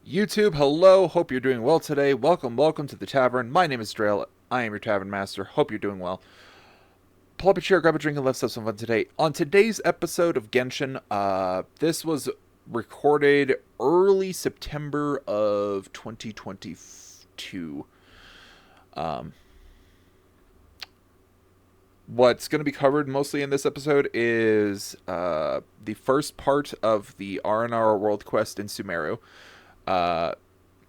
YouTube, hello. Hope you're doing well today. Welcome to the tavern. My name is Drail. I am your tavern master. Hope you're doing well. Pull up a chair, grab a drink, and let's have some fun today. On today's episode of Genshin, this was recorded early September of 2022. Um, what's going to be covered mostly in this episode is the first part of the Aranara World Quest in Sumeru. Uh,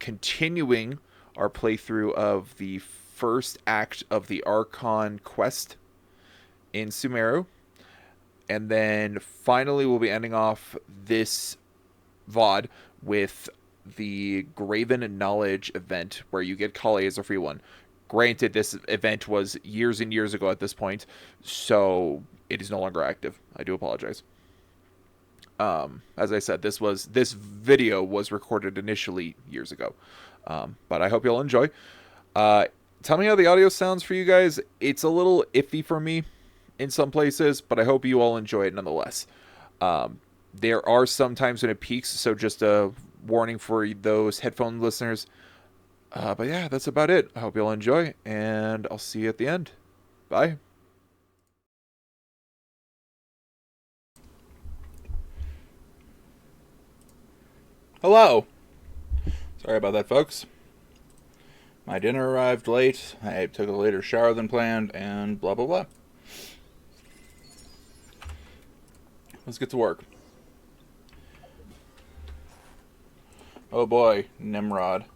Continuing our playthrough of the first act of the Archon Quest in Sumeru. And then finally we'll be ending off this VOD with the Graven Knowledge event where you get Kale as a free one. Granted, this event was years and years ago at this point, so it is no longer active. I do apologize. As I said, this video was recorded initially years ago, but I hope you'll enjoy. Tell me how the audio sounds for you guys. It's a little iffy for me in some places, but I hope you all enjoy it nonetheless. There are some times when it peaks, so just a warning for those headphone listeners. But yeah, that's about it. I hope you'll enjoy, and I'll see you at the end. Bye. Hello. Sorry about that, folks. My dinner arrived late. I took a later shower than planned, and blah, blah, blah. Let's get to work. Oh boy, Nimrod.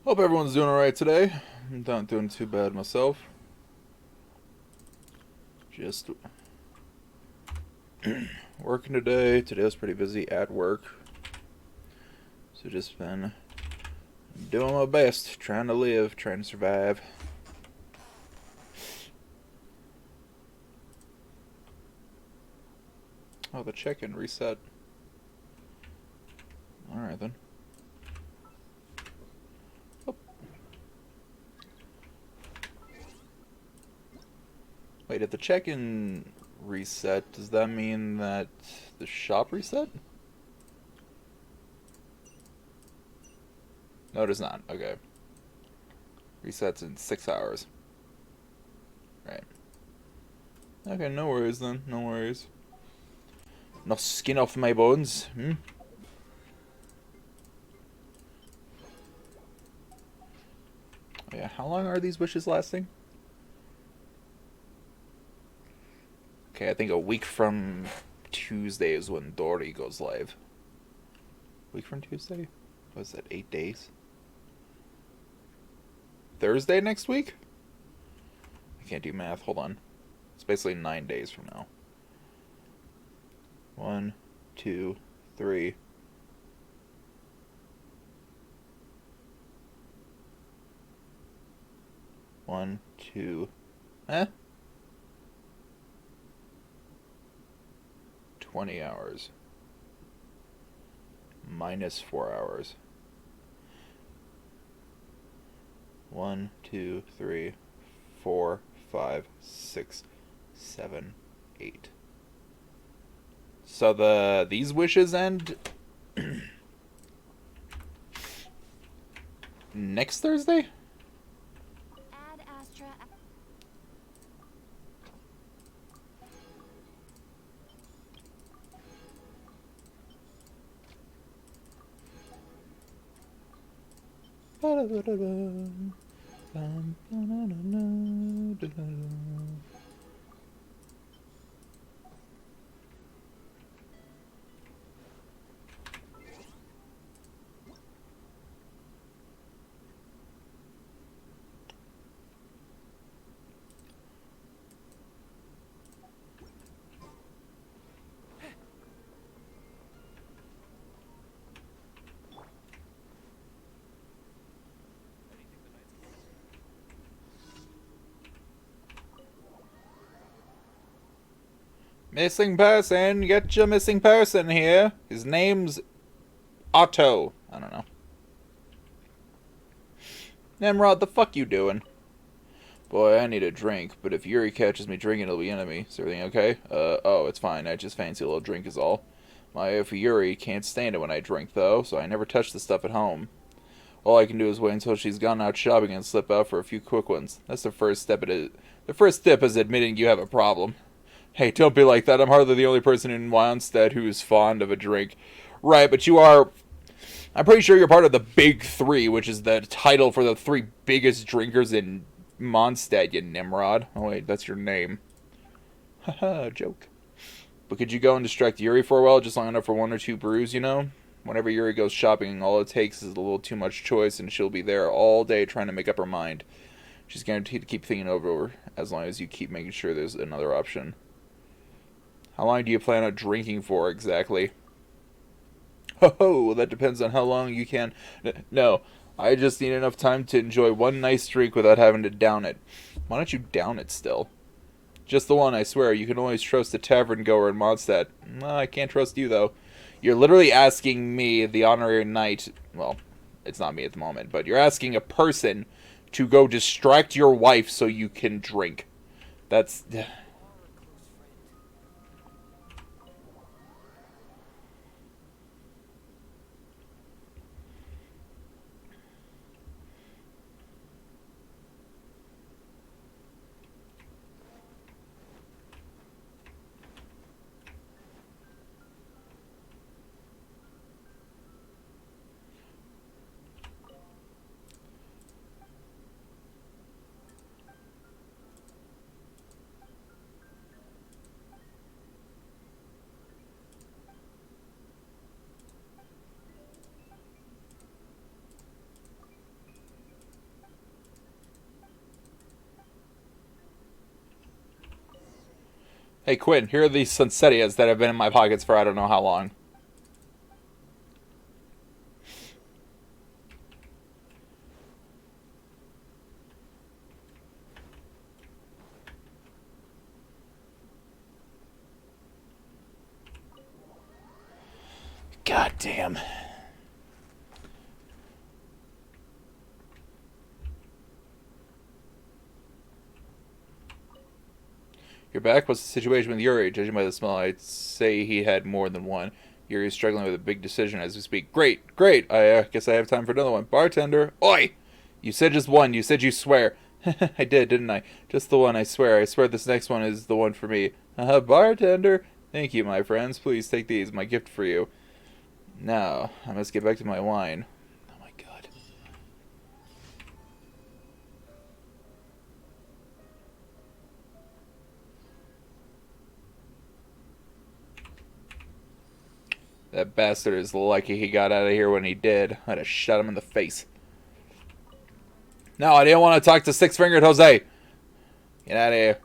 Hope everyone's doing alright today. I'm not doing too bad myself. Just working today. Today was pretty busy at work. So just been doing my best, trying to live, trying to survive. Oh, the check-in reset. Alright then. Wait, if the check-in reset, does that mean that the shop reset? No, it does not. Okay. Resets in 6 hours. Right. Okay, no worries then. No worries. No skin off my bones. Yeah, how long are these wishes lasting? Okay, I think a week from Tuesday is when Dory goes live. Week from Tuesday? Was that 8 days? Thursday next week? I can't do math. Hold on. It's basically 9 days from now. 1, 2, 3. One, two. 20 hours. Minus 4 hours. 1, 2, 3, 4, 5, 6, 7, 8. So these wishes end next Thursday? Missing person, get your missing person here. His name's Otto. I don't know. Nimrod, the fuck you doing? Boy, I need a drink, but if Yuri catches me drinking, it'll be enemy. Is everything okay? Oh, it's fine. I just fancy a little drink is all. My wife Yuri can't stand it when I drink, though, so I never touch the stuff at home. All I can do is wait until she's gone out shopping and slip out for a few quick ones. That's the first step. The first step is admitting you have a problem. Hey, don't be like that. I'm hardly the only person in Mondstadt who is fond of a drink. Right, but you are... I'm pretty sure you're part of the Big Three, which is the title for the three biggest drinkers in Mondstadt, you Nimrod. Oh, wait, that's your name. Haha, joke. But could you go and distract Yuri for a while, just long enough for one or two brews, you know? Whenever Yuri goes shopping, all it takes is a little too much choice, and she'll be there all day trying to make up her mind. She's guaranteed to keep thinking over as long as you keep making sure there's another option. How long do you plan on drinking for, exactly? Ho ho, that depends on how long you can... No, I just need enough time to enjoy one nice drink without having to down it. Why don't you down it still? Just the one, I swear. You can always trust a tavern goer in Mondstadt. No, I can't trust you, though. You're literally asking me, the honorary knight... Well, it's not me at the moment, but you're asking a person to go distract your wife so you can drink. That's... Hey, Quinn, here are these Sunsettias that have been in my pockets for I don't know how long. God damn. You're back? What's the situation with Yuri? Judging by the smell, I'd say he had more than one. Yuri's struggling with a big decision as we speak. Great, great. I guess I have time for another one. Bartender. Oi! You said just one. You said you swear. I did, didn't I? Just the one, I swear. I swear this next one is the one for me. Bartender. Thank you, my friends. Please take these. My gift for you. Now, I must get back to my wine. Oh my god. That bastard is lucky he got out of here when he did. I'd have shot him in the face. No, I didn't want to talk to Six-Fingered Jose. Get out of here.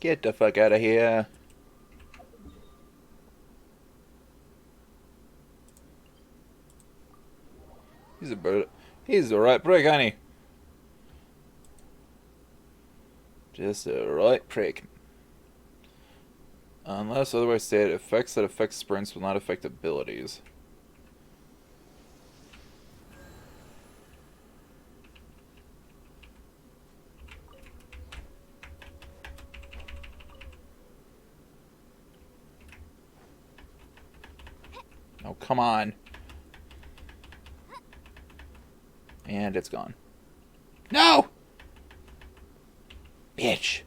Get the fuck out of here. He's a right prick, ain't he? Just a right prick. Unless otherwise stated, effects that affect sprints will not affect abilities. Oh, come on. And it's gone. No! Bitch.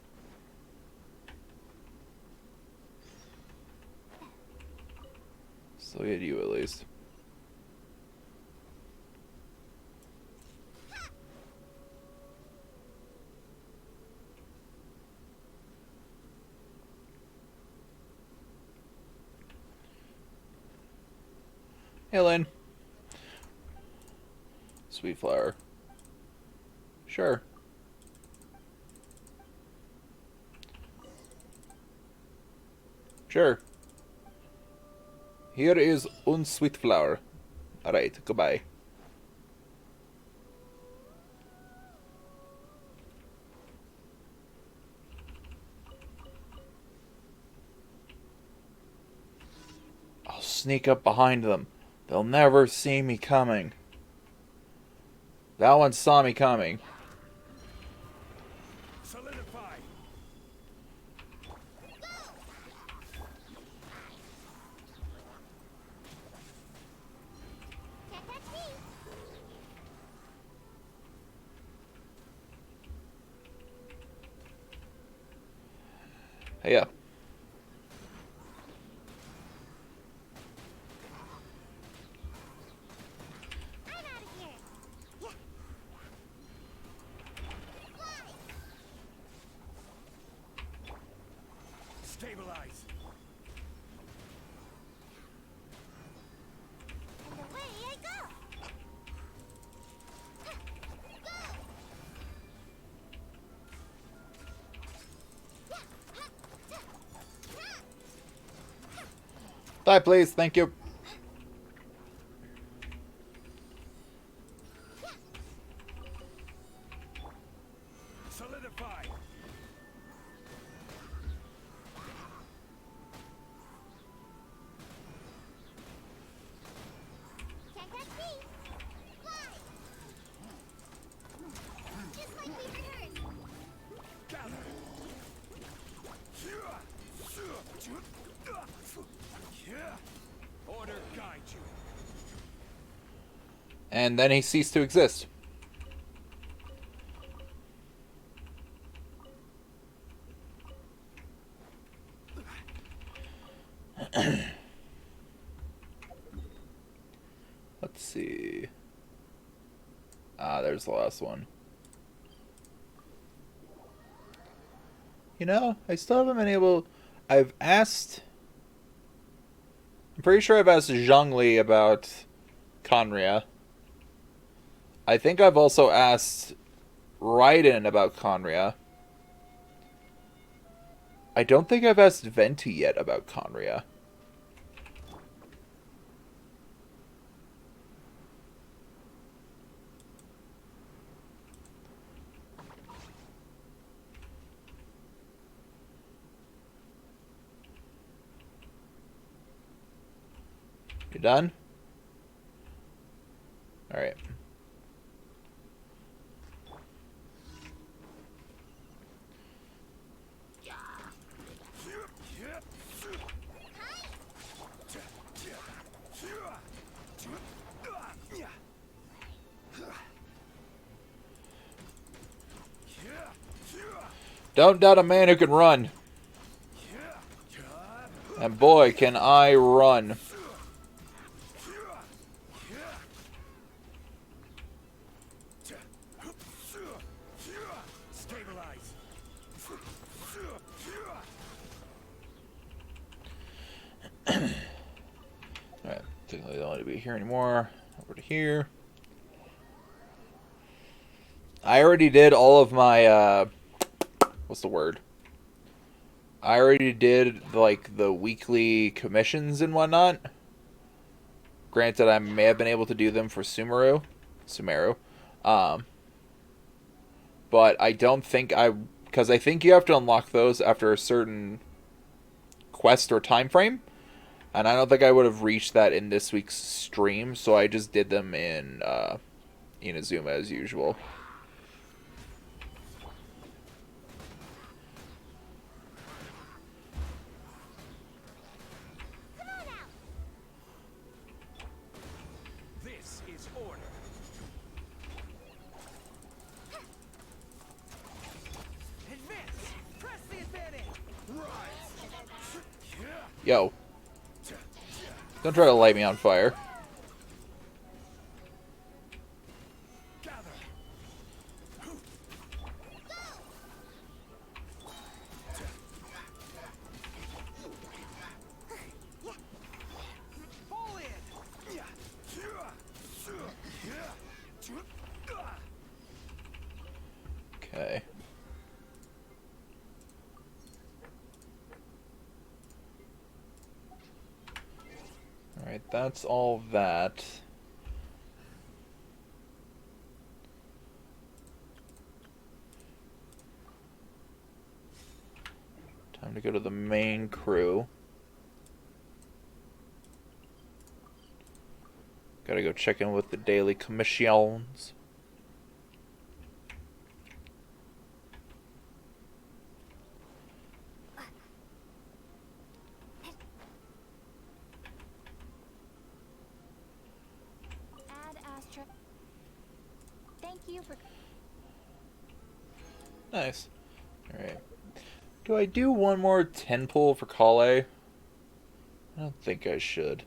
Still get you at least. Hey, Lynn. Sweet flower. Sure. Sure. Here is un sweet flower. Alright, goodbye. I'll sneak up behind them. They'll never see me coming. That one saw me coming. Solidify. Hey, yeah. Stabilize. And away I go. Die, please. Thank you. Solidify. Can't catch me. Fly. Just like we rehearsed. Gather. Order guide you. And then he ceased to exist. Let's see. Ah, there's the last one. You know, I still haven't been able... I've asked... I'm pretty sure I've asked Zhongli about Conria. I think I've also asked Raiden about Conria. I don't think I've asked Venti yet about Conria. You done? Alright. Don't doubt a man who can run. And boy, can I run. Stabilize. Alright, technically don't want to be here anymore. Over to here. I already did all of my, what's the word? I already did, like, the weekly commissions and whatnot. Granted, I may have been able to do them for Sumeru. But I don't think because I think you have to unlock those after a certain quest or time frame. And I don't think I would have reached that in this week's stream, so I just did them in Inazuma as usual. This is order. Yo. Don't try to light me on fire. Gather. Fall in. Okay. Alright, that's all that. Time to go to the main crew. Gotta go check in with the daily commissions. Add Astra. Thank you for. Nice. Alright. Do I do one more 10 pull for Kale? I don't think I should.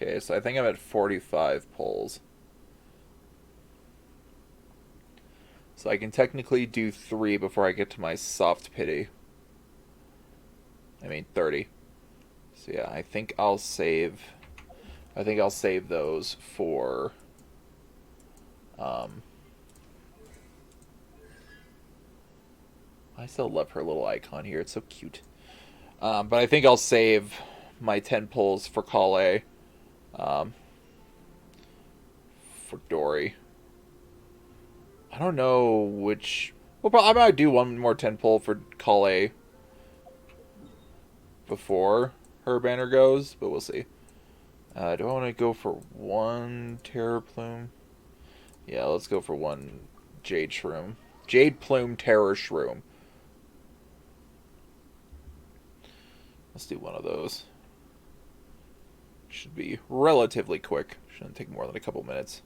Okay, so I think I'm at 45 pulls. So I can technically do 3 before I get to my soft pity. I mean 30. So yeah, I think I'll save those for I still love her little icon here. It's so cute. But I think I'll save my 10 pulls for Kale. For Dory. I don't know which. Well, I might do one more 10 pull for Kale before her banner goes, but we'll see. Do I want to go for one Terror Plume? Yeah, let's go for one Jade Shroom. Jade Plume Terror Shroom. Let's do one of those. Should be relatively quick. Shouldn't take more than a couple minutes.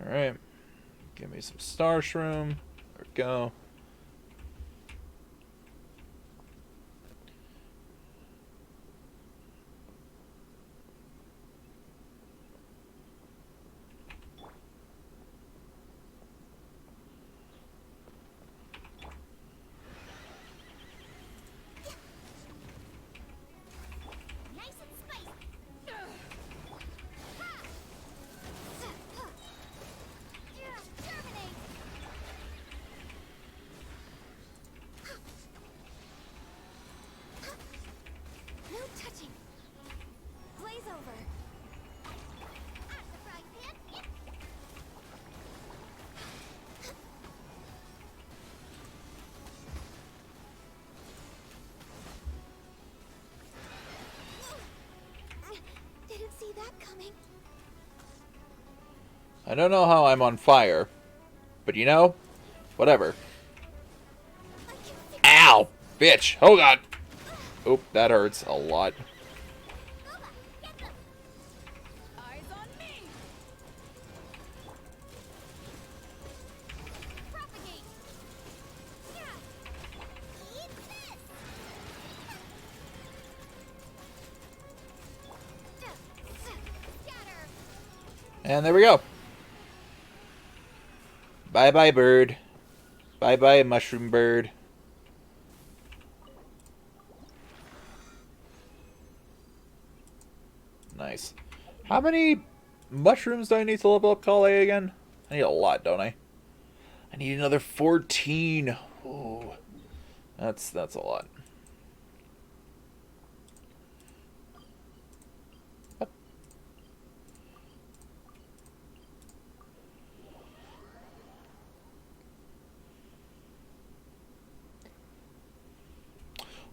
Alright. Give me some Star Shroom. There we go. Nice and spicy. Terminate. No touching. Blaze over. At the frying pan. Didn't see that coming. I don't know how I'm on fire, but you know, whatever. I can fix Ow! Bitch! Oh god! Oop, that hurts a lot. Boba, get them. Eyes on me. Propagate. Yeah. Eat this. Scatter. And there we go. Bye bye, bird. Bye bye, mushroom bird. Nice. How many mushrooms do I need to level up Kale again? I need a lot, don't I? I need another 14. Ooh. That's a lot. What?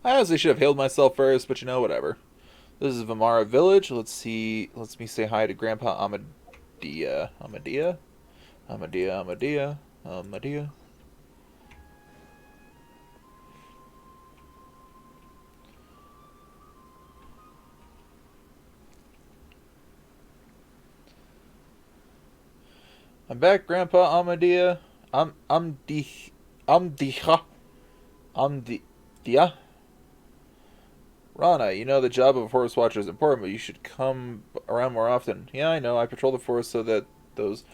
I honestly should have healed myself first, but you know, whatever. This is Vamara Village. Let's see. Let me say hi to Grandpa Amadea. Amadea? Amadea, Amadea, Amadea. I'm back, Grandpa Amadea. I'm the Dia. Rana, you know the job of a forest watcher is important, but you should come around more often. Yeah, I know. I patrol the forest so that those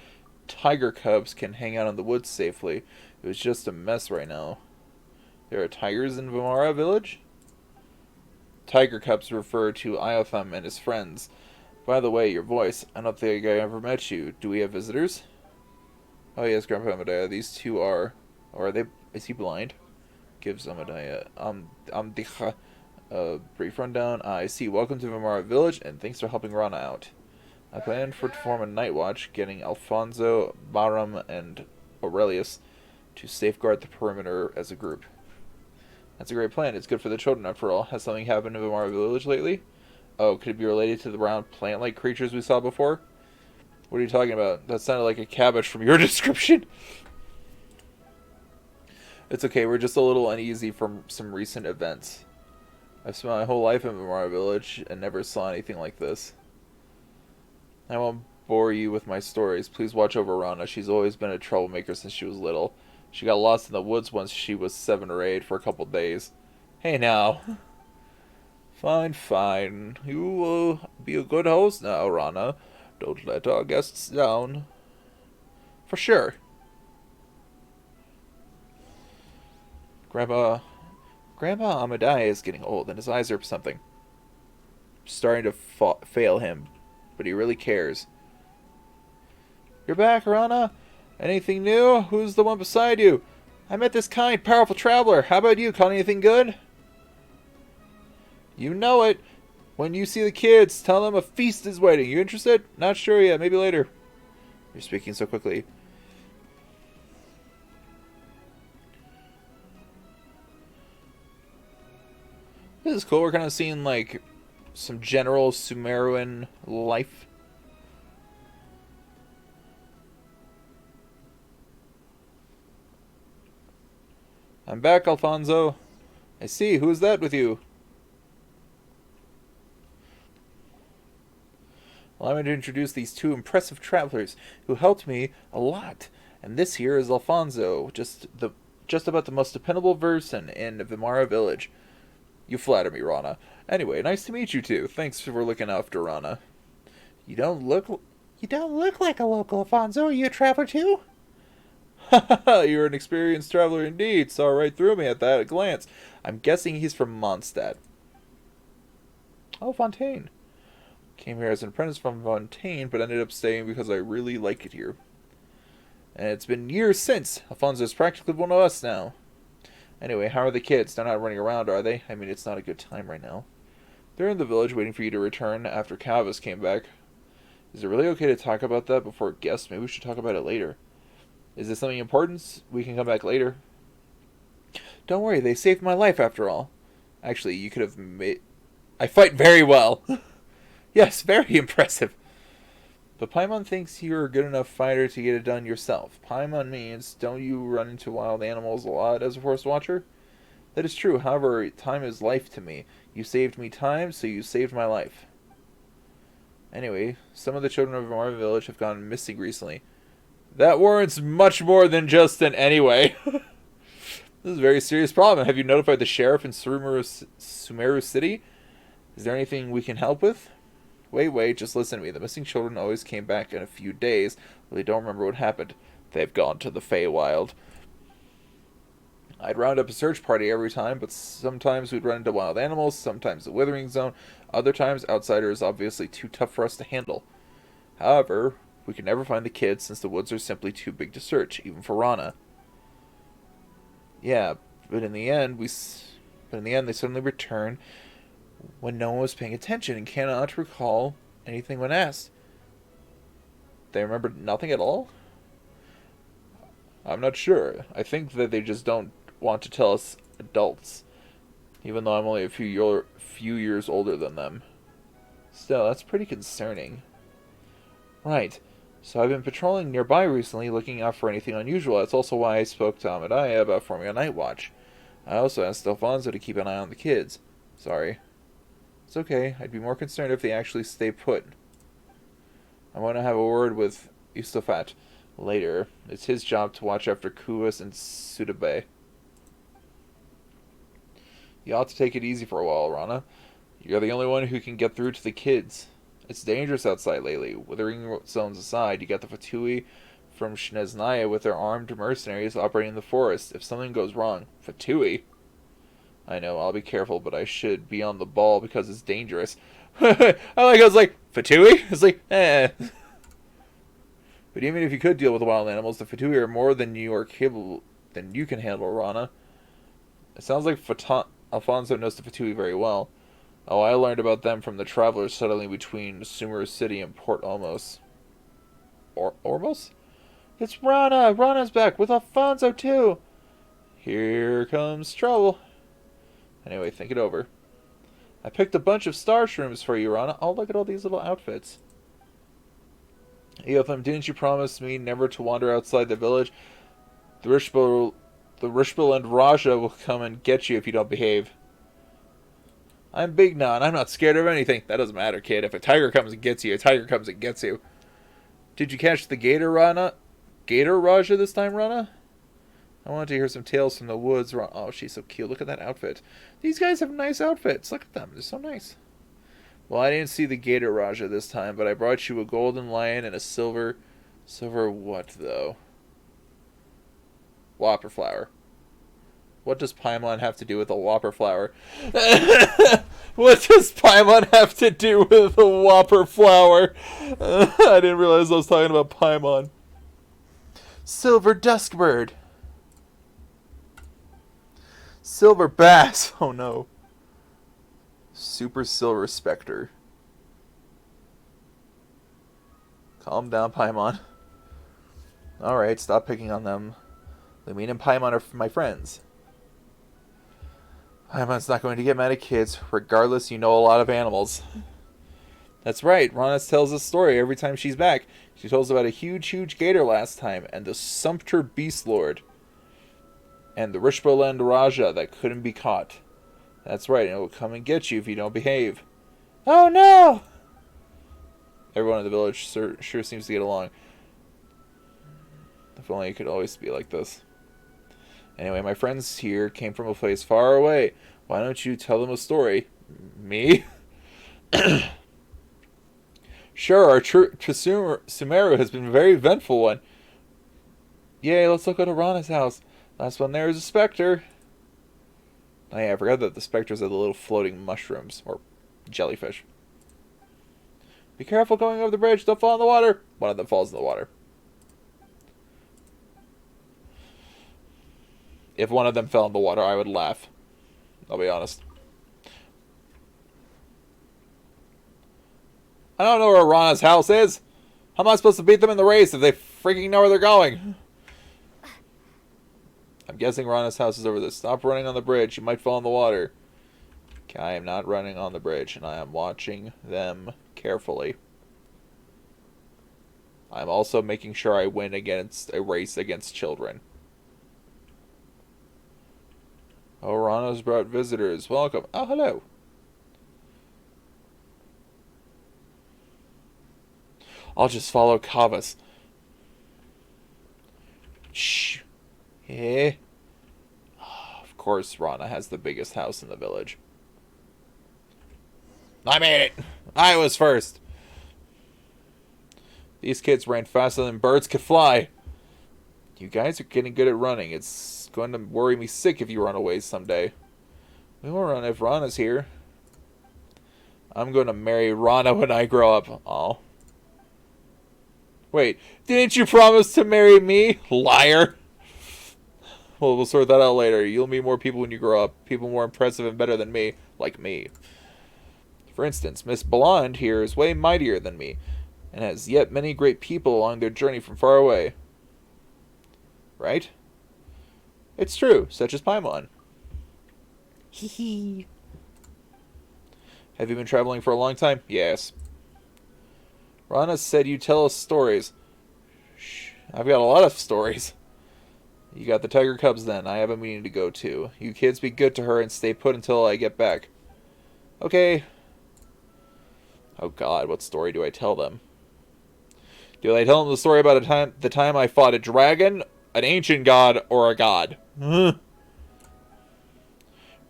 tiger cubs can hang out in the woods safely. It was just a mess right now. There are tigers in Vamara village? Tiger cubs refer to Iotham and his friends. By the way, your voice. I don't think I ever met you. Do we have visitors? Oh yes, Grandpa Amadea. These two are... Or are they... Is he blind? Gives Amadea... A brief rundown. I see. Welcome to Vamara village, and thanks for helping Rana out. I plan to form a night watch, getting Alfonso, Baram, and Aurelius to safeguard the perimeter as a group. That's a great plan. It's good for the children, after all. Has something happened in Vamara village lately? Oh, could it be related to the round plant-like creatures we saw before? What are you talking about? That sounded like a cabbage from your description. It's okay. We're just a little uneasy from some recent events. I've spent my whole life in Vamara village and never saw anything like this. I won't bore you with my stories. Please watch over Rana. She's always been a troublemaker since she was little. She got lost in the woods once she was 7 or 8 for a couple days. Hey now. Fine, fine. You will be a good host now, Rana. Don't let our guests down. For sure. Grandpa Amadei is getting old, and his eyes are something. Starting to fail him, but he really cares. You're back, Rana? Anything new? Who's the one beside you? I met this kind, powerful traveler. How about you? Caught anything good? You know it. When you see the kids, tell them a feast is waiting. You interested? Not sure yet. Maybe later. You're speaking so quickly. This is cool. We're kind of seeing, like, some general Sumeruan life. I'm back, Alfonso. I see. Who is that with you? Allow me to introduce these two impressive travelers who helped me a lot. And this here is Alfonso, just about the most dependable person in Vamara village. You flatter me, Rana. Anyway, nice to meet you two. Thanks for looking after Rana. You don't look like a local, Alfonso. Are you a traveler too? You're an experienced traveler indeed. Saw right through me at that glance. I'm guessing he's from Mondstadt. Oh, Fontaine. Came here as an apprentice from Fontaine, but ended up staying because I really like it here. And it's been years since. Alfonso's practically one of us now. Anyway, how are the kids? They're not running around, are they? I mean, it's not a good time right now. They're in the village waiting for you to return after Calvis came back. Is it really okay to talk about that before guests? Maybe we should talk about it later. Is this something important? We can come back later. Don't worry, they saved my life after all. Actually, you could have made... I fight very well. Yes, very impressive. But Paimon thinks you're a good enough fighter to get it done yourself. Paimon means, don't you run into wild animals a lot as a forest watcher? That is true, however, time is life to me. You saved me time, so you saved my life. Anyway, some of the children of our village have gone missing recently. That warrants much more than just an anyway. This is a very serious problem. Have you notified the sheriff in Sumeru City? Is there anything we can help with? Wait, just listen to me. The missing children always came back in a few days, but they don't remember what happened. They've gone to the Feywild. I'd round up a search party every time, but sometimes we'd run into wild animals, sometimes the Withering Zone, other times outsiders obviously too tough for us to handle. However, we could never find the kids since the woods are simply too big to search, even for Rana. Yeah, but in the end, they suddenly return when no one was paying attention and cannot recall anything when asked. They remembered nothing at all? I'm not sure. I think that they just don't want to tell us adults. even though I'm only a few years older than them. Still, that's pretty concerning. Right. So I've been patrolling nearby recently, looking out for anything unusual. That's also why I spoke to Amadaya about forming a night watch. I also asked Alfonso to keep an eye on the kids. Sorry. It's okay. I'd be more concerned if they actually stay put. I want to have a word with Istofat later. It's his job to watch after Kuwas and Sudabe. You ought to take it easy for a while, Rana. You're the only one who can get through to the kids. It's dangerous outside lately. Withering zones aside, you got the Fatui from Shneznaya with their armed mercenaries operating in the forest. If something goes wrong... Fatui? I know, I'll be careful, but I should be on the ball because it's dangerous. I was like, Fatui? It's like, eh. But even if you could deal with wild animals, the Fatui are more than you can handle, Rana. It sounds like Alfonso knows the Fatui very well. Oh, I learned about them from the travelers settling between Sumeru City and Port Olmos. Ormos? It's Rana! Rana's back with Alfonso too! Here comes trouble. Anyway, think it over. I picked a bunch of star shrooms for you, Rana. Oh, look at all these little outfits. Eotham, didn't you promise me never to wander outside the village? The Rishbal and Raja will come and get you if you don't behave. I'm big now, and I'm not scared of anything. That doesn't matter, kid. If a tiger comes and gets you, a tiger comes and gets you. Did you catch the gator, Rana? Gator Raja this time, Rana? I wanted to hear some tales from the woods. Oh, she's so cute. Look at that outfit. These guys have nice outfits. Look at them. They're so nice. Well, I didn't see the gator Raja this time, but I brought you a golden lion and a silver... Silver what, though? Whopper flower. What does Paimon have to do with a whopper flower? What does Paimon have to do with a whopper flower? I didn't realize I was talking about Paimon. Silver duskbird. Silver bass. Oh no. Super silver specter. Calm down, Paimon. Alright, stop picking on them. Lumine and Paimon are my friends. Paimon's not going to get mad at kids. Regardless, you know a lot of animals. That's right. Rana tells a story every time she's back. She told us about a huge gator last time, and the Sumpter Beast Lord. And the Rishboland Raja that couldn't be caught. That's right, and it will come and get you if you don't behave. Oh no! Everyone in the village sure seems to get along. If only it could always be like this. Anyway, my friends here came from a place far away. Why don't you tell them a story? Me? Sure, our trip to Sumeru has been a very eventful one. Yay, let's look at Rana's house. Last one there is a specter. Oh yeah, I forgot that the specters are the little floating mushrooms, or jellyfish. Be careful going over the bridge, don't fall in the water. One of them falls in the water. If one of them fell in the water, I would laugh. I'll be honest. I don't know where Rana's house is. How am I supposed to beat them in the race if they freaking know where they're going? I'm guessing Rana's house is over there. Stop running on the bridge. You might fall in the water. Okay, I am not running on the bridge, and I am watching them carefully. I'm also making sure I win against a race against children. Oh, Rana's brought visitors. Welcome. Oh, hello. I'll just follow Kavas. Shh. Eh? Of course, Rana has the biggest house in the village. I made it! I was first! These kids ran faster than birds could fly. You guys are getting good at running. It's going to worry me sick if you run away someday. We won't run if Rana's here. I'm going to marry Rana when I grow up. Aw. Wait, didn't you promise to marry me? Liar. Well, we'll sort that out later. You'll meet more people when you grow up. People more impressive and better than me. Like me. For instance, Miss Blonde here is way mightier than me. And has yet many great people along their journey from far away. Right? It's true, such as Paimon. Hee hee. Have you been traveling for a long time? Yes. Rana said you tell us stories. Shh. I've got a lot of stories. You got the tiger cubs then. I have a meeting to go to. You kids be good to her and stay put until I get back. Okay. Oh god, what story do I tell them? Do I tell them the story about the time I fought a dragon, an ancient god, or a god?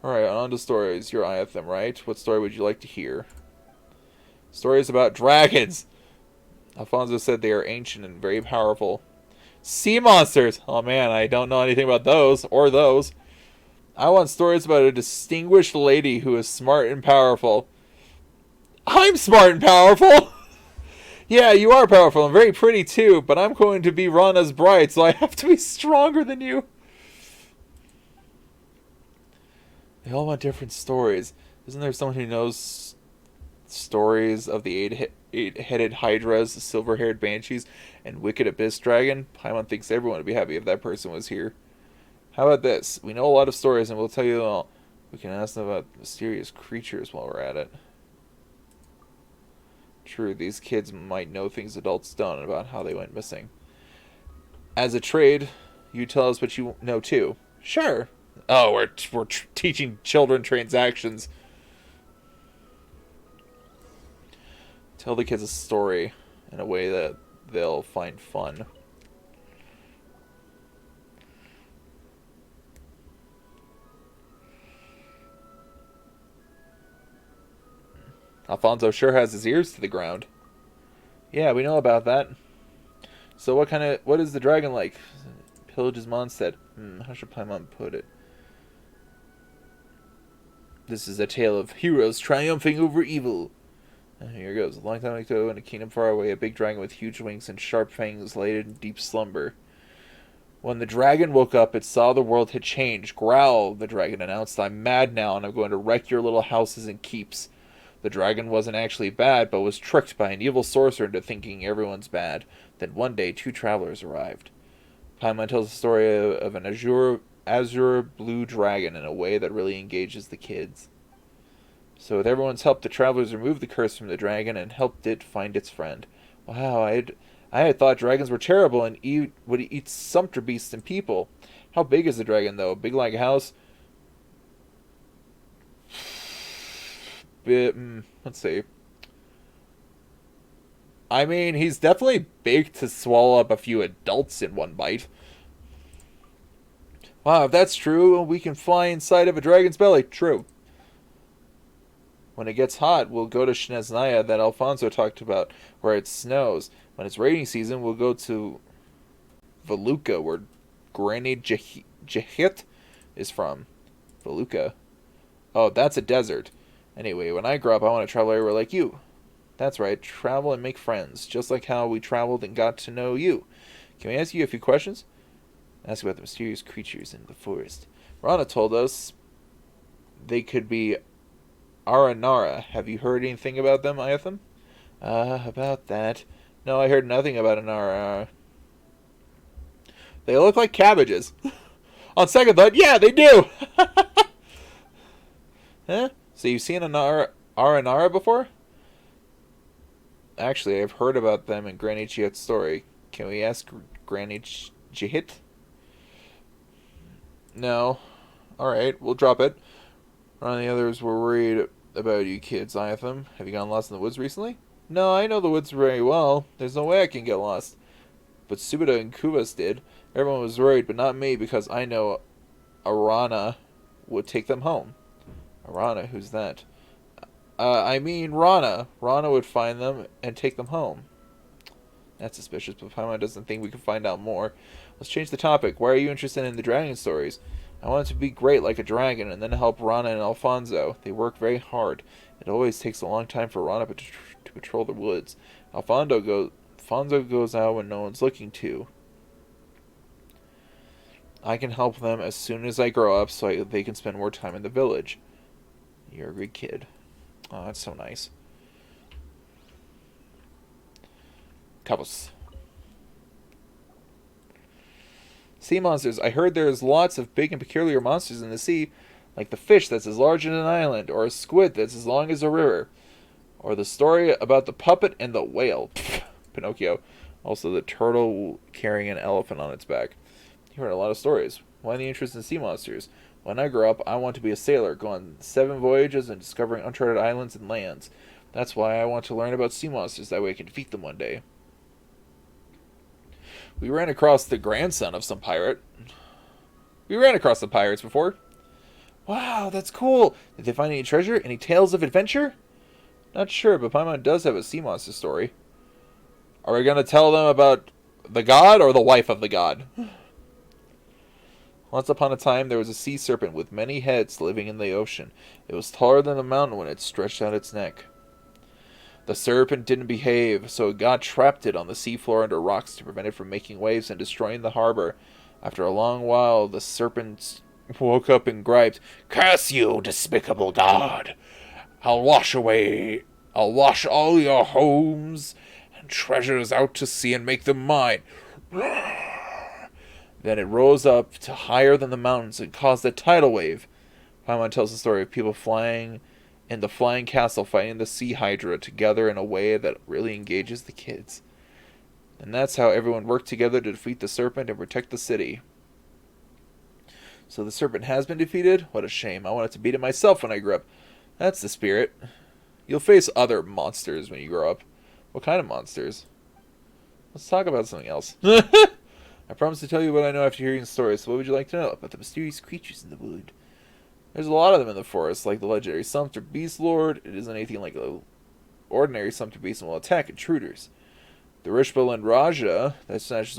Alright, on to stories. You're Iatham, right? What story would you like to hear? Stories about dragons! Alfonso said they are ancient and very powerful. Sea monsters! Oh man, I don't know anything about those, or those. I want stories about a distinguished lady who is smart and powerful. I'm smart and powerful! Yeah, you are powerful and very pretty too, but I'm going to be Rana's bride, so I have to be stronger than you. They all want different stories. Isn't there someone who knows stories of the eight-headed hydras, the silver-haired banshees, and wicked abyss dragon? Paimon thinks everyone would be happy if that person was here. How about this? We know a lot of stories, and we'll tell you them all. We can ask them about mysterious creatures while we're at it. True, these kids might know things adults don't about how they went missing. As a trade, you tell us what you know too. Sure. Oh, we're teaching children transactions. Tell the kids a story in a way that they'll find fun. Alfonso sure has his ears to the ground. Yeah, we know about that. So what is the dragon like? Pillage's Mon said. How should Paimon put it? This is a tale of heroes triumphing over evil. Here goes. A long time ago, in a kingdom far away, a big dragon with huge wings and sharp fangs lay in deep slumber. When the dragon woke up, it saw the world had changed. Growl, the dragon announced. I'm mad now, and I'm going to wreck your little houses and keeps. The dragon wasn't actually bad, but was tricked by an evil sorcerer into thinking everyone's bad. Then one day, two travelers arrived. Paimon tells the story of an azure blue dragon in a way that really engages the kids. So with everyone's help, the travelers removed the curse from the dragon and helped it find its friend. Wow, I had thought dragons were terrible and would eat sumpter beasts and people. How big is the dragon, though? Big like a house? Let's see. I mean, he's definitely big to swallow up a few adults in one bite. Wow, if that's true, we can fly inside of a dragon's belly. True. When it gets hot, we'll go to Shneznaya that Alfonso talked about, where it snows. When it's rainy season, we'll go to Veluca, where Granny Jahit is from. Veluca. Oh, that's a desert. Anyway, when I grow up, I want to travel everywhere like you. That's right, travel and make friends, just like how we traveled and got to know you. Can we ask you a few questions? Ask about the mysterious creatures in the forest. Rana told us they could be Aranara. Have you heard anything about them, Iatham? About that. No, I heard nothing about an Aranara. They look like cabbages. On second thought, yeah, they do! Huh? So you've seen an Aranara before? Actually, I've heard about them in Granny Jihit's story. Can we ask Granny Jihit? No. Alright, we'll drop it. Ron and the others were worried about you kids, Iatham. Have you gone lost in the woods recently? No, I know the woods very well. There's no way I can get lost. But Subida and Kuvas did. Everyone was worried, but not me, because I know Arana would take them home. Arana, who's that? I mean Rana. Rana would find them and take them home. That's suspicious, but Paimon doesn't think we can find out more. Let's change the topic. Why are you interested in the dragon stories? I want it to be great like a dragon, and then help Rana and Alfonso. They work very hard. It always takes a long time for Rana to patrol the woods. Alfonso goes out when no one's looking to. I can help them as soon as I grow up so they can spend more time in the village. You're a good kid. Oh, that's so nice. Cabos. Sea monsters. I heard there's lots of big and peculiar monsters in the sea. like the fish that's as large as an island, or a squid that's as long as a river, or the story about the puppet and the whale. Pinocchio. Also the turtle carrying an elephant on its back. You heard a lot of stories. Why the interest in sea monsters? When I grow up, I want to be a sailor, go on 7 voyages and discovering uncharted islands and lands. That's why I want to learn about sea monsters, that way I can defeat them one day. We ran across the grandson of some pirate. We ran across the pirates before. Wow, that's cool. Did they find any treasure? Any tales of adventure? Not sure, but Paimon does have a sea monster story. Are we going to tell them about the god or the wife of the god? Once upon a time, there was a sea serpent with many heads living in the ocean. It was taller than a mountain when it stretched out its neck. The serpent didn't behave, so God trapped it on the seafloor under rocks to prevent it from making waves and destroying the harbor. After a long while, the serpent woke up and griped, "Curse you, despicable God! I'll wash all your homes and treasures out to sea and make them mine." Then it rose up to higher than the mountains and caused a tidal wave. Paimon tells the story of people flying in the flying castle fighting the sea hydra together in a way that really engages the kids. And that's how everyone worked together to defeat the serpent and protect the city. So the serpent has been defeated? What a shame. I wanted to beat it myself when I grew up. That's the spirit. You'll face other monsters when you grow up. What kind of monsters? Let's talk about something else. I promise to tell you what I know after hearing the story, so what would you like to know about the mysterious creatures in the wood? There's a lot of them in the forest, like the legendary Sumpter Beast Lord. It isn't anything like the ordinary Sumpter Beast and will attack intruders. The Rishbaland Raja that snatches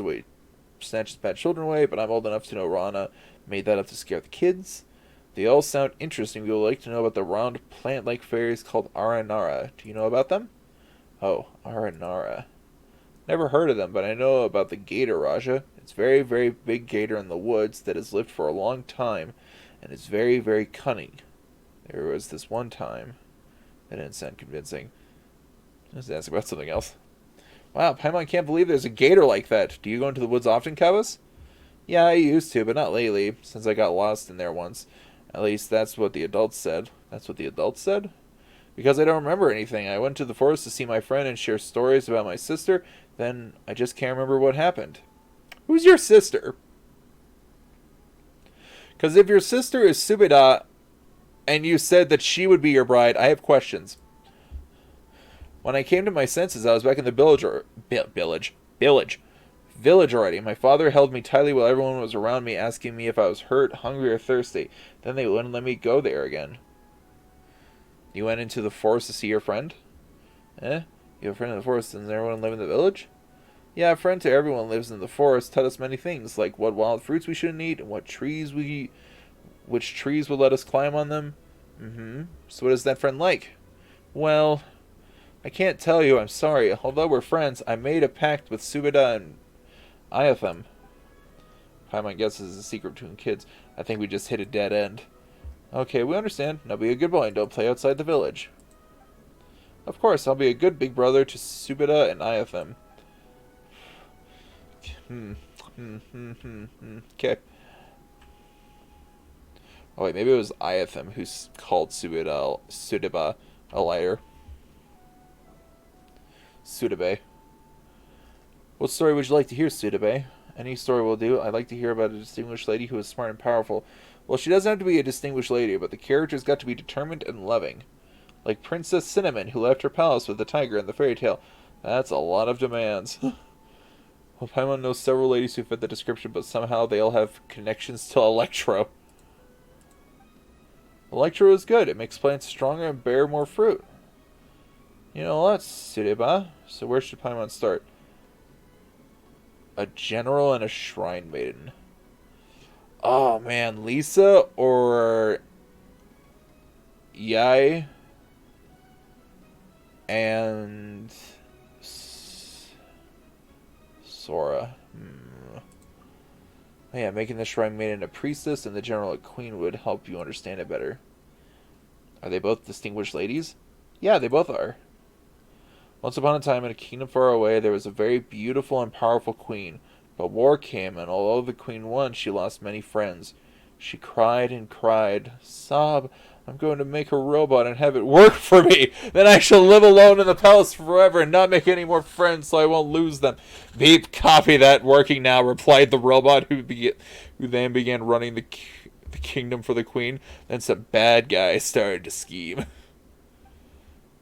bad children away, but I'm old enough to know Rana made that up to scare the kids. They all sound interesting. We would like to know about the round plant-like fairies called Aranara. Do you know about them? Oh, Aranara. Never heard of them, but I know about the Gator Raja. It's a very, very big gator in the woods that has lived for a long time, and is very, very cunning. There was this one time. That didn't sound convincing. Let's ask about something else. Wow, Paimon can't believe there's a gator like that. Do you go into the woods often, Cavus? Yeah, I used to, but not lately, since I got lost in there once. At least that's what the adults said. That's what the adults said? Because I don't remember anything. I went to the forest to see my friend and share stories about my sister. Then I just can't remember what happened. Who's your sister? Because if your sister is Subida, and you said that she would be your bride, I have questions. When I came to my senses, I was back in the village already. My father held me tightly while everyone was around me, asking me if I was hurt, hungry, or thirsty. Then they wouldn't let me go there again. You went into the forest to see your friend? You have a friend in the forest, doesn't everyone live in the village? Yeah, a friend to everyone lives in the forest, taught us many things, like what wild fruits we shouldn't eat, and which trees would let us climb on them. So what is that friend like? Well, I can't tell you, I'm sorry. Although we're friends, I made a pact with Subida and Iatham. Paimon guesses is a secret between kids. I think we just hit a dead end. Okay, we understand. Now be a good boy and don't play outside the village. Of course, I'll be a good big brother to Subida and Iatham. Okay. Oh wait, maybe it was Iatham who called Sudiba a liar. Sudibe. What story would you like to hear, Sudibe? Any story will do. I'd like to hear about a distinguished lady who is smart and powerful. Well, she doesn't have to be a distinguished lady, but the character's got to be determined and loving. Like Princess Cinnamon, who left her palace with the tiger in the fairy tale. That's a lot of demands. Well, Paimon knows several ladies who fit the description, but somehow they all have connections to Electro. Electro is good. It makes plants stronger and bear more fruit. You know what, Sudeba? So where should Paimon start? A general and a shrine maiden. Oh man, Lisa or Yai and Sora. Oh, yeah, making the shrine maiden a priestess and the general a queen would help you understand it better. Are they both distinguished ladies? Yeah, they both are. Once upon a time in a kingdom far away, there was a very beautiful and powerful queen. But war came, and although the queen won, she lost many friends. She cried and cried. Sob, I'm going to make a robot and have it work for me. Then I shall live alone in the palace forever and not make any more friends so I won't lose them. Beep, copy that. Working now, replied the robot who then began running the kingdom for the queen. Then some bad guys started to scheme.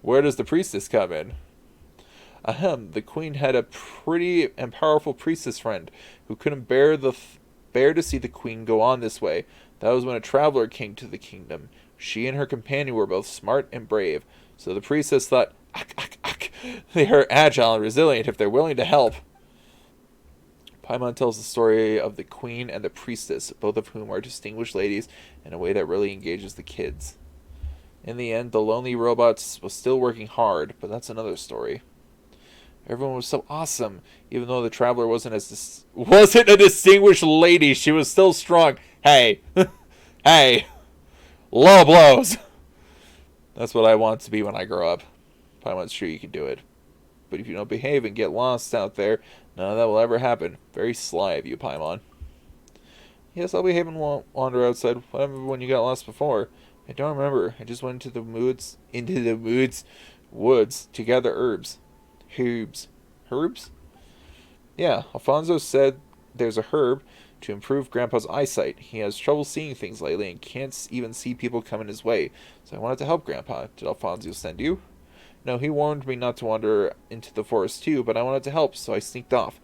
Where does the priestess come in? Ahem, the queen had a pretty and powerful priestess friend who couldn't bear to see the queen go on this way. That was when a traveler came to the kingdom. She and her companion were both smart and brave, so the priestess thought, they are agile and resilient if they're willing to help. Paimon tells the story of the queen and the priestess, both of whom are distinguished ladies, in a way that really engages the kids. In the end, the lonely robots was still working hard, but that's another story. Everyone was so awesome, even though the traveler wasn't a distinguished lady. She was still strong. Hey, hey, low blows. That's what I want to be when I grow up. Paimon's sure you can do it, but if you don't behave and get lost out there, none of that will ever happen. Very sly of you, Paimon. Yes, I'll behave and wander outside. What happened when you got lost before? I don't remember. I just went into the woods to gather herbs. Herbs? Yeah, Alfonso said there's a herb to improve Grandpa's eyesight. He has trouble seeing things lately and can't even see people coming his way. So I wanted to help Grandpa. Did Alfonso send you? No, he warned me not to wander into the forest too, but I wanted to help, so I sneaked off.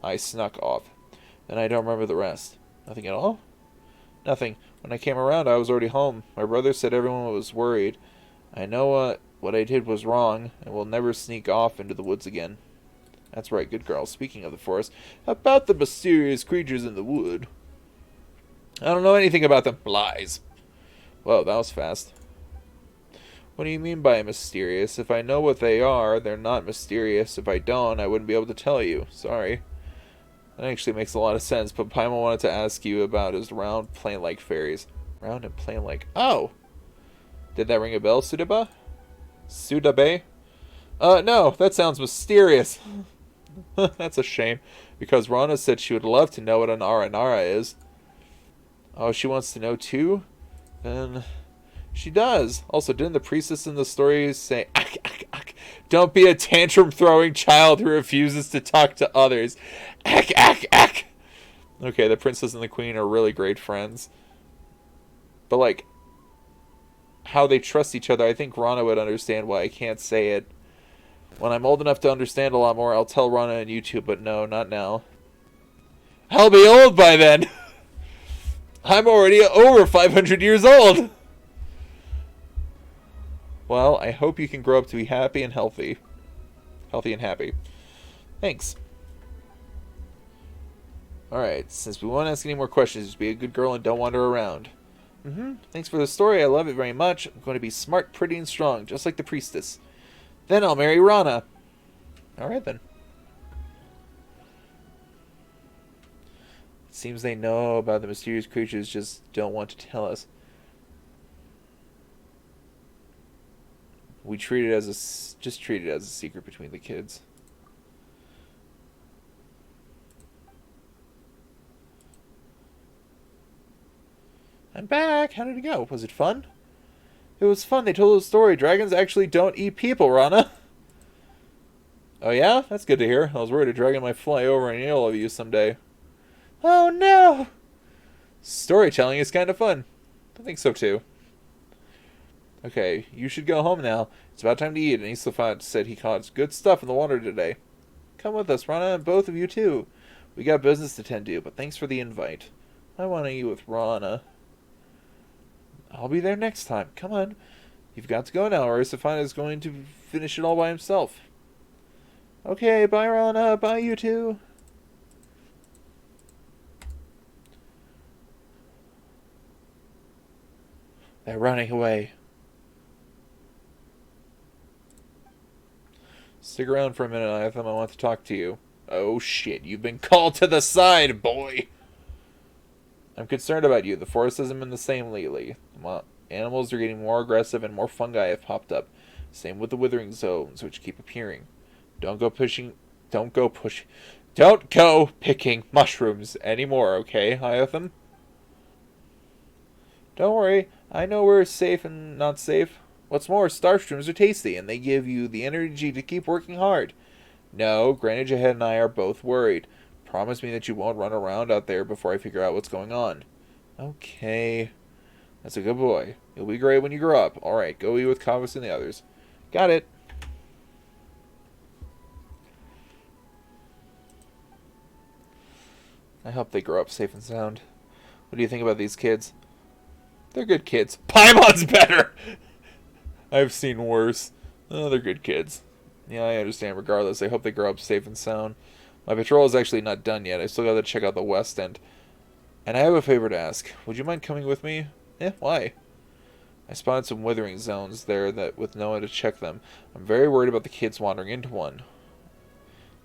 I snuck off. Then I don't remember the rest. Nothing at all? Nothing. When I came around, I was already home. My brother said everyone was worried. I know what I did was wrong, and will never sneak off into the woods again. That's right, good girl. Speaking of the forest, how about the mysterious creatures in the wood? I don't know anything about them. Lies. Whoa, that was fast. What do you mean by mysterious? If I know what they are, they're not mysterious. If I don't, I wouldn't be able to tell you. Sorry. That actually makes a lot of sense, but Paimon wanted to ask you about his round, plain-like fairies. Round and plain-like. Oh! Did that ring a bell, Sudaba? Sudabe? No, that sounds mysterious. That's a shame, because Rana said she would love to know what an Aranara is. Oh, she wants to know too? Then she does. Also, didn't the priestess in the story say, don't be a tantrum-throwing child who refuses to talk to others. Okay, the princess and the queen are really great friends. But, like, how they trust each other, I think Rana would understand why I can't say it. When I'm old enough to understand a lot more, I'll tell Rana and you two, but no, not now. I'll be old by then! I'm already over 500 years old! Well, I hope you can grow up to be happy and healthy. Healthy and happy. Thanks. Alright, since we won't ask any more questions, just be a good girl and don't wander around. Thanks for the story, I love it very much. I'm going to be smart, pretty, and strong, just like the priestess. Then I'll marry Rana. Alright then. It seems they know about the mysterious creatures, just don't want to tell us. We treat it as just treat it as a secret between the kids. I'm back. How did it go? Was it fun? It was fun. They told a story. Dragons actually don't eat people, Rana. Oh yeah? That's good to hear. I was worried a dragon might fly over and eat all of you someday. Oh no! Storytelling is kind of fun. I think so too. Okay, you should go home now. It's about time to eat, and Isofat said he caught good stuff in the water today. Come with us, Rana, and both of you too. We got business to tend to, but thanks for the invite. I want to eat with Rana. I'll be there next time. Come on. You've got to go now, or Isofat is going to finish it all by himself. Okay, bye Rana, bye you two. They're running away. Stick around for a minute, Iatham. I want to talk to you. Oh shit, you've been called to the side, boy! I'm concerned about you. The forest hasn't been the same lately. Animals are getting more aggressive and more fungi have popped up. Same with the withering zones, which keep appearing. Don't go picking mushrooms anymore, okay, Iatham? Don't worry, I know we're safe and not safe. What's more, Starstreams are tasty, and they give you the energy to keep working hard. No, Granted Head and I are both worried. Promise me that you won't run around out there before I figure out what's going on. Okay. That's a good boy. You'll be great when you grow up. Alright, go eat with Kavas and the others. Got it. I hope they grow up safe and sound. What do you think about these kids? They're good kids. Paimon's better! I've seen worse. Oh, they're good kids. Yeah, I understand. Regardless, I hope they grow up safe and sound. My patrol is actually not done yet. I still got to check out the West End. And I have a favor to ask. Would you mind coming with me? Why? I spotted some withering zones there that with no one to check them. I'm very worried about the kids wandering into one.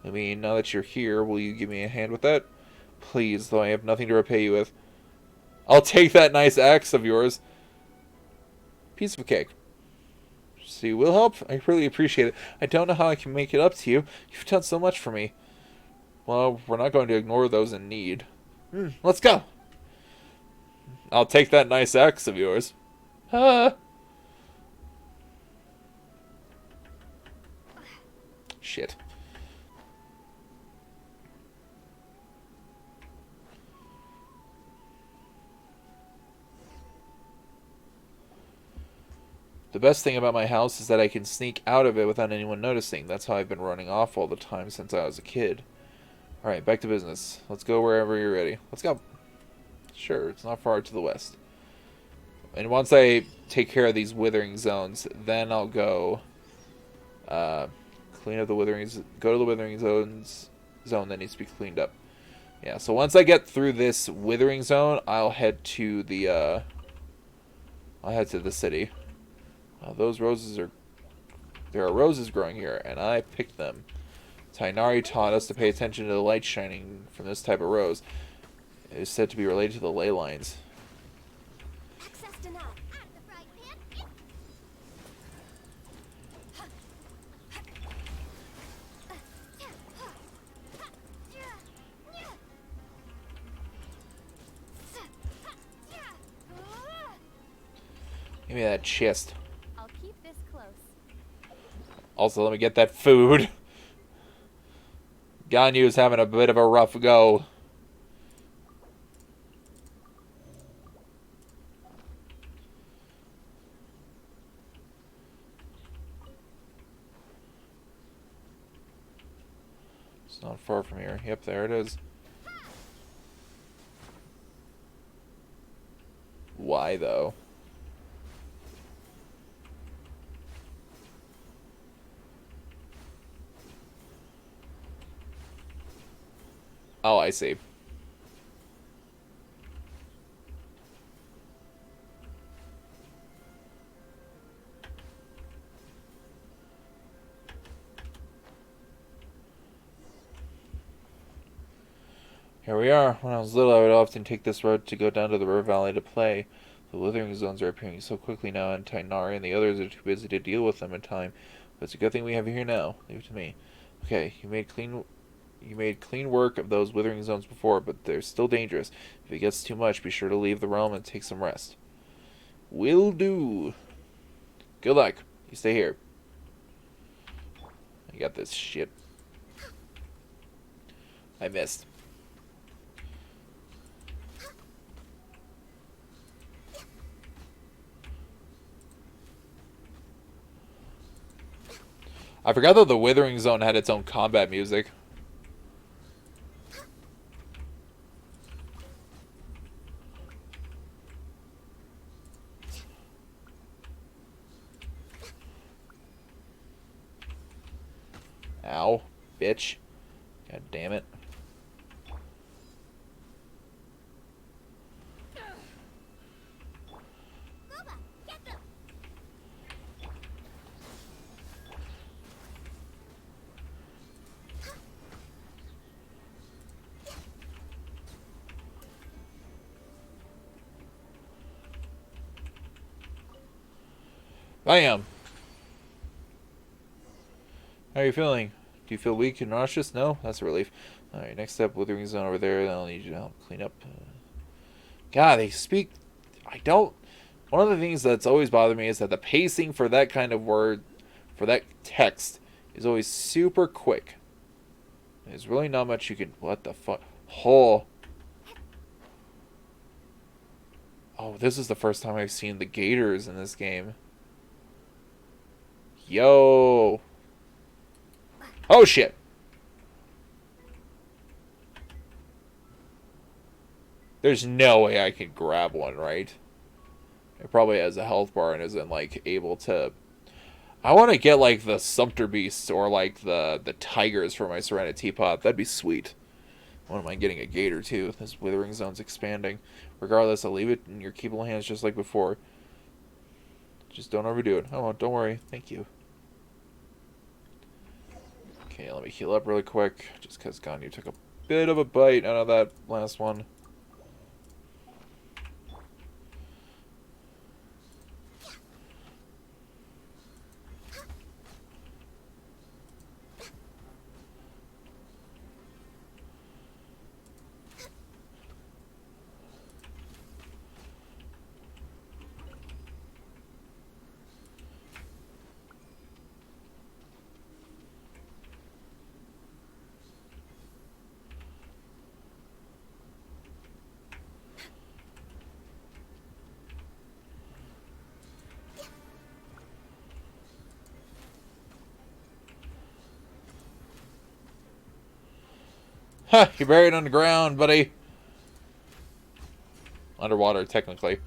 I mean, now that you're here, will you give me a hand with that? Please, though I have nothing to repay you with. I'll take that nice axe of yours. Piece of cake. So you will help? I really appreciate it. I don't know how I can make it up to you. You've done so much for me. Well, we're not going to ignore those in need. Let's go. I'll take that nice axe of yours. Shit. The best thing about my house is that I can sneak out of it without anyone noticing. That's how I've been running off all the time since I was a kid. Alright, back to business. Let's go wherever you're ready. Let's go. Sure, it's not far to the west. And once I take care of these withering zones, then I'll go clean up the withering... Go to the withering zone that needs to be cleaned up. Yeah, so once I get through this withering zone, I'll head to the... I'll head to the city. Those roses are... There are roses growing here, and I picked them. Tainari taught us to pay attention to the light shining from this type of rose. It is said to be related to the ley lines. Access denied. Out of the frying pan. Give me that chest. I'll keep this close. Also, let me get that food. Ganyu's having a bit of a rough go. It's not far from here. Yep, there it is. Why, though? Oh, I see. Here we are. When I was little, I would often take this road to go down to the river valley to play. The withering zones are appearing so quickly now, and Tainari and the others are too busy to deal with them in time. But it's a good thing we have you here now. Leave it to me. Okay, you made clean work of those withering zones before, but they're still dangerous. If it gets too much, be sure to leave the realm and take some rest. Will do. Good luck. You stay here. I got this shit. I missed. I forgot that the Withering Zone had its own combat music. Ow, bitch. God damn it. Bam! How are you feeling? Do you feel weak and nauseous? No? That's a relief. Alright, next step, Withering Zone over there. I'll need you to help clean up. God, they speak... I don't... One of the things that's always bothered me is that the pacing for that kind of word, for that text, is always super quick. There's really not much you can... What the fuck? Oh. Oh, this is the first time I've seen the gators in this game. Yo. Oh, shit. There's no way I can grab one, right? It probably has a health bar and isn't, like, able to... I want to get, like, the Sumpter Beasts or, like, the Tigers for my Serenity Teapot. That'd be sweet. What am I getting a gator, too? This Withering Zone's expanding. Regardless, I'll leave it in your keepable hands just like before. Just don't overdo it. I won't. Don't worry. Thank you. Okay, let me heal up really quick. Just because Ganyu took a bit of a bite out of that last one. Ha! You're buried underground, buddy. Underwater, technically.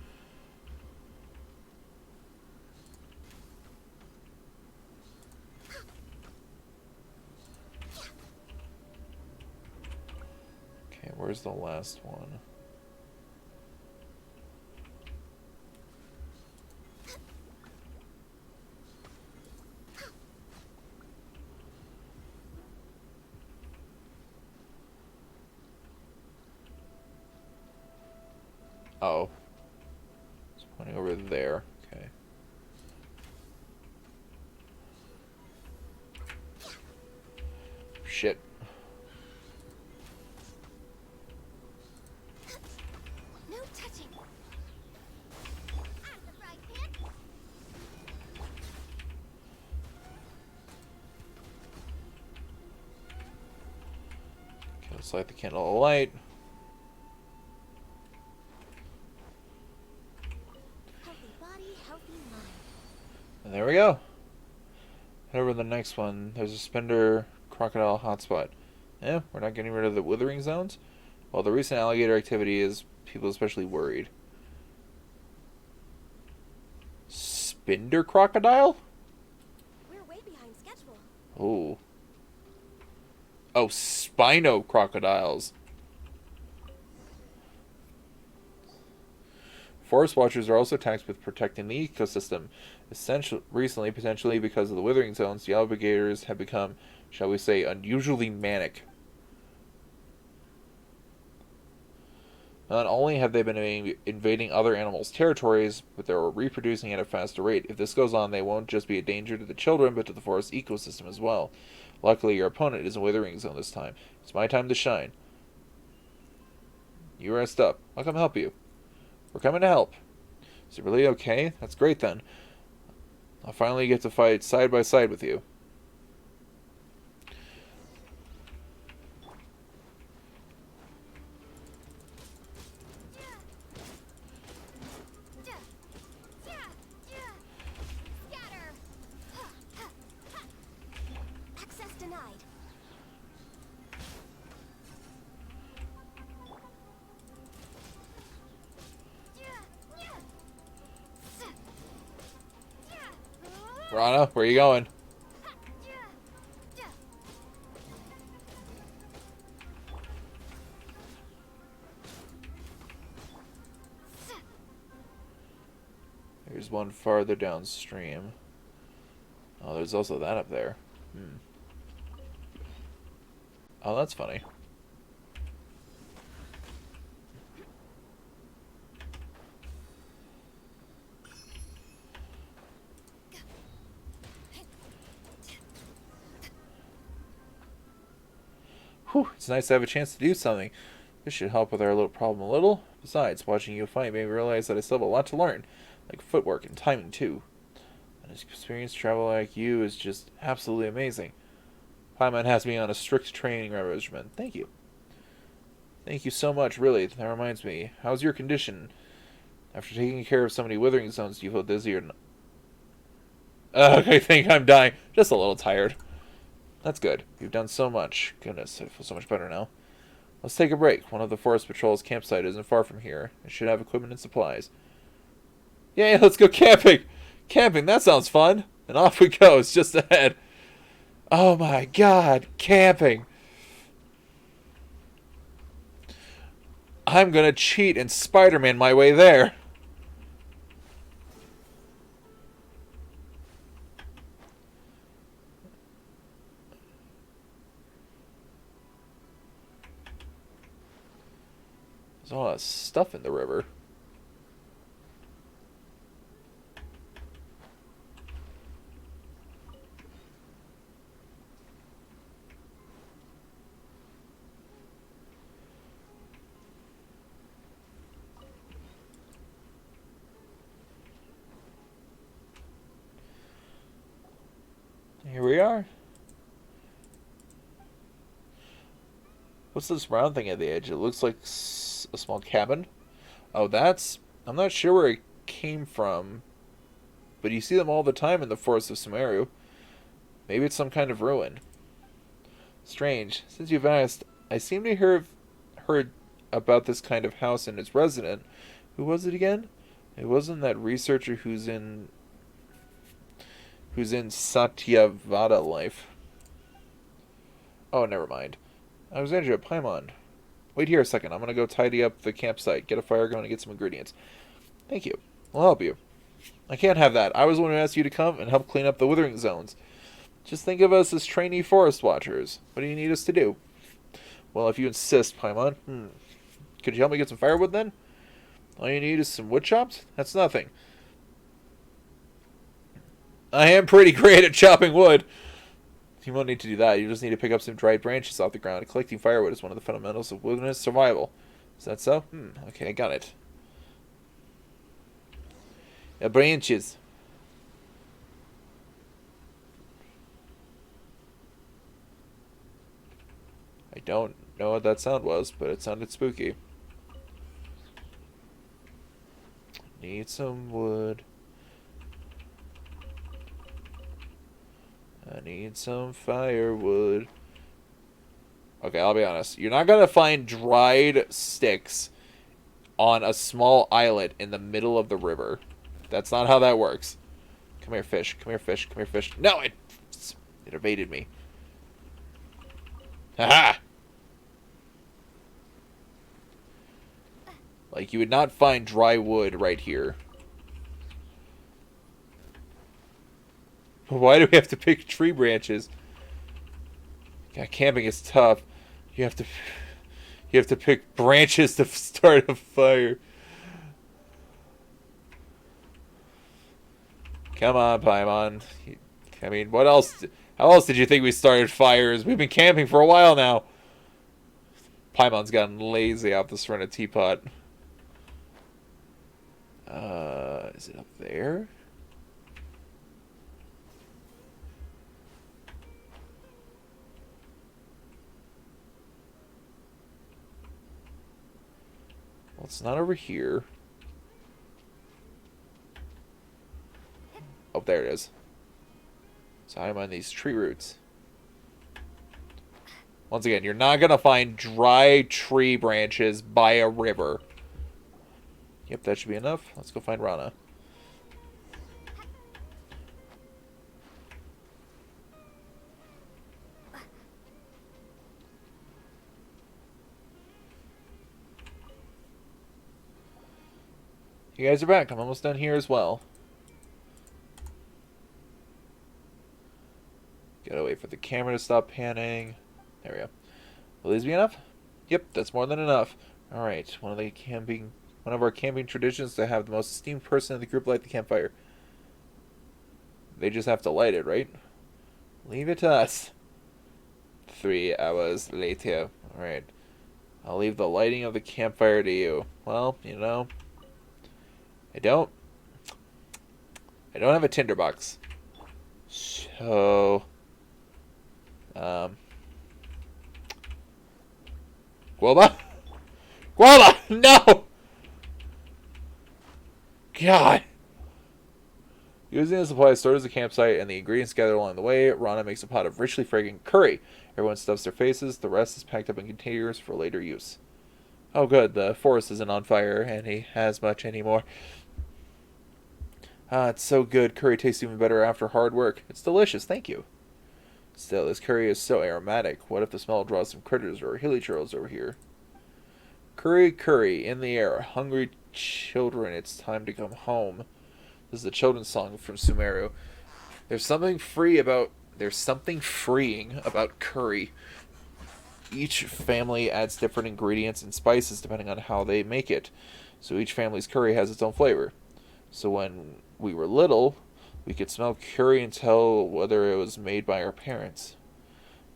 Okay, where's the last one? Oh. It's pointing over there. Okay. Shit. No touching. At the right hand. Okay, let's light the candle of light. Healthy body, healthy mind. And there we go. Head over to the next one. There's a Spender Crocodile hotspot. Yeah, we're not getting rid of the Withering Zones. Well, the recent alligator activity is people especially worried. Spender Crocodile? We're way behind schedule. Oh. Oh, Spino Crocodiles. Forest Watchers are also tasked with protecting the ecosystem. Recently, potentially because of the Withering Zones, the alligators have become, shall we say, unusually manic. Not only have they been invading other animals' territories, but they're reproducing at a faster rate. If this goes on, they won't just be a danger to the children, but to the forest ecosystem as well. Luckily, your opponent is in Withering Zone this time. It's my time to shine. You rest up. I'll come help you. We're coming to help. Is it really okay? That's great then. I'll finally get to fight side by side with you. Scatter. Access denied. Rana, where are you going? There's one farther downstream. Oh, there's also that up there. Oh, that's funny. Whew, it's nice to have a chance to do something. This should help with our little problem a little. Besides, watching you fight made me realize that I still have a lot to learn. Like footwork and timing, too. An experienced traveler like you is just absolutely amazing. Paimon has me on a strict training regimen. Thank you. Thank you so much, really. That reminds me. How's your condition? After taking care of so many withering zones, do you feel dizzy or not? I think I'm dying. Just a little tired. That's good. You've done so much. Goodness, I feel so much better now. Let's take a break. One of the Forest Patrol's campsite isn't far from here. It should have equipment and supplies. Yay, let's go camping! Camping, that sounds fun. And off we go. It's just ahead. Oh my god, camping. I'm gonna cheat and Spider-Man my way there. There's a lot of stuff in the river. Here we are. What's this round thing at the edge? It looks like a small cabin. Oh, that's... I'm not sure where it came from. But you see them all the time in the Forest of Sumeru. Maybe it's some kind of ruin. Strange. Since you've asked, I seem to have heard about this kind of house and its resident. Who was it again? It wasn't that researcher who's in Satyavada life. Oh, never mind. Alexandria, Paimon. Wait here a second. I'm going to go tidy up the campsite, get a fire going, and get some ingredients. Thank you. I'll help you. I can't have that. I was the one who asked you to come and help clean up the withering zones. Just think of us as trainee forest watchers. What do you need us to do? Well, if you insist, Paimon. Could you help me get some firewood then? All you need is some wood chops? That's nothing. I am pretty great at chopping wood. You won't need to do that. You just need to pick up some dried branches off the ground. Collecting firewood is one of the fundamentals of wilderness survival. Is that so? Okay, I got it. Branches. I don't know what that sound was, but it sounded spooky. Need some wood. I need some firewood. Okay, I'll be honest. You're not going to find dried sticks on a small islet in the middle of the river. That's not how that works. Come here, fish. Come here, fish. Come here, fish. No, it evaded me. Haha! Like, you would not find dry wood right here. Why do we have to pick tree branches? God, camping is tough. You have to pick branches to start a fire. Come on, Paimon. I mean, what else? How else did you think we started fires? We've been camping for a while now. Paimon's gotten lazy off this front of teapot. Is it up there? Well, it's not over here. Oh, there it is. So I'm on these tree roots. Once again, you're not going to find dry tree branches by a river. Yep, that should be enough. Let's go find Rana. You guys are back. I'm almost done here as well. Gotta wait for the camera to stop panning. There we go. Will these be enough? Yep, that's more than enough. Alright, one of our camping traditions to have the most esteemed person in the group light the campfire. They just have to light it, right? Leave it to us. 3 hours later. Alright. I'll leave the lighting of the campfire to you. Well, you know, I don't I don't have a tinderbox. So... Guelba? Guelba! No! God! Using the supply stored as a campsite and the ingredients gathered along the way, Rana makes a pot of richly fragrant curry. Everyone stuffs their faces. The rest is packed up in containers for later use. Oh good, the forest isn't on fire, and he has much anymore. Ah, it's so good. Curry tastes even better after hard work. It's delicious, thank you. Still, this curry is so aromatic. What if the smell draws some critters or hilly churls over here? Curry, curry, in the air. Hungry children, it's time to come home. This is a children's song from Sumeru. There's something freeing about curry. Each family adds different ingredients and spices depending on how they make it. So each family's curry has its own flavor. So when we were little, we could smell curry and tell whether it was made by our parents.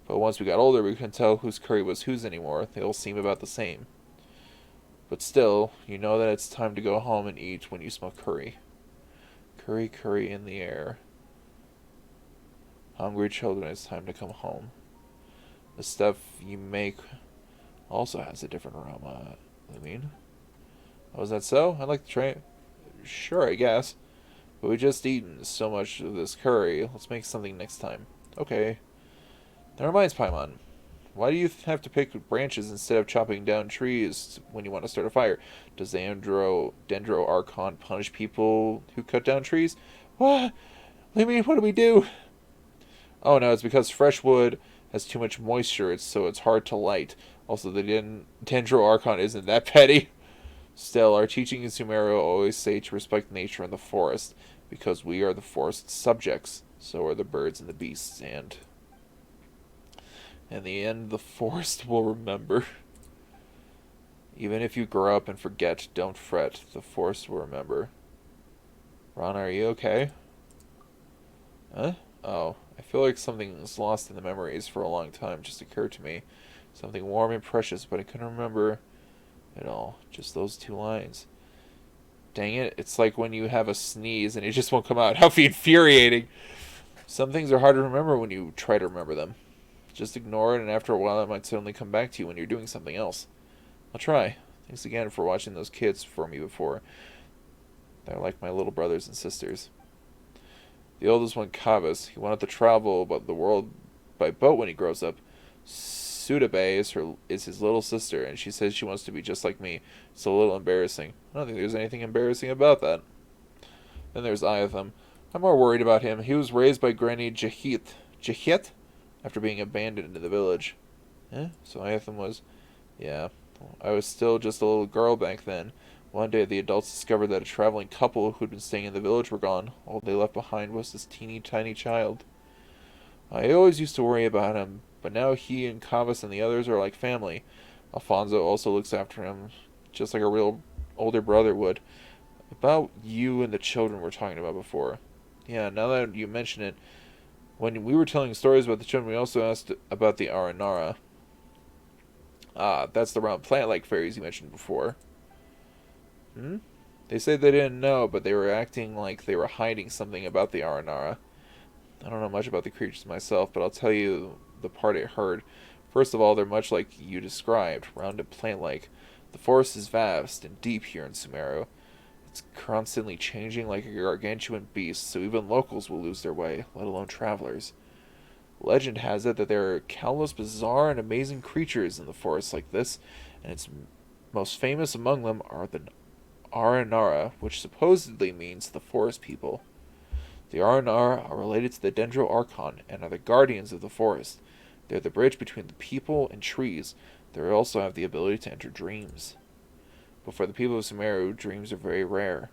But once we got older, we couldn't tell whose curry was whose anymore. They all seem about the same. But still, you know that it's time to go home and eat when you smell curry. Curry, curry in the air. Hungry children, it's time to come home. The stuff you make also has a different aroma. I mean, oh, is that so? I'd like to try it. Sure, I guess. But we just eaten so much of this curry. Let's make something next time. Okay. That reminds Paimon. Why do you have to pick branches instead of chopping down trees when you want to start a fire? Does the Dendro Archon punish people who cut down trees? What? I mean, what do we do? Oh no, it's because fresh wood has too much moisture, so it's hard to light. Also, the Dendro Archon isn't that petty. Still, our teaching in Sumeru always say to respect nature and the forest, because we are the forest's subjects. So are the birds and the beasts, and... in the end, the forest will remember. Even if you grow up and forget, don't fret. The forest will remember. Ron, are you okay? Huh? Oh, I feel like something's lost in the memories for a long time just occurred to me. Something warm and precious, but I couldn't remember it all. Just those 2 lines. Dang it, it's like when you have a sneeze and it just won't come out. How infuriating! Some things are hard to remember when you try to remember them. Just ignore it, and after a while it might suddenly come back to you when you're doing something else. I'll try. Thanks again for watching those kids for me before. They're like my little brothers and sisters. The oldest one, Kavas, he wanted to travel about the world by boat when he grows up. Sudabei is his little sister, and she says she wants to be just like me. It's a little embarrassing. I don't think there's anything embarrassing about that. Then there's Iatham. I'm more worried about him. He was raised by Granny Jahit. Jahit? After being abandoned in the village. Eh? So Iatham was... yeah. I was still just a little girl back then. One day the adults discovered that a traveling couple who'd been staying in the village were gone. All they left behind was this teeny tiny child. I always used to worry about him, but now he and Kavas and the others are like family. Alfonso also looks after him, just like a real older brother would. About you and the children we were talking about before. Yeah, now that you mention it, when we were telling stories about the children, we also asked about the Aranara. Ah, that's the round plant-like fairies you mentioned before. They said they didn't know, but they were acting like they were hiding something about the Aranara. I don't know much about the creatures myself, but I'll tell you the part I heard. First of all, they're much like you described, rounded plant-like. The forest is vast and deep here in Sumeru. It's constantly changing like a gargantuan beast, so even locals will lose their way, let alone travelers. Legend has it that there are countless bizarre and amazing creatures in the forest like this, and its most famous among them are the Aranara, which supposedly means the forest people. The Aranara are related to the Dendro Archon and are the guardians of the forest. They're the bridge between the people and trees. They also have the ability to enter dreams. But for the people of Sumeru, dreams are very rare.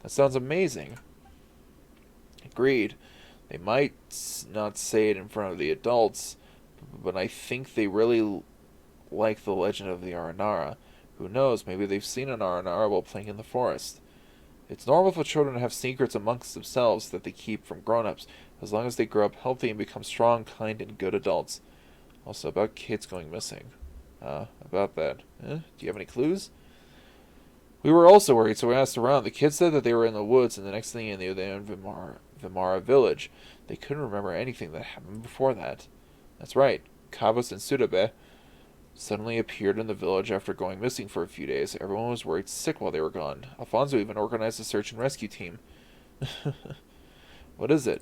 That sounds amazing. Agreed. They might not say it in front of the adults, but I think they really like the legend of the Aranara. Who knows, maybe they've seen an Aranara while playing in the forest. It's normal for children to have secrets amongst themselves that they keep from grown-ups, as long as they grow up healthy and become strong, kind, and good adults. Also, about kids going missing. About that. Do you have any clues? We were also worried, so we asked around. The kids said that they were in the woods, and the next thing you knew, they were in Vimara village. They couldn't remember anything that happened before that. That's right. Kavos and Sudabe suddenly appeared in the village after going missing for a few days. Everyone was worried sick while they were gone. Alfonso even organized a search and rescue team. What is it?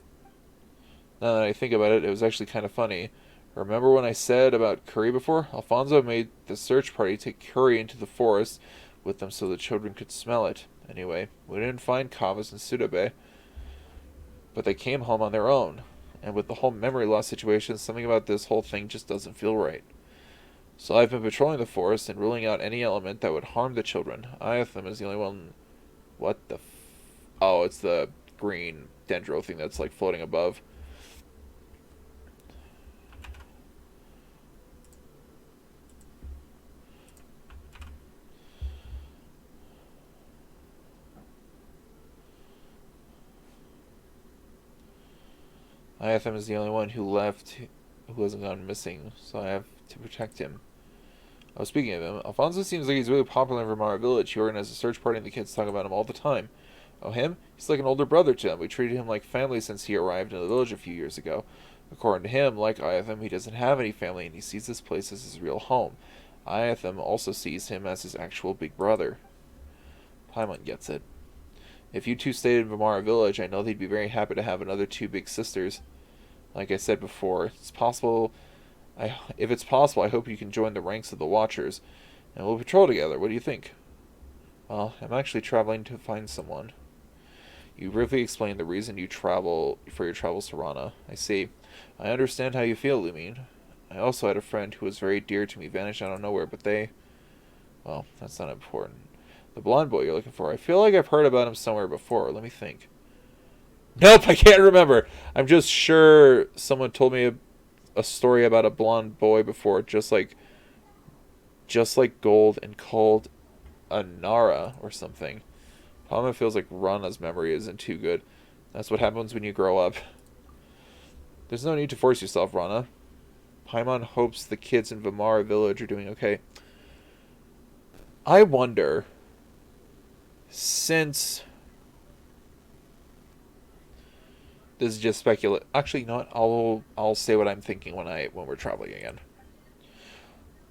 Now that I think about it, it was actually kind of funny. Remember when I said about curry before? Alfonso made the search party take curry into the forest with them so the children could smell it. Anyway, we didn't find Kavas and Sudabe, but they came home on their own. And with the whole memory loss situation, something about this whole thing just doesn't feel right. So I've been patrolling the forest and ruling out any element that would harm the children. Iatham is the only one... What the Oh, it's the green dendro thing that's like floating above. Iatham is the only one who left who hasn't gone missing, so I have to protect him. Oh, speaking of him, Alfonso seems like he's really popular in Vermara village. He organizes a search party and the kids talk about him all the time. Oh, him? He's like an older brother to them. We treated him like family since he arrived in the village a few years ago. According to him, like Iatham, he doesn't have any family and he sees this place as his real home. Iatham also sees him as his actual big brother. Paimon gets it. If you two stayed in Vermara village, I know they'd be very happy to have another two big sisters. Like I said before, if it's possible, I hope you can join the ranks of the Watchers, and we'll patrol together. What do you think? Well, I'm actually traveling to find someone. You briefly explained the reason you travel for your travels to Rana. I see. I understand how you feel, Lumine. I also had a friend who was very dear to me vanish out of nowhere, but well, that's not important. The blonde boy you're looking for. I feel like I've heard about him somewhere before. Let me think. Nope, I can't remember. I'm just sure someone told me a story about a blonde boy before, just like gold and called Aranara or something. Palma feels like Rana's memory isn't too good. That's what happens when you grow up. There's no need to force yourself, Rana. Paimon hopes the kids in Vimara village are doing okay. I wonder, since this is just speculate. Actually, you know what? I'll say what I'm thinking when we're traveling again.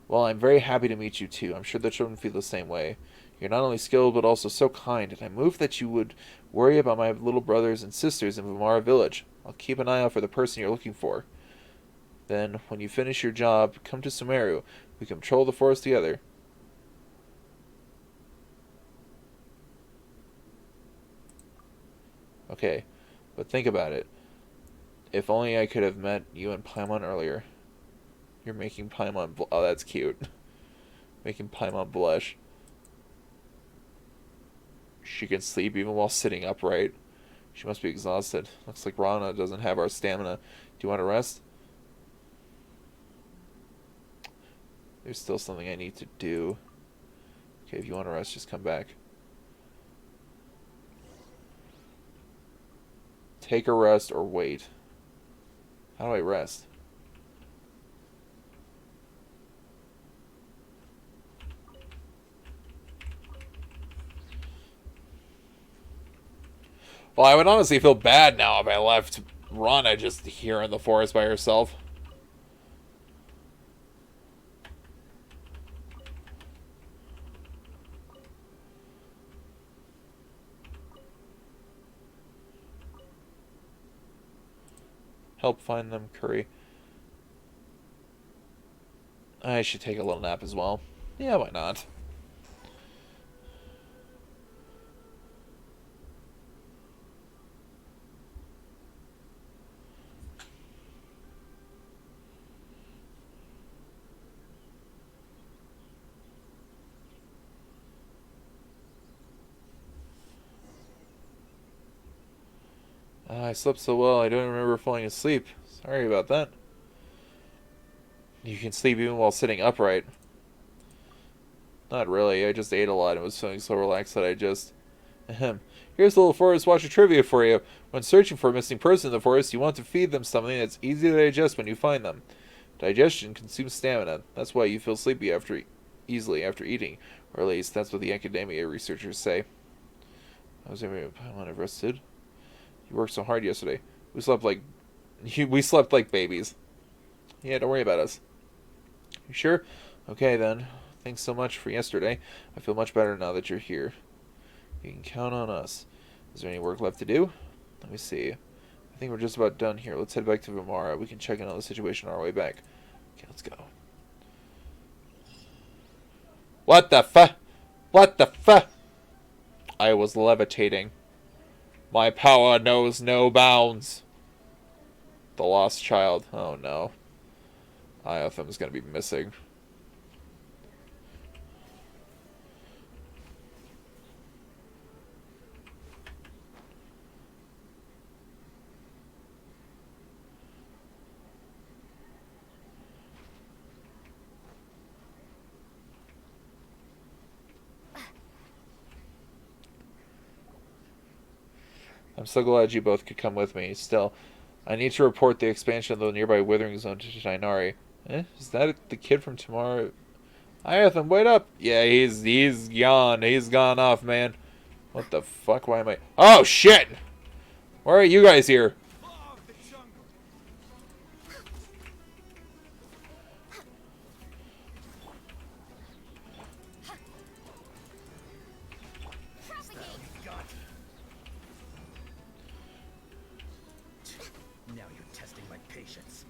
Well, I'm very happy to meet you too. I'm sure the children feel the same way. You're not only skilled, but also so kind, and I'm moved that you would worry about my little brothers and sisters in Vimara village. I'll keep an eye out for the person you're looking for. Then, when you finish your job, come to Sumeru. We can patrol the forest together. Okay, but think about it. If only I could have met you and Paimon earlier. You're making Paimon... Oh, that's cute. Making Paimon blush. She can sleep even while sitting upright. She must be exhausted. Looks like Rana doesn't have our stamina. Do you want to rest? There's still something I need to do. Okay, if you want to rest, just come back. Take a rest or wait. How do I rest? Well, I would honestly feel bad now if I left Rana just here in the forest by herself. Help find them curry. I should take a little nap as well. Yeah, why not? I slept so well, I don't remember falling asleep. Sorry about that. You can sleep even while sitting upright. Not really, I just ate a lot and was feeling so relaxed that I just... Ahem. Here's a little forest watcher trivia for you. When searching for a missing person in the forest, you want to feed them something that's easy to digest when you find them. Digestion consumes stamina. That's why you feel sleepy easily after eating. Or at least, that's what the academia researchers say. I was rested. You worked so hard yesterday. We slept like babies. Yeah, don't worry about us. You sure? Okay then. Thanks so much for yesterday. I feel much better now that you're here. You can count on us. Is there any work left to do? Let me see. I think we're just about done here. Let's head back to Vimara. We can check in on the situation on our way back. Okay, let's go. What the fuck? What the fuck? I was levitating. My power knows no bounds. The lost child. Oh no. Iatham is going to be missing. I'm so glad you both could come with me. Still, I need to report the expansion of the nearby Withering Zone to Tainari. Is that the kid from tomorrow? Iatham, wait up! Yeah, he's gone. He's gone off, man. What the fuck? Why am I... Oh, shit! Why are you guys here? Law of the jungle. Got. Now you're testing my patience.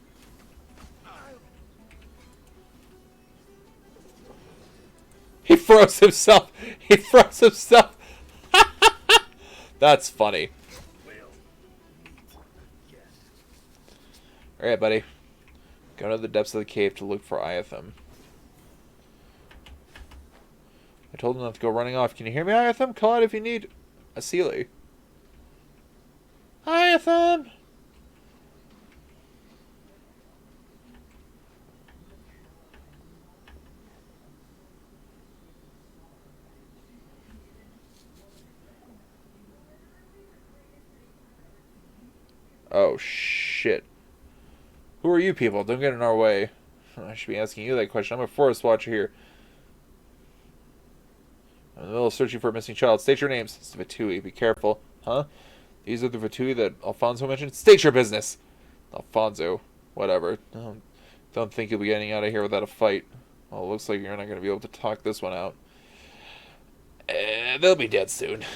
He froze himself. He froze himself. That's funny. Alright, buddy. Go to the depths of the cave to look for Iatham. I told him not to go running off. Can you hear me, Iatham? Call out if you need a Sealy. Iatham! Oh, shit. Who are you people? Don't get in our way. I should be asking you that question. I'm a forest watcher here. I'm in the middle of searching for a missing child. State your names. It's Vitui. Be careful. Huh? These are the Vitui that Alfonso mentioned? State your business! Alfonso. Whatever. Don't think you'll be getting out of here without a fight. Well, it looks like you're not going to be able to talk this one out. They'll be dead soon.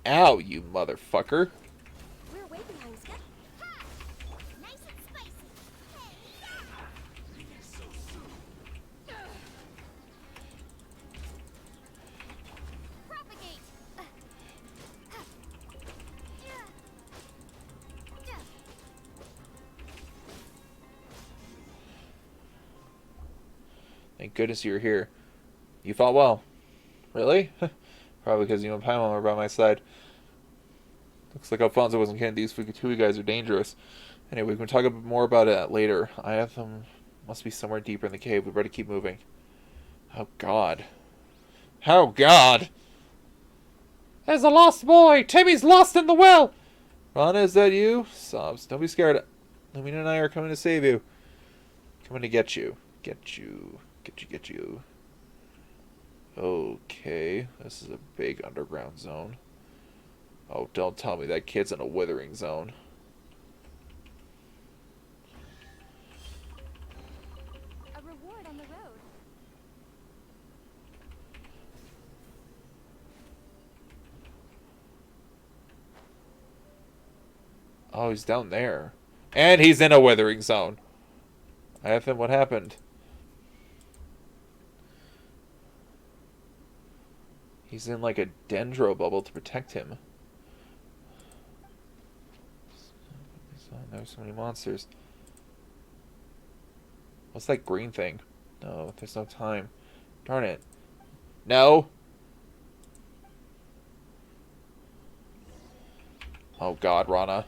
Ow, you motherfucker. We're way behind schedule. Ha! Nice and spicy. Propagate. Thank goodness you're here. You fought well. Really? Probably because you and Paimon are by my side. Looks like Alfonso wasn't kidding. These Fukutui guys are dangerous. Anyway, we can talk a bit more about it later. Iatham must be somewhere deeper in the cave. We better keep moving. Oh, God. Oh, God! There's a lost boy! Timmy's lost in the well! Rana, is that you? Sobs. Don't be scared. Lumina and I are coming to save you. Coming to get you. Get you. Get you. Okay. This is a big underground zone. Oh, don't tell me that kid's in a withering zone. A reward on the road. Oh, he's down there. And he's in a withering zone. Iatham, what happened? He's in like a dendro bubble to protect him. There's so many monsters. What's that green thing? No, there's no time. Darn it. No! Oh God, Rana.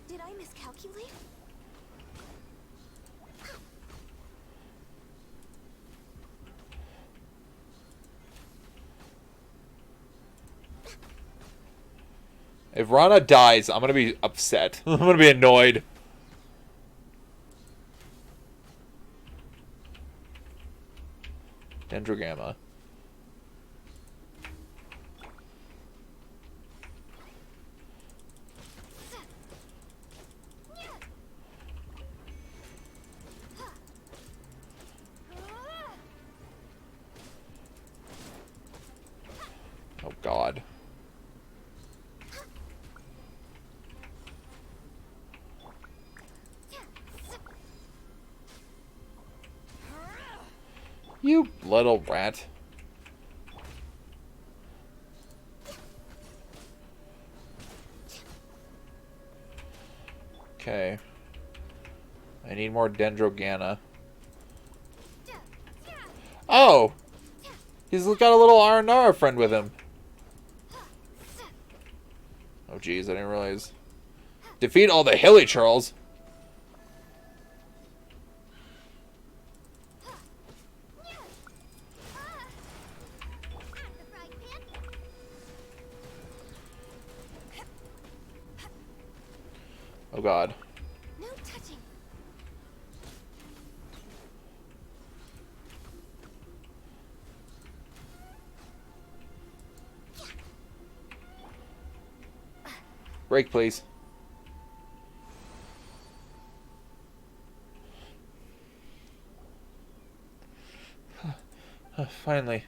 Did I miscalculate? If Rana dies, I'm gonna be upset. I'm gonna be annoyed. Dendro Gamma. Oh God. You little rat. Okay. I need more Dendrogana. Oh! He's got a little Aranara friend with him. Oh jeez, I didn't realize. Defeat all the Hilly Charles. Oh God. No touching. Break, please. Finally.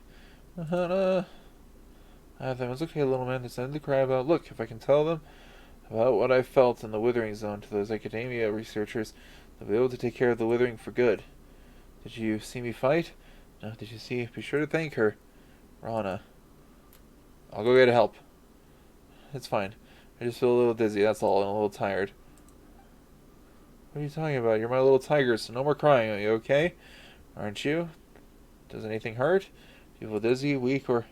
That was okay, little man. There's nothing to cry about. Look, if I can tell them about what I felt in the Withering Zone to those academia researchers, they'll be able to take care of the Withering for good. Did you see me fight? No, did you see? Be sure to thank her. Rana. I'll go get help. It's fine. I just feel a little dizzy, that's all, and a little tired. What are you talking about? You're my little tiger, so no more crying. Are you okay? Aren't you? Does anything hurt? Do you feel dizzy, weak, or...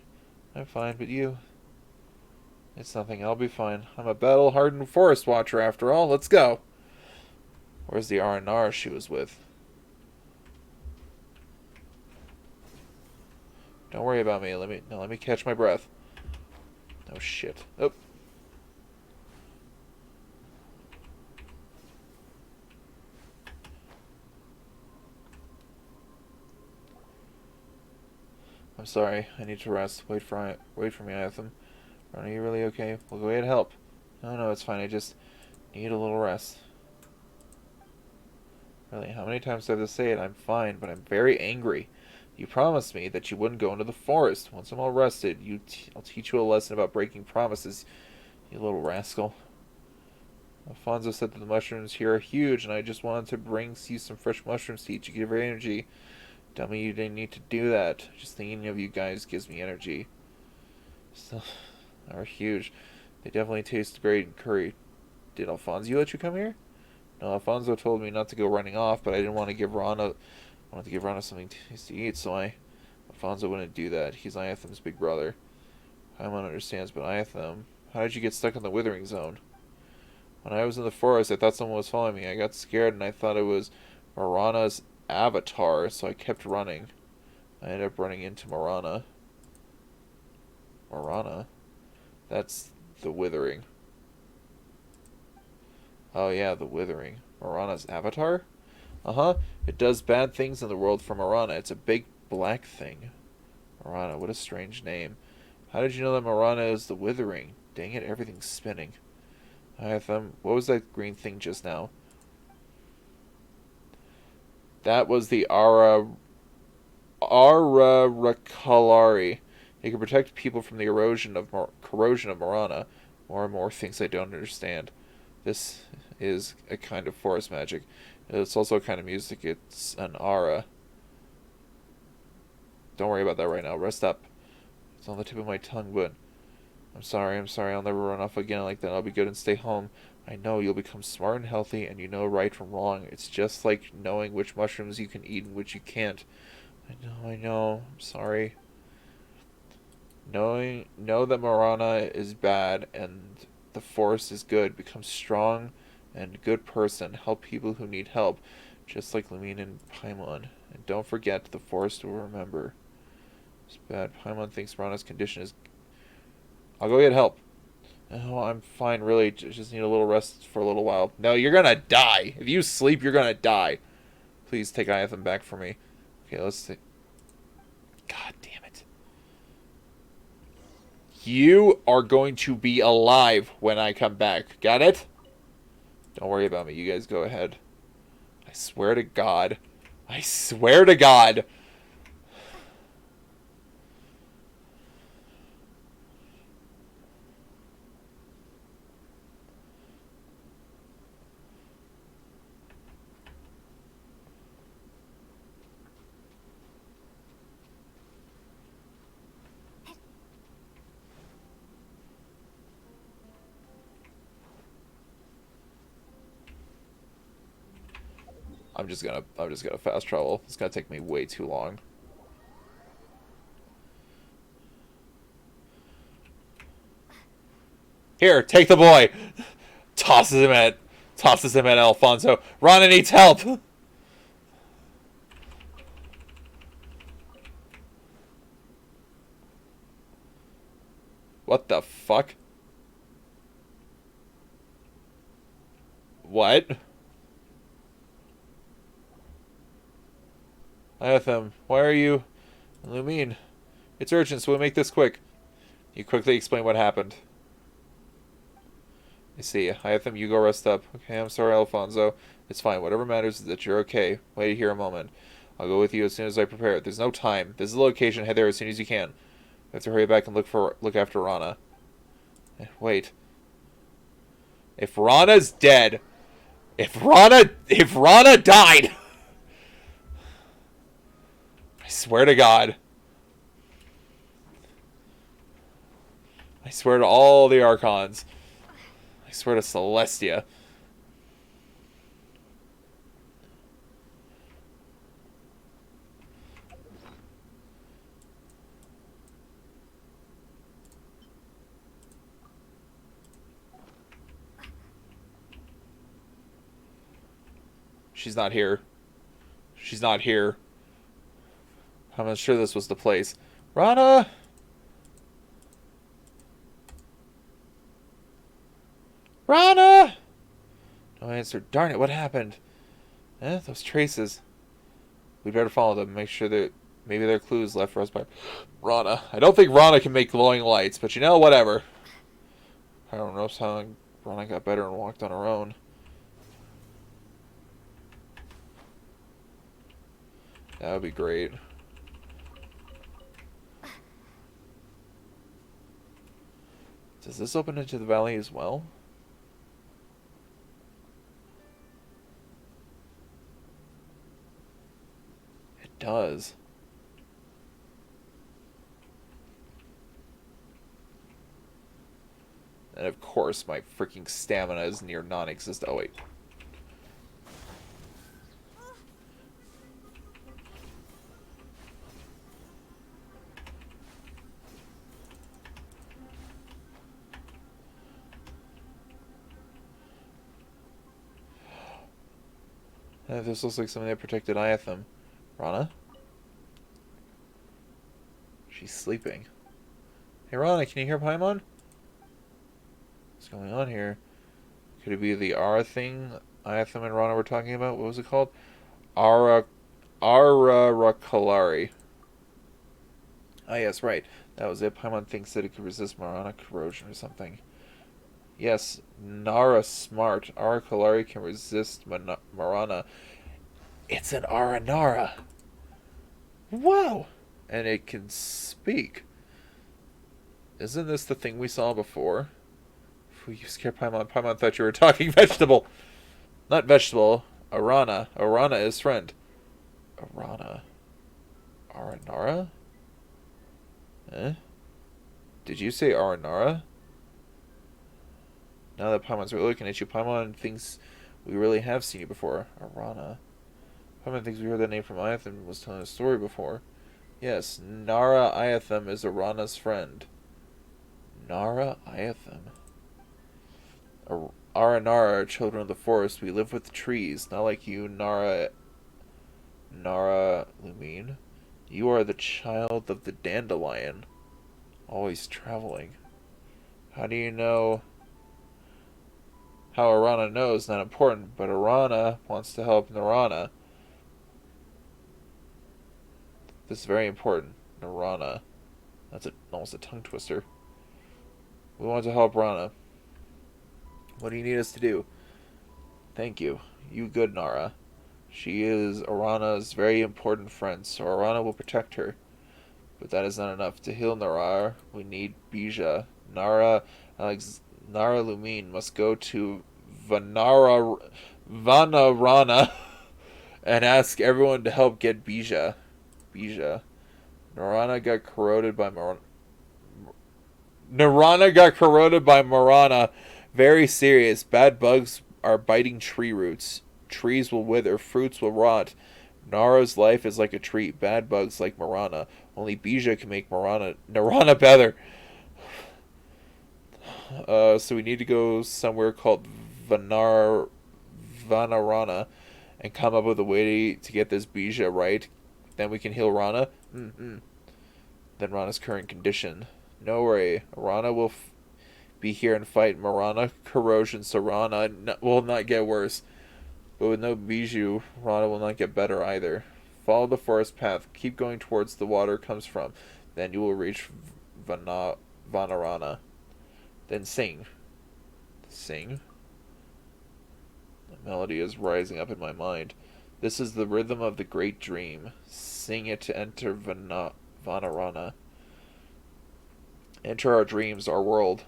I'm fine, but you... It's nothing. I'll be fine. I'm a battle-hardened forest watcher, after all. Let's go. Where's the Aranara she was with? Don't worry about me. Let me catch my breath. Oh shit. Oh. I'm sorry. I need to rest. Wait for me, Iatham. Ron, are you really okay? We'll go ahead and help. No, it's fine. I just need a little rest. Really, how many times do I have to say it? I'm fine, but I'm very angry. You promised me that you wouldn't go into the forest. Once I'm all rested, I'll teach you a lesson about breaking promises, you little rascal. Alfonso said that the mushrooms here are huge, and I just wanted to bring you some fresh mushrooms to eat to give her energy. Dummy, you didn't need to do that. Just thinking of you guys gives me energy. Still, they're huge. They definitely taste great in curry. Did Alfonso let you come here? No, Alfonso told me not to go running off, but I didn't want to give Rana... I wanted to give Rana something to eat, so Alfonso wouldn't do that. He's Iatham's big brother. Paimon understands, but Iatham... How did you get stuck in the Withering Zone? When I was in the forest, I thought someone was following me. I got scared, and I thought it was Marana's avatar, so I kept running. I ended up running into Marana. Marana? That's the Withering. Oh yeah, the Withering. Marana's avatar? Uh-huh. It does bad things in the world for Marana. It's a big black thing. Marana, what a strange name. How did you know that Marana is the Withering? Dang it, everything's spinning. What was that green thing just now? That was the Arakalari. It can protect people from the corrosion of Marana. More and more things I don't understand. This is a kind of forest magic. It's also a kind of music. It's an aura. Don't worry about that right now. Rest up. It's on the tip of my tongue, but... I'm sorry. I'll never run off again like that. I'll be good and stay home. I know you'll become smart and healthy, and you know right from wrong. It's just like knowing which mushrooms you can eat and which you can't. I know. I'm sorry. Know that Marana is bad and the forest is good. Become strong and a good person. Help people who need help, just like Lamine and Paimon. And don't forget, the forest will remember. It's bad. Paimon thinks Marana's condition is... I'll go get help. Oh, I'm fine, really. Just need a little rest for a little while. No, you're gonna die. If you sleep, you're gonna die. Please take Iatham back for me. Okay, let's see. God damn it. You are going to be alive when I come back. Got it? Don't worry about me. You guys go ahead. I swear to God. I swear to God. I'm just gonna fast travel. It's gonna take me way too long. Here, take the boy. Tosses him at Alfonso. Rana needs help. What the fuck? What? Iatham, why are you... Lumine, it's urgent, so we'll make this quick. You quickly explain what happened. I see. Iatham, you go rest up. Okay, I'm sorry, Alfonso. It's fine. Whatever matters is that you're okay. Wait here a moment. I'll go with you as soon as I prepare. There's no time. This is the location. Head there as soon as you can. You have to hurry back and look after Rana. Wait. If Rana's dead... If Rana died... I swear to God. I swear to all the Archons. I swear to Celestia. She's not here. She's not here. I'm not sure this was the place. Rana! Rana! No answer. Darn it, what happened? Those traces. We'd better follow them. Make sure that maybe there are clues left for us by Rana. I don't think Rana can make glowing lights, but you know, whatever. I don't know how Rana got better and walked on her own. That would be great. Does this open into the valley as well? It does. And of course, my freaking stamina is near non-existent. Oh, wait. This looks like something that protected Iatham. Rana? She's sleeping. Hey, Rana, can you hear Paimon? What's going on here? Could it be the Ara thing Iatham and Rana were talking about? What was it called? Arakalari. Ah, yes, right. That was it. Paimon thinks that it could resist Marana corrosion or something. Yes, Nara smart. Arakalari can resist Marana. It's an Aranara. Wow! And it can speak. Isn't this the thing we saw before? You scared Paimon. Paimon thought you were talking vegetable. Not vegetable. Arana. Arana is friend. Arana. Aranara? Eh? Did you say Aranara? Now that Paimon's really looking at you, Paimon thinks we really have seen you before. Arana. Paimon thinks we heard that name from Iatham and was telling a story before. Yes, Nara Iatham is Arana's friend. Nara Iatham. Aranara are children of the forest. We live with the trees. Not like you, Nara Lumine. You are the child of the dandelion. Always traveling. How do you know how Arana knows? Not important, but Arana wants to help Narana. This is very important. Narana. That's almost a tongue twister. We want to help Rana. What do you need us to do? Thank you. You good, Nara. She is Arana's very important friend, so Arana will protect her. But that is not enough. To heal Nara, we need Bija. Nara Lumine must go to Vanarana and ask everyone to help get Bija. Narana got corroded by Marana. Very serious. Bad bugs are biting tree roots. Trees will wither. Fruits will rot. Nara's life is like a tree. Bad bugs like Marana. Only Bija can make Narana better. So we need to go somewhere called Vanarana and come up with a way to get this Bija right. Then we can heal Rana. Then Rana's current condition. No worry. Rana will be here and fight Marana corrosion, so Rana will not get worse. But with no Bijou, Rana will not get better either. Follow the forest path. Keep going towards the water comes from. Then you will reach Vanarana. Then sing. Sing? The melody is rising up in my mind. This is the rhythm of the great dream. Sing it to enter Vanarana. Enter our dreams, our world.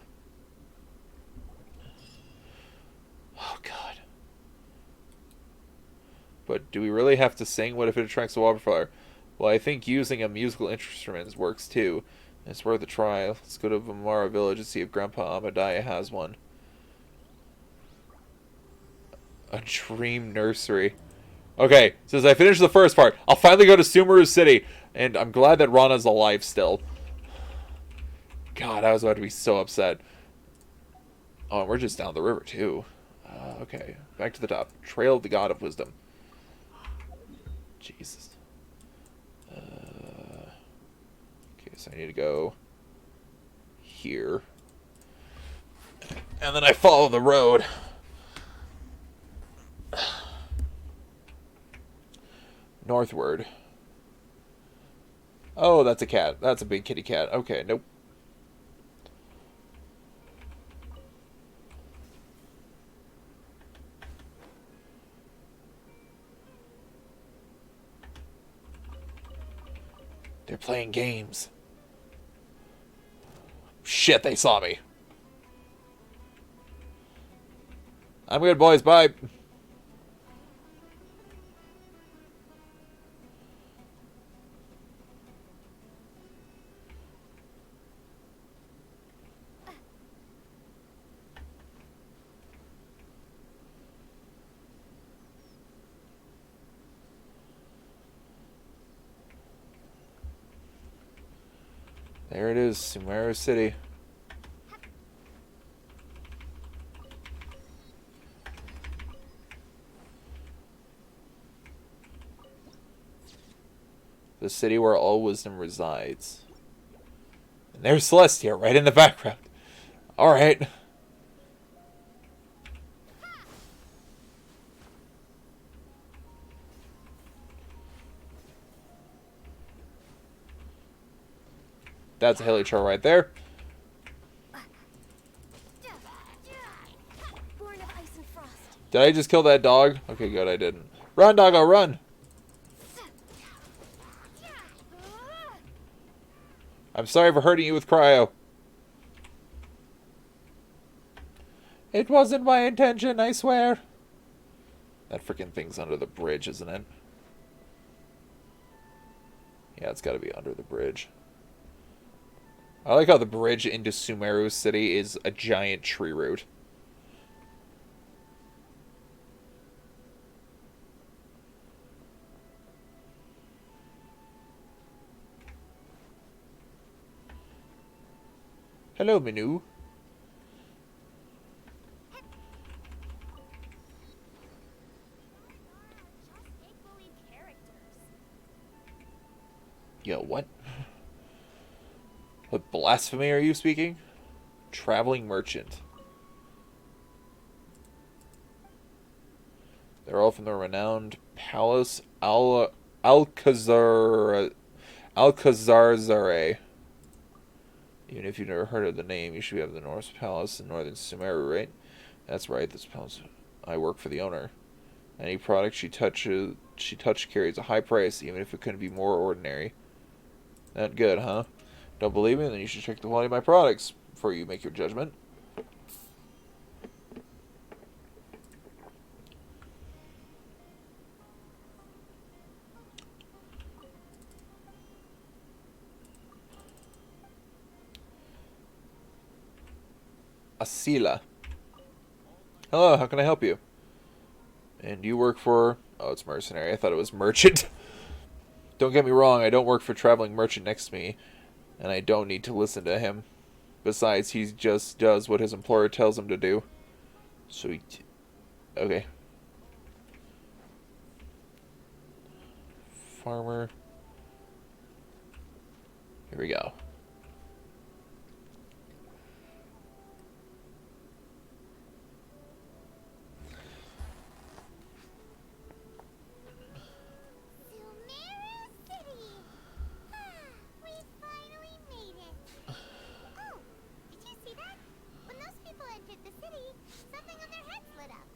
Oh, God. But do we really have to sing? What if it attracts a wildfire? Well, I think using a musical instrument works too. It's worth a try. Let's go to Vamara village and see if Grandpa Amadaya has one. A dream nursery. Okay, since I finished the first part, I'll finally go to Sumeru City. And I'm glad that Rana's alive still. God, I was about to be so upset. Oh, and we're just down the river, too. Okay, back to the top. Trail of the God of Wisdom. Jesus. Okay, so I need to go here. And then I follow the road. Northward. Oh, that's a cat. That's a big kitty cat. Okay, nope. They're playing games. Shit, they saw me. I'm good, boys. Bye. There it is, Sumeru City. The city where all wisdom resides. And there's Celestia right in the background. Alright. That's a hilichurl right there. Born of ice and frost. Did I just kill that dog? Okay, good, I didn't. Run, doggo, run! I'm sorry for hurting you with cryo. It wasn't my intention, I swear. That freaking thing's under the bridge, isn't it? Yeah, it's gotta be under the bridge. I like how the bridge into Sumeru City is a giant tree root. Hello, Minu. Yo, what? What blasphemy are you speaking? Traveling merchant. They're all from the renowned Palace Alcazarzare. Even if you've never heard of the name, you should have the Norse Palace in northern Sumeru, right? That's right, this palace. I work for the owner. Any product she touches carries a high price, even if it couldn't be more ordinary. That good, huh? Don't believe me? Then you should check the quality of my products before you make your judgment. Asila. Hello, how can I help you? And you work for... Oh, it's mercenary. I thought it was merchant. Don't get me wrong, I don't work for traveling merchant next to me, and I don't need to listen to him. Besides, he just does what his employer tells him to do. Sweet. Okay. Farmer. Here we go. Sumeru City! We finally made it! Oh, did you see that? When those people entered the city, something on their heads lit up.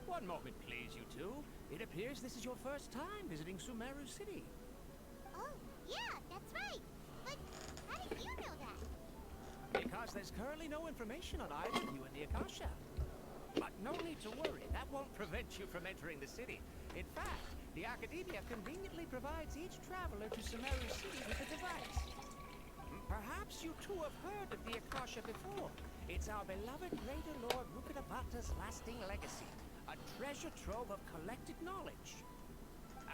One moment, please, you two. It appears this is your first time visiting Sumeru City. Oh, yeah, that's right. But how did you know that? Because there's currently no information on either of you in the Akasha. But no need to worry, that won't prevent you from entering the city. In fact, the Academia conveniently provides each traveler to Sumeru City with a device. Perhaps you two have heard of the Akasha before. It's our beloved Greater Lord Rukkhadabhata's lasting legacy, a treasure trove of collected knowledge.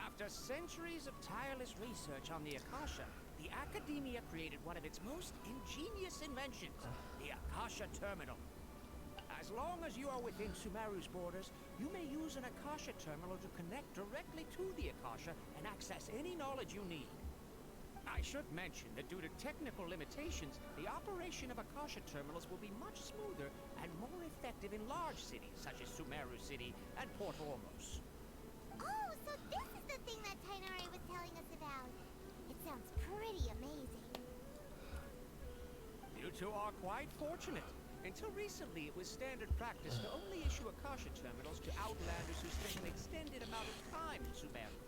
After centuries of tireless research on the Akasha, the Academia created one of its most ingenious inventions, the Akasha Terminal. As long as you are within Sumeru's borders, you may use an Akasha terminal to connect directly to the Akasha and access any knowledge you need. I should mention that due to technical limitations, the operation of Akasha terminals will be much smoother and more effective in large cities such as Sumeru City and Port Ormos. Oh, so this is the thing that Tainari was telling us about. It sounds pretty amazing. You two are quite fortunate. Until recently, it was standard practice to only issue Akasha terminals to outlanders who spent an extended amount of time in Sumeru.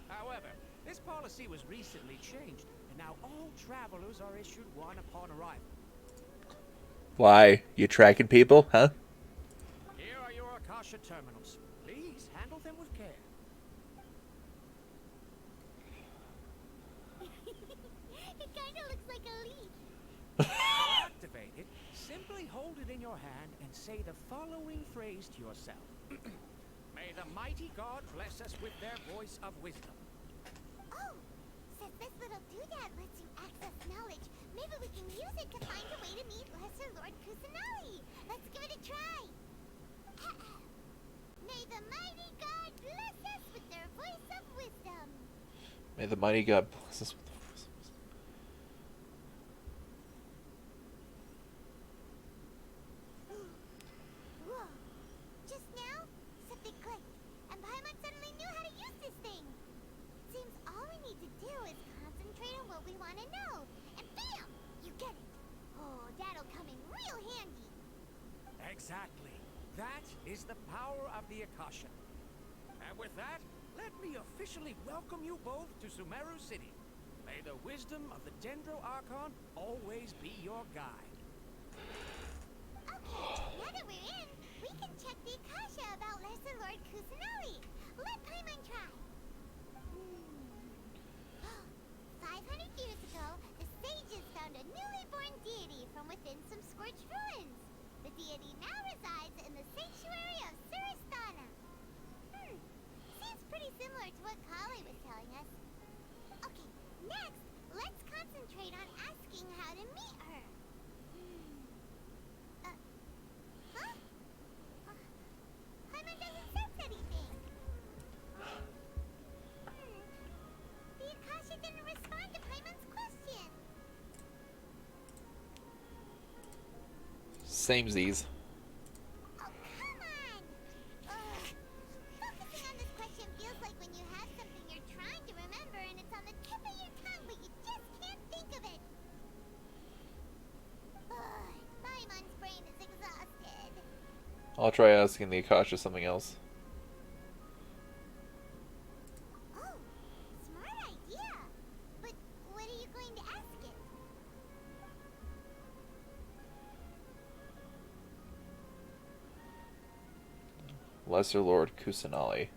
However, this policy was recently changed, and now all travelers are issued one upon arrival. Why? You tracking people, huh? Here are your Akasha terminals. Please handle them with care. It kind of looks like a leaf. To activate it, simply hold it in your hand and say the following phrase to yourself. May the mighty God bless us with their voice of wisdom. Oh, since this little doodad lets you access knowledge, maybe we can use it to find a way to meet Lesser Lord Kusanali. Let's give it a try. May the mighty God bless us with their voice of wisdom. May the mighty God bless us with the voice of wisdom. Whoa. Just now, something clicked, and Paimon suddenly knew how to use this thing. Seems all we need to do is concentrate on what we want to know, and bam! You get it. Oh, that'll come in real handy. Exactly. That is the power of the Akasha. And with that, let me officially welcome you both to Sumeru City. May the wisdom of the Dendro Archon always be your guide. Okay, now that we're in, we can check the Akasha about Lesser Lord Kusanali. Let Paimon try. 500 years ago, the sages found a newly born deity from within some scorched ruins. The deity now resides in the sanctuary of Suristana. Seems pretty similar to what Kali was telling us. Okay, next, let's concentrate on asking how to meet her. Huh? Paimon doesn't sense anything. The Akasha didn't respond to Paimon's question. Samesies. Oh, come on! Ugh. Focusing on this question feels like when you have something you're trying to remember and it's on the tip of your tongue, but you just can't think of it. Ugh. Paimon's brain is exhausted. I'll try asking the Akasha something else. Oh, smart idea. But what are you going to ask it? Lesser Lord Kusanali.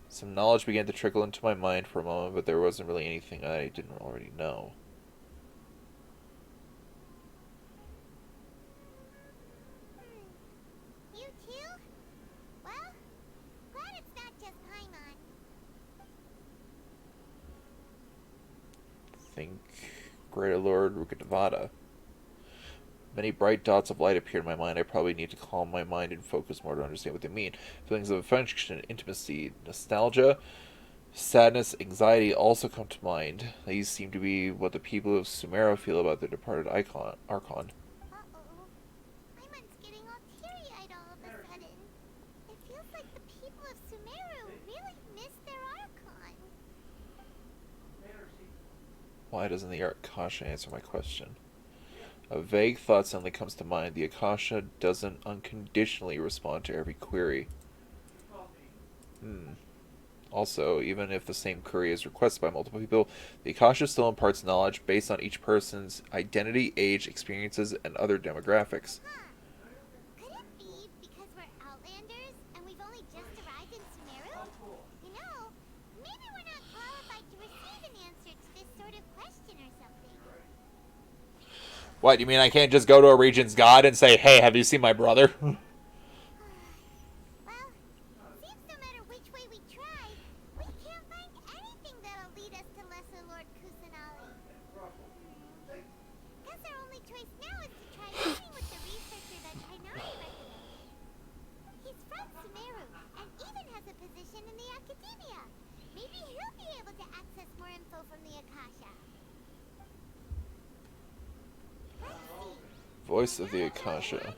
Some knowledge began to trickle into my mind for a moment, but there wasn't really anything I didn't already know. You too? Well, glad it's not just Paimon. Think Greater Lord Rukadevada. Many bright dots of light appear in my mind. I probably need to calm my mind and focus more to understand what they mean. Feelings of affection, intimacy, nostalgia, sadness, anxiety also come to mind. These seem to be what the people of Sumeru feel about their departed Archon. Uh-oh. Paimon's getting all teary-eyed all of a sudden. It feels like the people of Sumeru really miss their Archon. Why doesn't the Akasha answer my question? A vague thought suddenly comes to mind. The Akasha doesn't unconditionally respond to every query. Also, even if the same query is requested by multiple people, the Akasha still imparts knowledge based on each person's identity, age, experiences, and other demographics. Could it be because we're Outlanders and we've only just arrived in Sumeru? You know, maybe we're not qualified to receive an answer to this sort of question or something. What, you mean I can't just go to a region's god and say, hey, have you seen my brother? Well, seems no matter which way we try, we can't find anything that'll lead us to Lesser Lord Kusanali. Guess our only choice now is to try meeting with the researcher that Tainari recommended. He's from Sumeru and even has a position in the academia. Maybe he'll be able to access more info from the Akasha. Voice of the Akasha.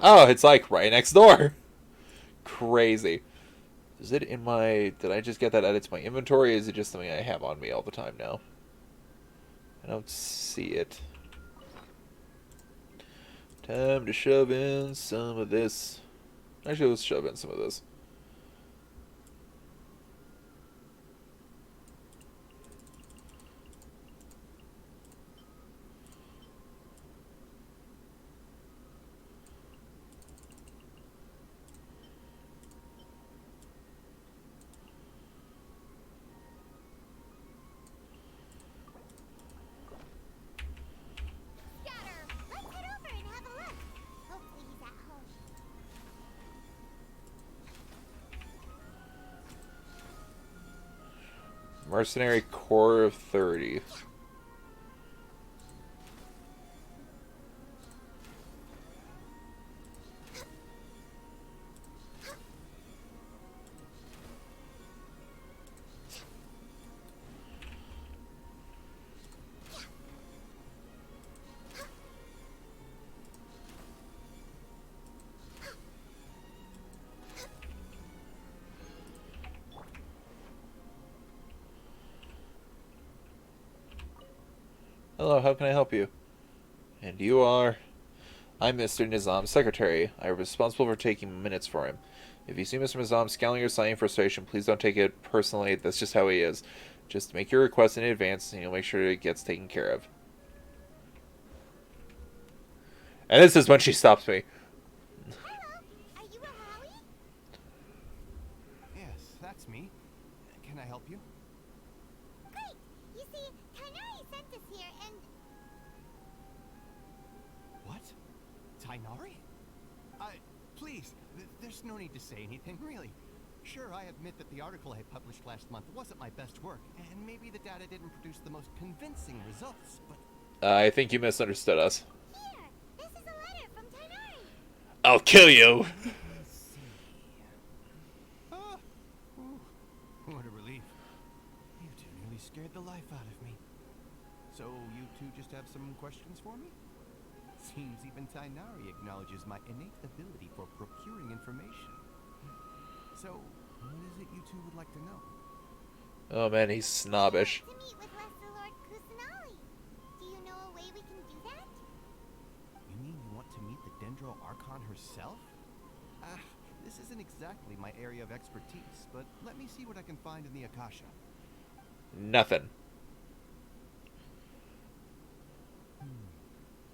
Oh, it's like right next door. Crazy. Is it in my... Did I just get that added to my inventory? Or is it just something I have on me all the time now? I don't see it. Time to shove in some of this. Actually, let's shove in some of this. Mercenary Core of 30. Hello, how can I help you? And you are? I'm Mr. Nizam's secretary. I'm responsible for taking minutes for him. If you see Mr. Nizam scowling or signing frustration, please don't take it personally. That's just how he is. Just make your request in advance and you'll make sure it gets taken care of. And this is when she stops me. Hello, are you Ahawi? Yes, that's me. Can I help you? Great! You see, Tainari sent us here and... What? Tainari? Please, there's no need to say anything, really. Sure, I admit that the article I published last month wasn't my best work, and maybe the data didn't produce the most convincing results, but... I think you misunderstood us. Here, this is a letter from Tainari. I'll kill you! Let's see. Ah! Ooh, what a relief. You two nearly scared the life out of me. So you two just have some questions for me? Seems even Tainari acknowledges my innate ability for procuring information. So, what is it you two would like to know? Oh man, he's snobbish. To meet with Lesser Lord Kusanali. Do you know a way we can do that? You mean you want to meet the Dendro Archon herself? This isn't exactly my area of expertise, but let me see what I can find in the Akasha. Nothing.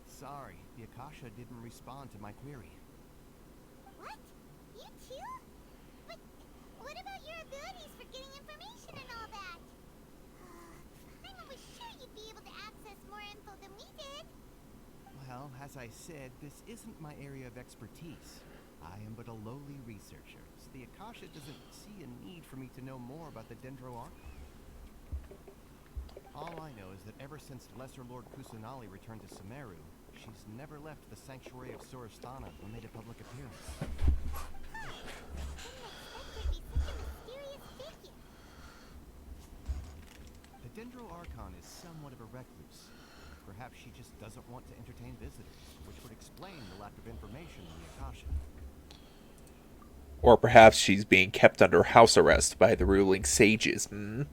Sorry, the Akasha didn't respond to my query. What? You too? But what about your abilities for getting information and all that? I was sure you'd be able to access more info than we did. Well, as I said, this isn't my area of expertise. I am but a lowly researcher, so the Akasha doesn't see a need for me to know more about the Dendro Archon. All I know is that ever since Lesser Lord Kusanali returned to Sumeru, she's never left the Sanctuary of Suristana or made a public appearance. The Dendro Archon is somewhat of a recluse. Perhaps she just doesn't want to entertain visitors, which would explain the lack of information in the Akasha. Or perhaps she's being kept under house arrest by the ruling sages. Then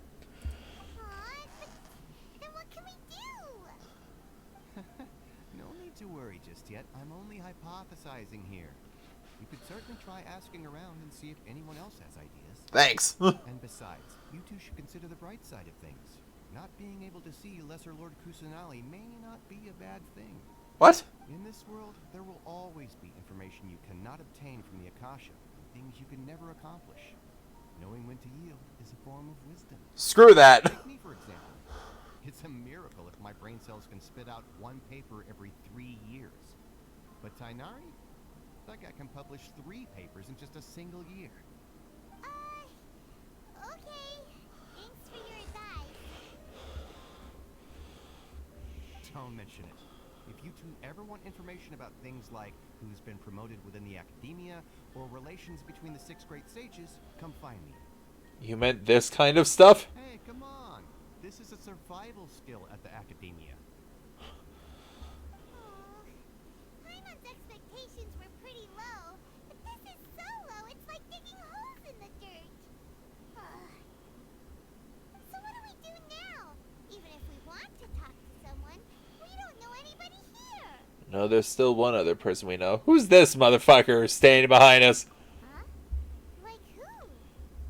what can we do? No need to worry just yet. I'm only hypothesizing here. You could certainly try asking around and see if anyone else has ideas. Thanks. And besides, you two should consider the bright side of things. Not being able to see Lesser Lord Kusanali may not be a bad thing. What? In this world, there will always be information you cannot obtain from the Akasha, and things you can never accomplish. Knowing when to yield is a form of wisdom. Screw that. Take me, for example. It's a miracle if my brain cells can spit out one paper every 3 years. But Tainari? That guy can publish 3 papers in just a single year. Okay. Thanks for your advice. Don't mention it. If you two ever want information about things like who's been promoted within the academia or relations between the 6 great sages, come find me. You meant this kind of stuff? Hey, come on. This is a survival skill at the academia. Paimon's expectations were pretty low, but this is so low it's like digging holes in the dirt. So what do we do now? Even if we want to talk to someone, we don't know anybody here. No, there's still one other person we know. Who's this motherfucker standing behind us? Huh? Like who?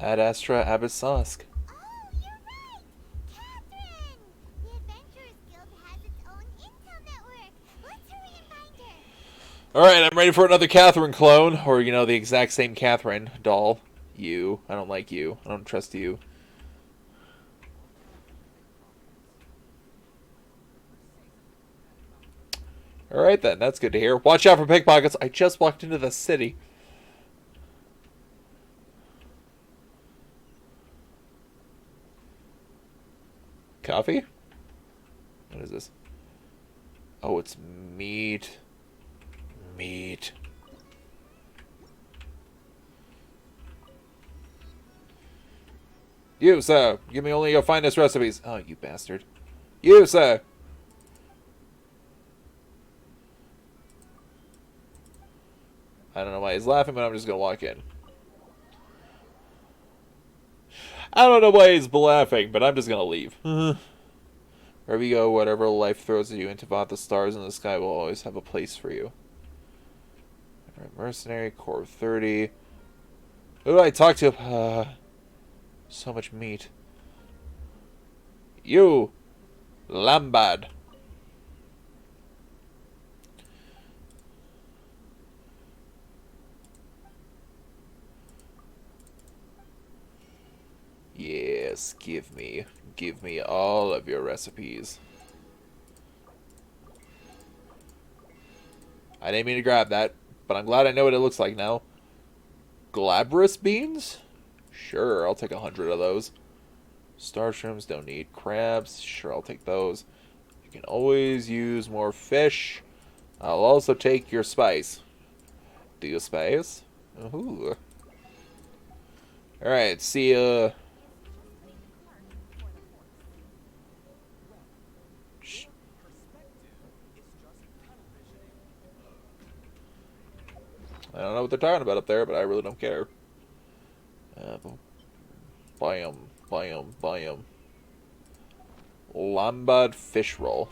Ad Astra Abyssosk. Oh, you're right! Catherine! The Adventurers Guild has its own intel network. Let's hurry and find her. Alright, I'm ready for another Catherine clone. Or, you know, the exact same Catherine doll. You. I don't like you. I don't trust you. Alright then, that's good to hear. Watch out for pickpockets. I just walked into the city. Coffee? What is this? Oh, it's meat. Meat. You, sir. Give me only your finest recipes. Oh, you bastard. You, sir. I don't know why he's laughing, but I'm just gonna walk in. I don't know why he's laughing, but I'm just gonna leave. Wherever you go, whatever life throws you into, Teyvat, the stars in the sky will always have a place for you. Mercenary, Core 30. Who do I talk to? So much meat. You! Lambad. Yes, give me all of your recipes. I didn't mean to grab that, but I'm glad I know what it looks like now. Glabrous beans? Sure, I'll take 100 of those. Star shrooms, don't need. Crabs? Sure, I'll take those. You can always use more fish. I'll also take your spice. Do you spice? Ooh. Alright, see ya. they're talking about up there, but I really don't care. Biome. Lombard fish roll.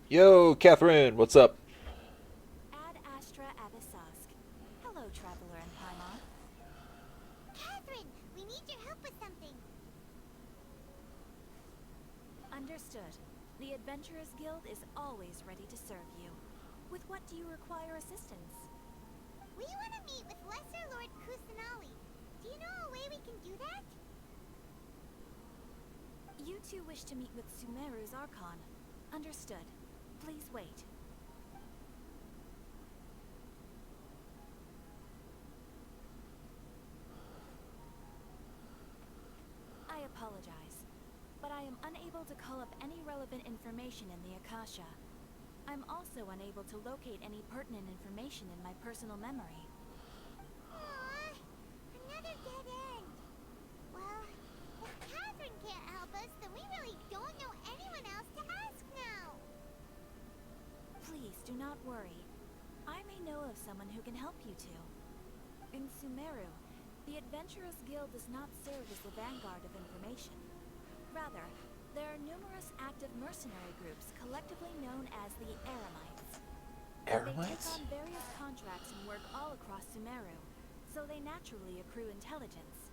Yo, Catherine, what's up? Ad Astra Avisask. Hello, traveler in Paimon. Catherine, we need your help with something. Understood. The Adventurers Guild is always ready to serve you. With what do you require assistance? We want to meet with Lesser Lord Kusanali. Do you know a way we can do that? You two wish to meet with Sumeru's Archon. Understood. Please wait. I apologize, but I am unable to call up any relevant information in the Akasha. I'm also unable to locate any pertinent information in my personal memory. Aww, another dead end. Well, if Catherine can't help us, then we really don't know anyone else to ask now. Please do not worry. I may know of someone who can help you two. In Sumeru, the Adventurers Guild does not serve as the vanguard of information. Rather, there are numerous active mercenary groups collectively known as the Aramites. They take on various contracts and work all across Sumeru, so they naturally accrue intelligence.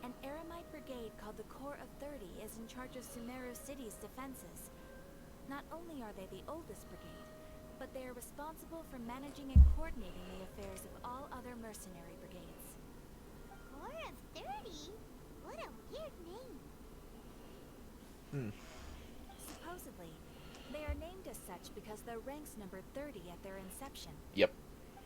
An Aramite brigade called the Corps of 30 is in charge of Sumeru City's defenses. Not only are they the oldest brigade, but they are responsible for managing and coordinating the affairs of all other mercenary brigades. Corps of 30? What a weird name. Supposedly, they are named as such because their ranks numbered 30 at their inception. Yep.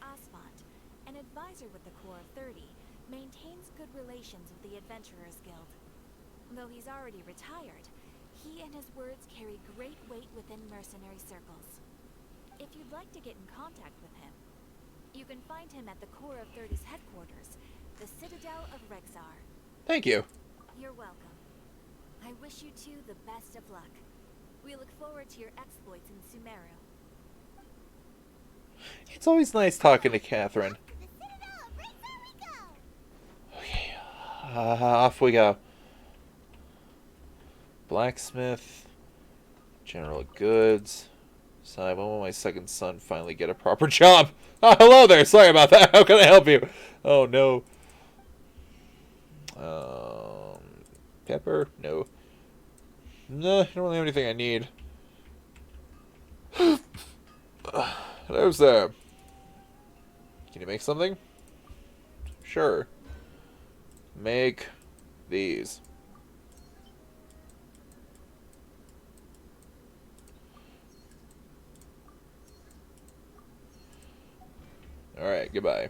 Asphalt, an advisor with the Corps of 30, maintains good relations with the Adventurers Guild. Though he's already retired, he and his words carry great weight within mercenary circles. If you'd like to get in contact with him, you can find him at the Corps of 30's headquarters, the Citadel of Rexar. Thank you. You're welcome. I wish you two the best of luck. We look forward to your exploits in Sumeru. It's always nice talking to Catherine. The Citadel of Rexar we go! Okay, off we go. Blacksmith, general goods. So when will my second son finally get a proper job? Oh, hello there. Sorry about that. How can I help you? Oh no. Pepper? No. No, I don't really have anything I need. Hello, sir. Can you make something? Sure. Make these. Alright, goodbye.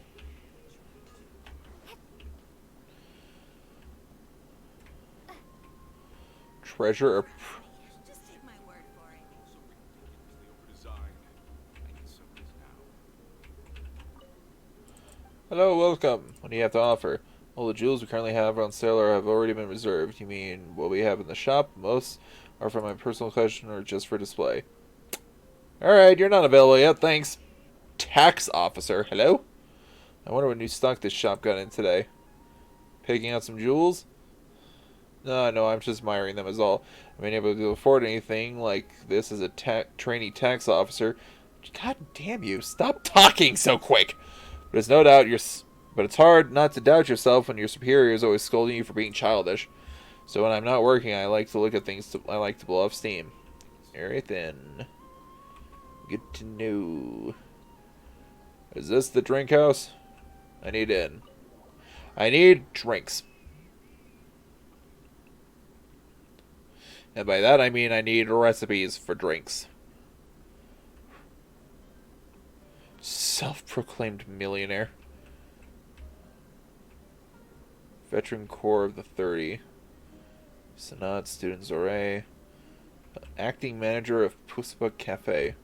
Treasure or... Just take my word for it. Hello, welcome. What do you have to offer? All the jewels we currently have on sale have already been reserved. You mean what we have in the shop? Most are for my personal collection or just for display. Alright, you're not available yet, thanks. Tax officer, hello? I wonder what new stock this shop got in today. Picking out some jewels? No, I'm just admiring them as all. I mean, able to afford anything like this as a trainee tax officer. God damn you, stop talking so quick! But it's no doubt but it's hard not to doubt yourself when your superior is always scolding you for being childish. So when I'm not working, I like to look at things. I like to blow off steam. Alright then. Good to know. Is this the drink house? I need in. I need drinks. And by that I mean I need recipes for drinks. Self-proclaimed millionaire. Veteran Corps of the 30. Sanat, student Zoré. Acting manager of Puspa Cafe.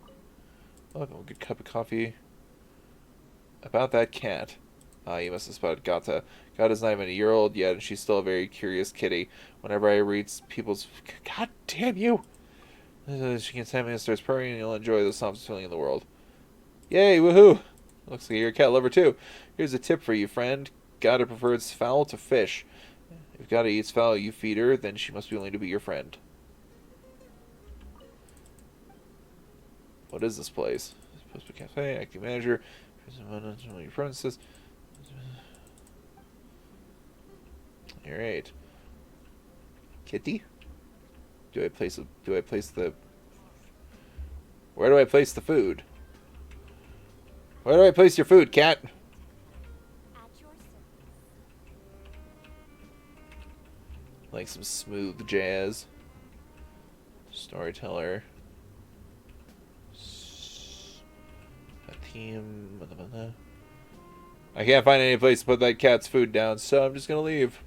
Oh, a good cup of coffee. About that cat. Ah, you must have spotted Gata. Gata's not even a year old yet, and she's still a very curious kitty. Whenever I read people's... God damn you! She can tell me and starts purring, and you'll enjoy the softest feeling in the world. Yay, woohoo! Looks like you're a cat lover too. Here's a tip for you, friend. Gata prefers fowl to fish. If Gata eats fowl you feed her, then she must be willing to be your friend. What is this place? Supposed to be cafe, acting manager, your premises. Alright. Kitty? Where do I place the food? Where do I place your food, cat? At your service. Like some smooth jazz. Storyteller. A team. I can't find any place to put that cat's food down, so I'm just gonna leave.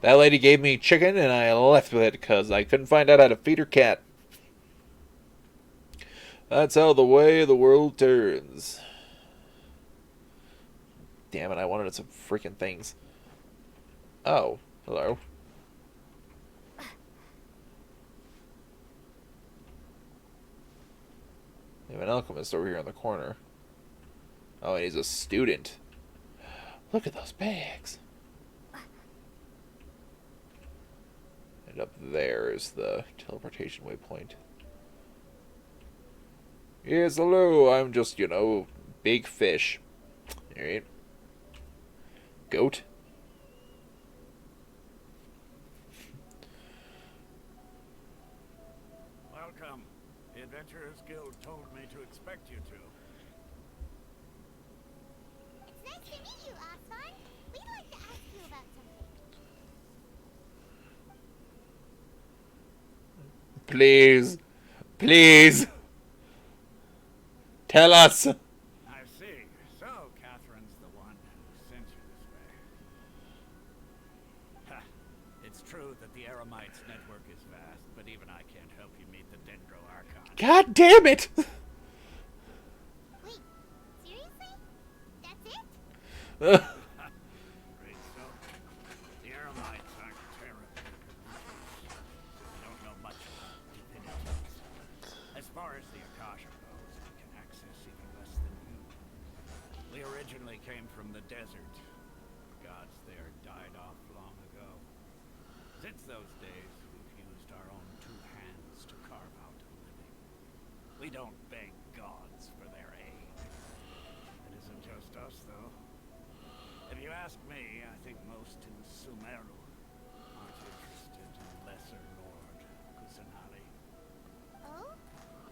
That lady gave me chicken and I left with it because I couldn't find out how to feed her cat. That's how the way of the world turns. Damn it, I wanted some freaking things. Oh, hello. We have an alchemist over here in the corner. Oh, and he's a student. Look at those bags. And up there is the teleportation waypoint. Yes, hello. I'm just, big fish. Alright. Goat. Welcome. The Adventurers Guild told me to expect you to. It's nice to meet you, Archon. We'd like to ask you about something. Please. Please. Tell us. I see. So, Catherine's the one who sent you this way. Ha. It's true that the Eremites network is vast, but even I can't help you meet the Dendro Archon. God damn it. Wait, seriously? That's it? Great so. The Eremites aren't terribly religious. They don't know much about divinities. As far as the Akasha goes, they can access even less than you. We originally came from the desert. The gods there died off long ago. Since those days, we've used our own two hands to carve out a living. We don't beg gods for their aid. It isn't just us, though. If you ask me, I think most in Sumeru aren't interested in Lesser Lord Kusanali. Oh?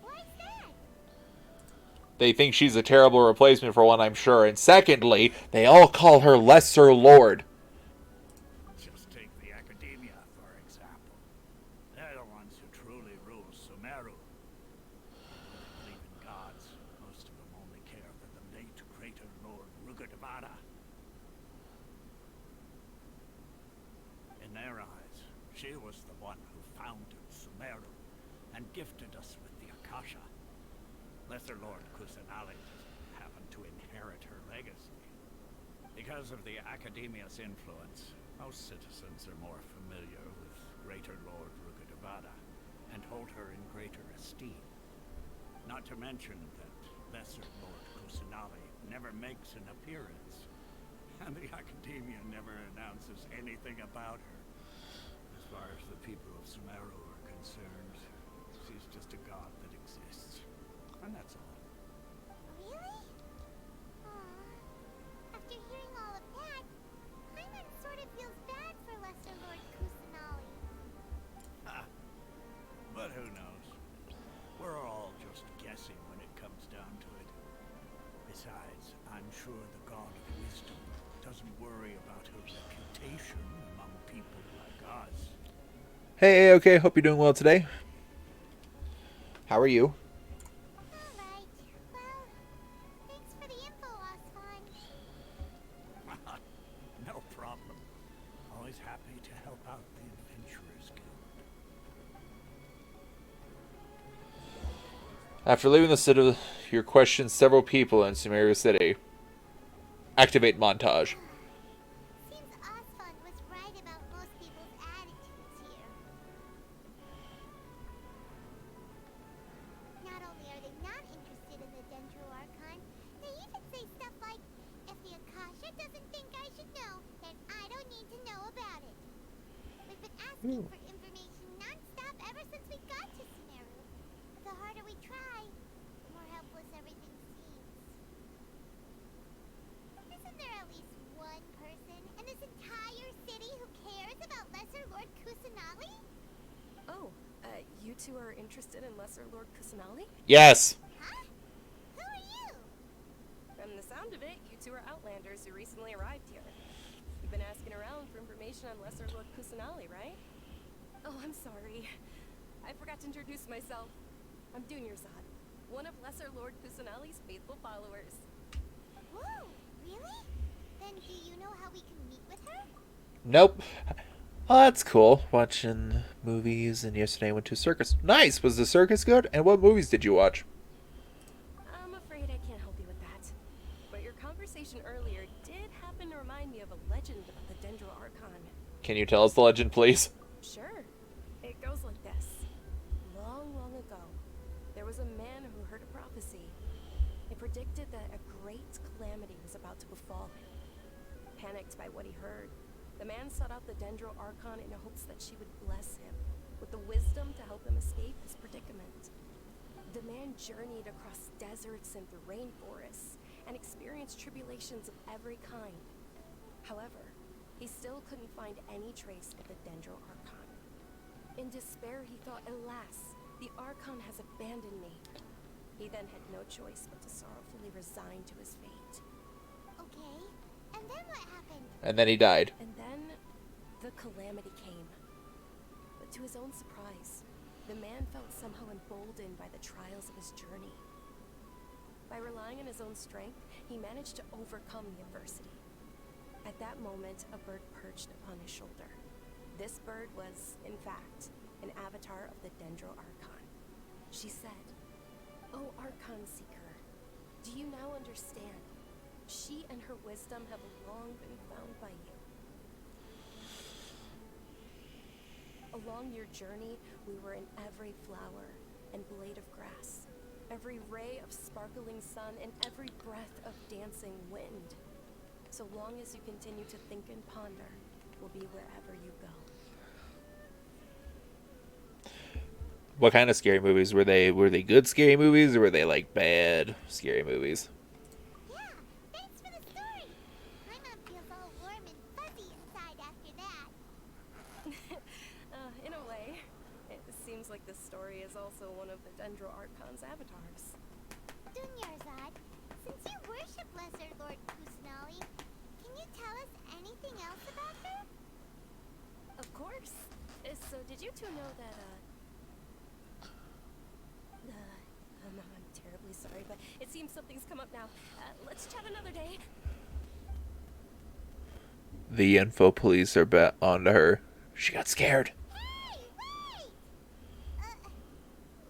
Why's that? They think she's a terrible replacement for one, I'm sure. And secondly, they all call her Lesser Lord. Just take the Academia, for example. They're the ones who truly rule Sumeru. They believe in gods. Most of them only care that the late greater Lord Rugadavada. In their eyes, she was the one who founded Sumeru and gifted us with the Akasha. Lesser Lord Kusanali just happened to inherit her legacy. Because of the Academia's influence, most citizens are more familiar with Greater Lord Rugadavada and hold her in greater esteem. Not to mention that Lesser Lord Kusanali never makes an appearance, and the Academia never announces anything about her. As far as the people of Sumeru are concerned, she's just a god that exists. And that's all. Really? Aw. After hearing all of that, Paimon sort of feels bad for Lesser Lord Kusanali. Ha! But who knows? We're all just guessing when it comes down to it. Besides, I'm sure the God of Wisdom doesn't worry about her reputation among people like us. Hey, okay, hope you're doing well today. How are you? Alright. Well, thanks for the info, Archon. No problem. Always happy to help out the Adventurers Guild. After leaving the city, you questioned several people in Sumeru City. Activate montage. Seems Osfond was right about most people's attitudes here. Not only are they not interested in the Dendro Archon, they even say stuff like, if the Akasha doesn't think I should know, then I don't need to know about it. We've been asking for information non-stop ever since we got to Sumeru. But the harder we try, the more helpless everything seems. Isn't there at least one person in this entire city who cares about Lesser Lord Kusanali? Oh, you two are interested in Lesser Lord Kusanali? Yes. Huh? Who are you? From the sound of it, you two are Outlanders who recently arrived here. You've been asking around for information on Lesser Lord Kusanali, right? Oh, I'm sorry. I forgot to introduce myself. I'm Dunyarzad, one of Lesser Lord Kusanali's faithful followers. Whoa, really? Then do you know how we can meet with her? Nope. Oh, that's cool. Watching movies, and yesterday I went to a circus. Nice! Was the circus good? And what movies did you watch? I'm afraid I can't help you with that. But your conversation earlier did happen to remind me of a legend about the Dendro Archon. Can you tell us the legend, please? Sure. It goes like this. Long, long ago, there was a man who heard a prophecy. It predicted that a great calamity was about to befall him. Panicked by what he heard, the man sought out the Dendro Archon in hopes that she would bless him with the wisdom to help him escape his predicament. The man journeyed across deserts and through rainforests and experienced tribulations of every kind. However, he still couldn't find any trace of the Dendro Archon. In despair, he thought, alas, the Archon has abandoned me. He then had no choice but to sorrowfully resign to his fate. Okay, and then what happened? And then he died. And then, the calamity came. But to his own surprise, the man felt somehow emboldened by the trials of his journey. By relying on his own strength, he managed to overcome the adversity. At that moment, a bird perched upon his shoulder. This bird was, in fact, an avatar of the Dendro Archon. She said, "O Archon Seeker, do you now understand? She and her wisdom have long been found by you. Along your journey, we were in every flower and blade of grass, every ray of sparkling sun, and every breath of dancing wind. So long as you continue to think and ponder, we'll be wherever you go." What kind of scary movies were they? Were they good scary movies, or were they like bad scary movies? Yeah, thanks for the story. My mom feels all warm and fuzzy inside after that. In a way, it seems like this story is also one of the Dendro Archon's avatars. Dunyarzad, since you worship Lesser Lord Kusanali, can you tell us anything else about her? Of course. So did you two know that, I'm terribly sorry, but it seems something's come up now. Let's chat another day. The info police are onto her. She got scared. Hey, wait!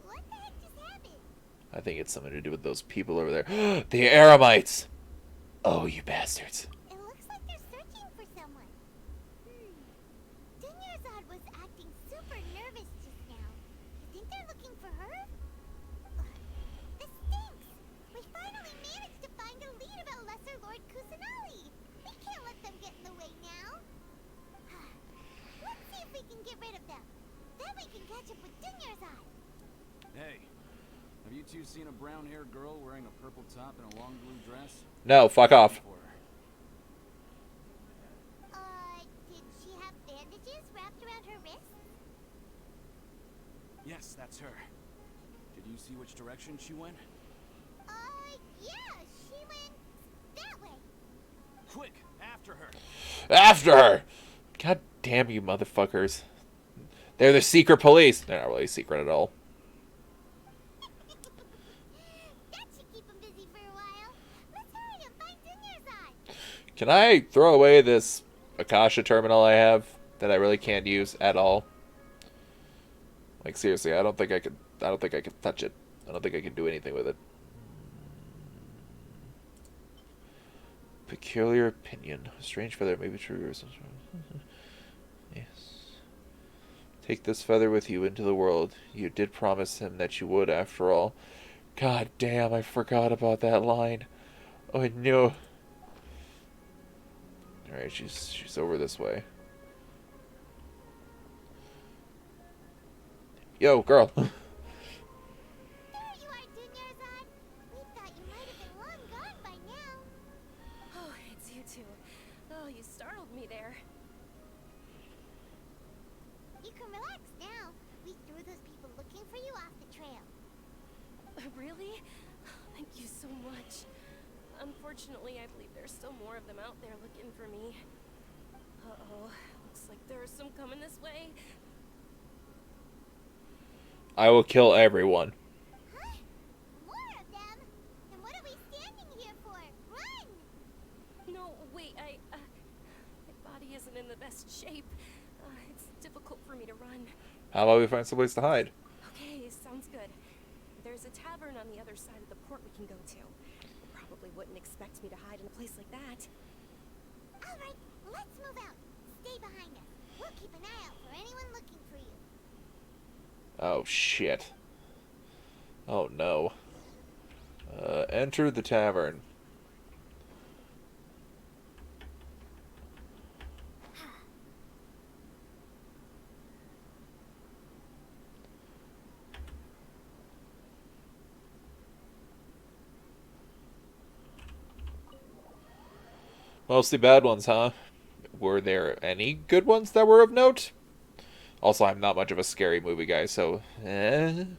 What the heck just happened? I think it's something to do with those people over there. The Aramites! Oh, you bastards. It looks like they're searching for someone. Dunyarzad was acting super nervous just now. You think they're looking for her? This stinks! We finally managed to find a lead about Lesser Lord Kusanali. We can't let them get in the way now. Let's see if we can get rid of them. Then we can catch up with Dunyarzad. Hey, have you two seen a brown-haired girl wearing a purple top and a long blue dress? No, fuck off. Did she have bandages wrapped around her wrists? Yes, that's her. Did you see which direction she went? Yeah, she went that way. Quick, after her! After her! God damn you motherfuckers. They're the secret police. They're not really secret at all. That should keep him busy for a while. Let's hurry and find Dunyarzad. Can I throw away this Akasha terminal I have that I really can't use at all? Like seriously, I don't think I could touch it. I don't think I can do anything with it. Peculiar opinion. A strange feather may be true or something. Yes. Take this feather with you into the world. You did promise him that you would, after all. God damn, I forgot about that line. Oh, I knew. Alright, she's over this way. Yo, girl. There you are, Dunyarzad. We thought you might have been long gone by now. Oh, it's you two. Oh, you startled me there. You can relax now. We threw those people looking for you off the trail. Really? Thank you so much. Unfortunately, I believe there's still more of them out there looking for me. Uh-oh. Looks like there's some coming this way. I will kill everyone. Huh? More of them? Then what are we standing here for? Run! No, wait, my body isn't in the best shape. It's difficult for me to run. How about we find someplace to hide? Okay, sounds good. There's a tavern on the other side of the port we can go to. You probably wouldn't expect me to hide in a place like that. Alright, let's move out. Stay behind us. We'll keep an eye out for anyone looking for you. Oh, shit. Oh, no. Enter the tavern. Mostly bad ones, huh? Were there any good ones that were of note? Also, I'm not much of a scary movie guy, so... We made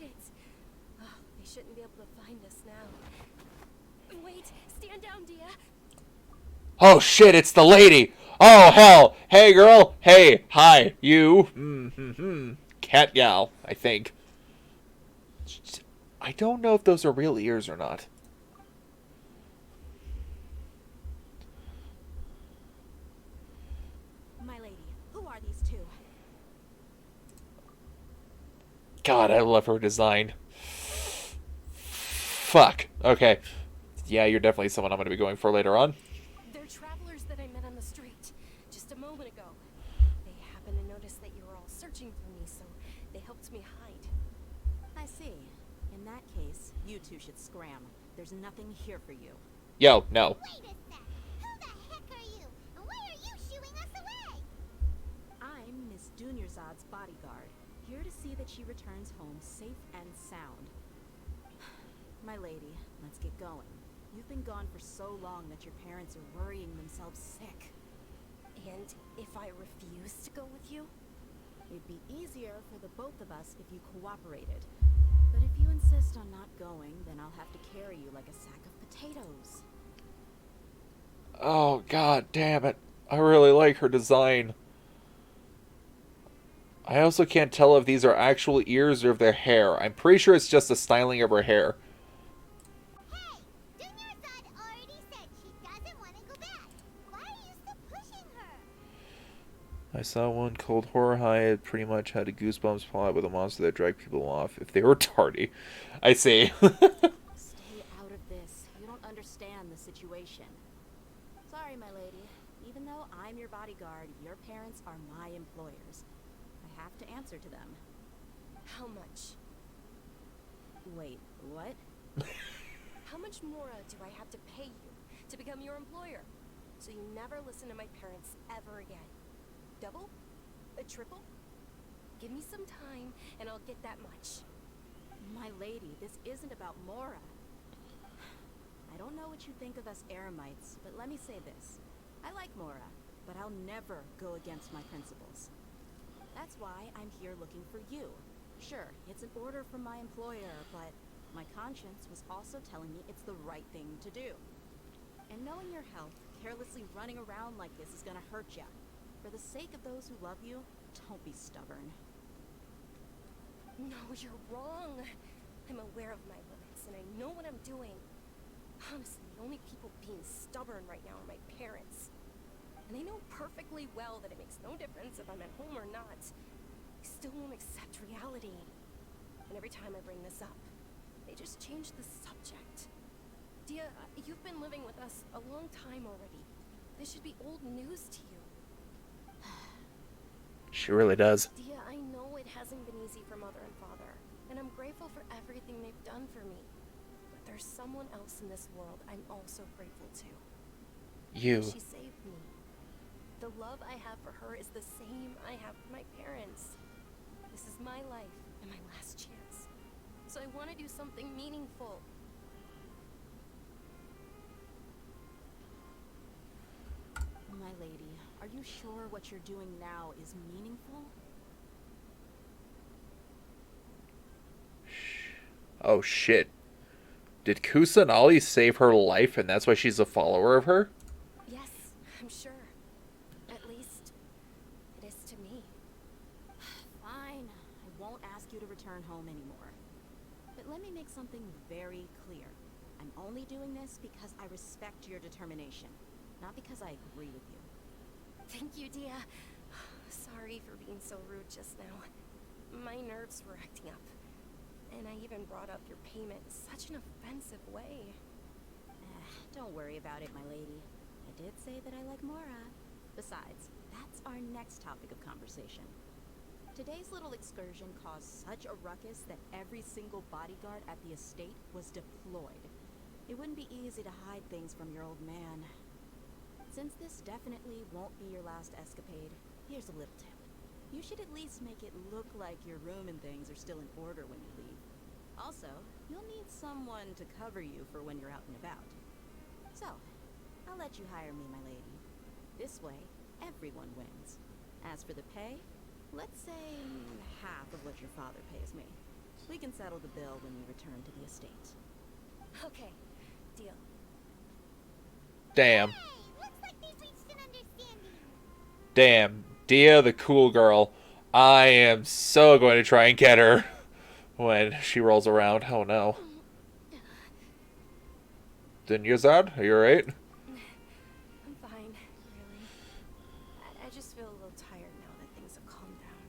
it. Oh, they shouldn't be able to find us now. Wait, stand down, Dia. Oh, shit, it's the lady! Oh, hell! Hey, girl! Hey! Hi! You! Cat gal, I think. I don't know if those are real ears or not. My lady, who are these two? God, I love her design. Fuck. Okay. Yeah, you're definitely someone I'm going to be going for later on. They're travelers that I met on the street just a moment ago. They happened to notice that you were all searching for me, so they helped me hide. I see. In that case, you two should scram. There's nothing here for you. Yo, no. Wait a sec. Who the heck are you? And why are you shooing us away? I'm Miss Dunyarzad's bodyguard, here to see that she returns home safe and sound. My lady, let's get going. You've been gone for so long that your parents are worrying themselves sick. And if I refuse to go with you? It'd be easier for the both of us if you cooperated. But if you insist on not going, then I'll have to carry you like a sack of potatoes. Oh, god damn it. I really like her design. I also can't tell if these are actual ears or if they're hair. I'm pretty sure it's just the styling of her hair. Hey! Dunyarzad already said she doesn't want to go back. Why are you still pushing her? I saw one called Horror High. It pretty much had a Goosebumps plot with a monster that dragged people off if they were tardy. I see. Stay out of this. You don't understand the situation. Sorry, my lady. Even though I'm your bodyguard, your parents are my employers. I have to answer to them. How much? Wait, what? How much more do I have to pay you to become your employer? So you never listen to my parents ever again. Double? A triple? Give me some time and I'll get that much. My lady, this isn't about Mora. I don't know what you think of us Eremites, but let me say this. I like Mora, but I'll never go against my principles. That's why I'm here looking for you. Sure, it's an order from my employer, but my conscience was also telling me it's the right thing to do. And knowing your health, carelessly running around like this is gonna hurt ya. For the sake of those who love you, don't be stubborn. No, you're wrong. I'm aware of my limits and I know what I'm doing. Honestly, the only people being stubborn right now are my parents. And they know perfectly well that it makes no difference if I'm at home or not. They still won't accept reality. And every time I bring this up, they just change the subject. Dia, you've been living with us a long time already. This should be old news to you. She really does. Dia, I know it hasn't been easy for Mother and Father, and I'm grateful for everything they've done for me. But there's someone else in this world I'm also grateful to. You. She saved me. The love I have for her is the same I have for my parents. This is my life and my last chance. So I want to do something meaningful. My lady, are you sure what you're doing now is meaningful? Oh shit. Did Kusanali save her life and that's why she's a follower of her? Yes, I'm sure. At least, it is to me. Fine. I won't ask you to return home anymore. But let me make something very clear. I'm only doing this because I respect your determination, not because I agree with you. Thank you, Dia. Sorry for being so rude just now. My nerves were acting up. And I even brought up your payment in such an offensive way. Don't worry about it, my lady. I did say that I like Mora. Besides, that's our next topic of conversation. Today's little excursion caused such a ruckus that every single bodyguard at the estate was deployed. It wouldn't be easy to hide things from your old man. Since this definitely won't be your last escapade, here's a little tip. You should at least make it look like your room and things are still in order when you leave. Also, you'll need someone to cover you for when you're out and about. So, I'll let you hire me, my lady. This way, everyone wins. As for the pay, let's say half of what your father pays me. We can settle the bill when you return to the estate. Okay, deal. Damn. Hey, looks like they've reached an understanding. Damn. Dia the cool girl. I am so going to try and get her when she rolls around. Oh no. Yazad, are you alright? I'm fine, really. I just feel a little tired now that things have calmed down.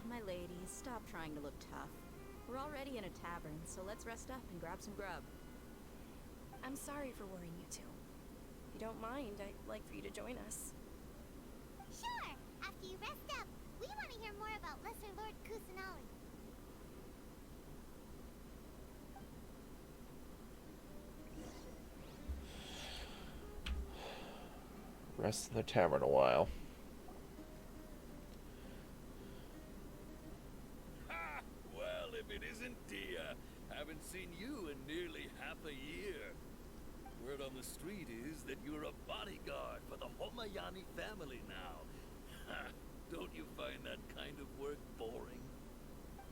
My lady, stop trying to look tough. We're already in a tavern, so let's rest up and grab some grub. I'm sorry for worrying you two. If you don't mind, I'd like for you to join us. Sure, after you rest up, we want to hear more about Lesser Lord Kusanali. Rest in the tavern a while. Ha! Well, if it isn't Dia, haven't seen you in nearly half a year. Word on the street is that you're a bodyguard for the Homayani family now. Ha! Don't you find that kind of work boring?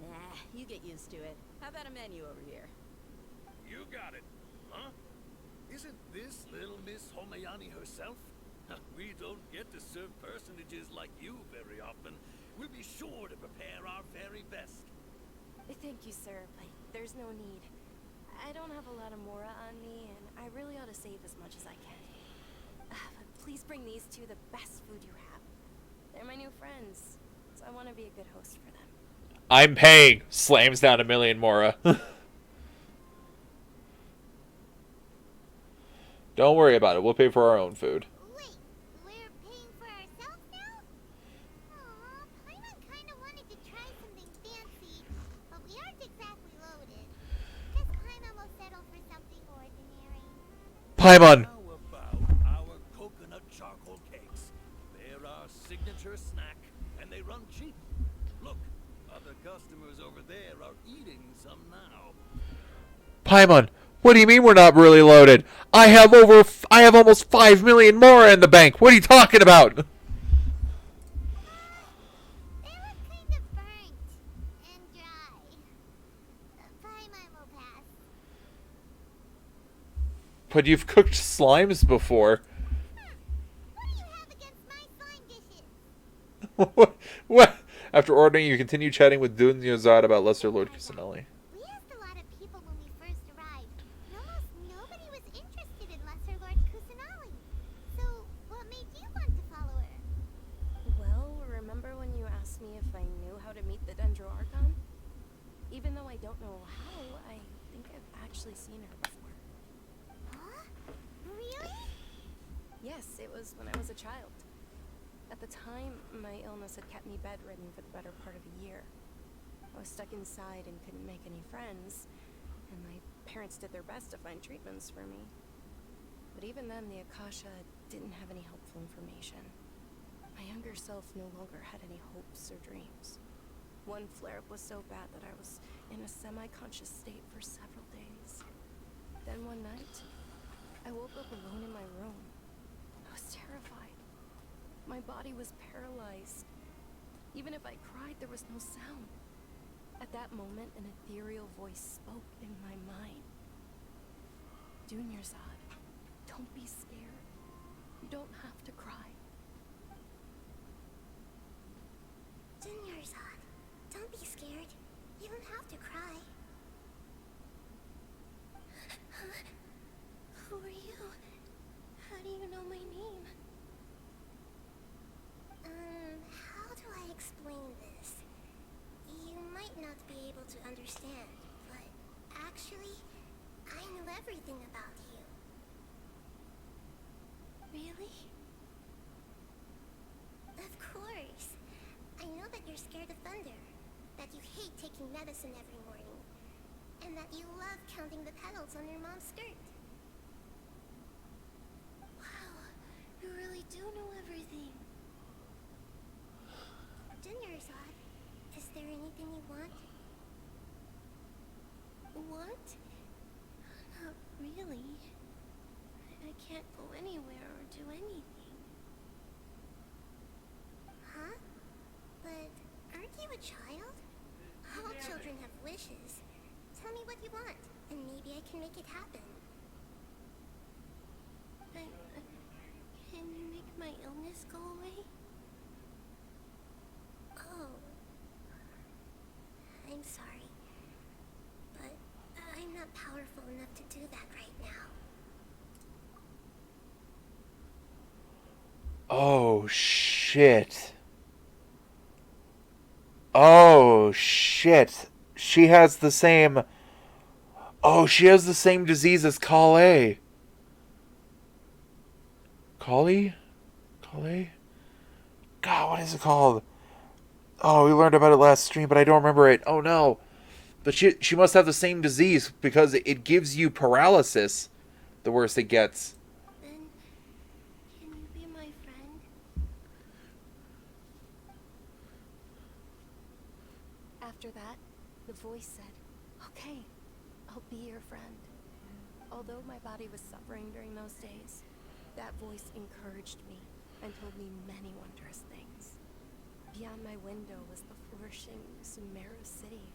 Nah, you get used to it. How about a menu over here? You got it, huh? Isn't this little Miss Homayani herself? We don't get to serve personages like you very often. We'll be sure to prepare our very best. Thank you, sir, but there's no need. I don't have a lot of Mora on me, and I really ought to save as much as I can. But please bring these two the best food you have. They're my new friends, so I want to be a good host for them. I'm paying. Slams down $1 million, Mora. Don't worry about it. We'll pay for our own food. Wait, we're paying for ourselves now? Aw, Paimon kinda wanted to try something fancy, but we aren't exactly loaded. Guess Paimon will settle for something ordinary. Paimon. How about our coconut charcoal cakes? They're our signature snack, and they run cheap. Look, other customers over there are eating some now. Paimon, what do you mean we're not really loaded? I have almost 5 million more in the bank. What are you talking about? They look kind of burnt and dry. Paimon will pass. But you've cooked slimes before. What do you have against my slime dishes? What? After ordering, you continue chatting with Yazad about Lesser Lord Kusanali. We asked a lot of people when we first arrived, and almost nobody was interested in Lesser Lord Kusanali. So, what made you want to follow her? Well, remember when you asked me if I the Dendro Archon. Even though I don't know how, I think I've actually seen her before. Huh? Really? Yes, it was when I was a child. At the time, my illness had kept me bedridden for the better part of a year. I was stuck inside and couldn't make any friends, and my parents did their best to find treatments for me. But even then, the Akasha didn't have any helpful information. My younger self no longer had any hopes or dreams. One flare-up was so bad that I was in a semi-conscious state for several days. Then one night, I woke up alone in my room. I was terrified. My body was paralyzed. Even if I cried, there was no sound. At that moment, an ethereal voice spoke in my mind. Dunyarzad, don't be scared. You don't have to cry. Dunyarzad, don't be scared. You don't have to cry. Huh? Who are you? How do you know my name? How do I explain this? You might not be able to understand, but actually, I know everything about you. Really? Of course. I know that you're scared of thunder, that you hate taking medicine every morning, and that you love counting the petals on your mom's skirt. Wow, you really do know everything. Dunyarzad, is there anything you want? Want? Not really. I can't go anywhere or do anything. Huh? But aren't you a child? All children have wishes. Tell me what you want, and maybe I can make it happen. Can you make my illness go away? Oh. I'm sorry. But I'm not powerful enough to do that right now. Oh, shit. Oh, shit. She has the same... Oh, she has the same disease as Kale. Kale? Kale? God, what is it called? Oh, we learned about it last stream, but I don't remember it. Oh, no. But she must have the same disease because it gives you paralysis the worse it gets. Then, can you be my friend? After that, the voice said, "Okay, I'll be your friend." Although my body was suffering during those days, that voice encouraged me and told me many wondrous things. Beyond my window was the flourishing Sumeru City.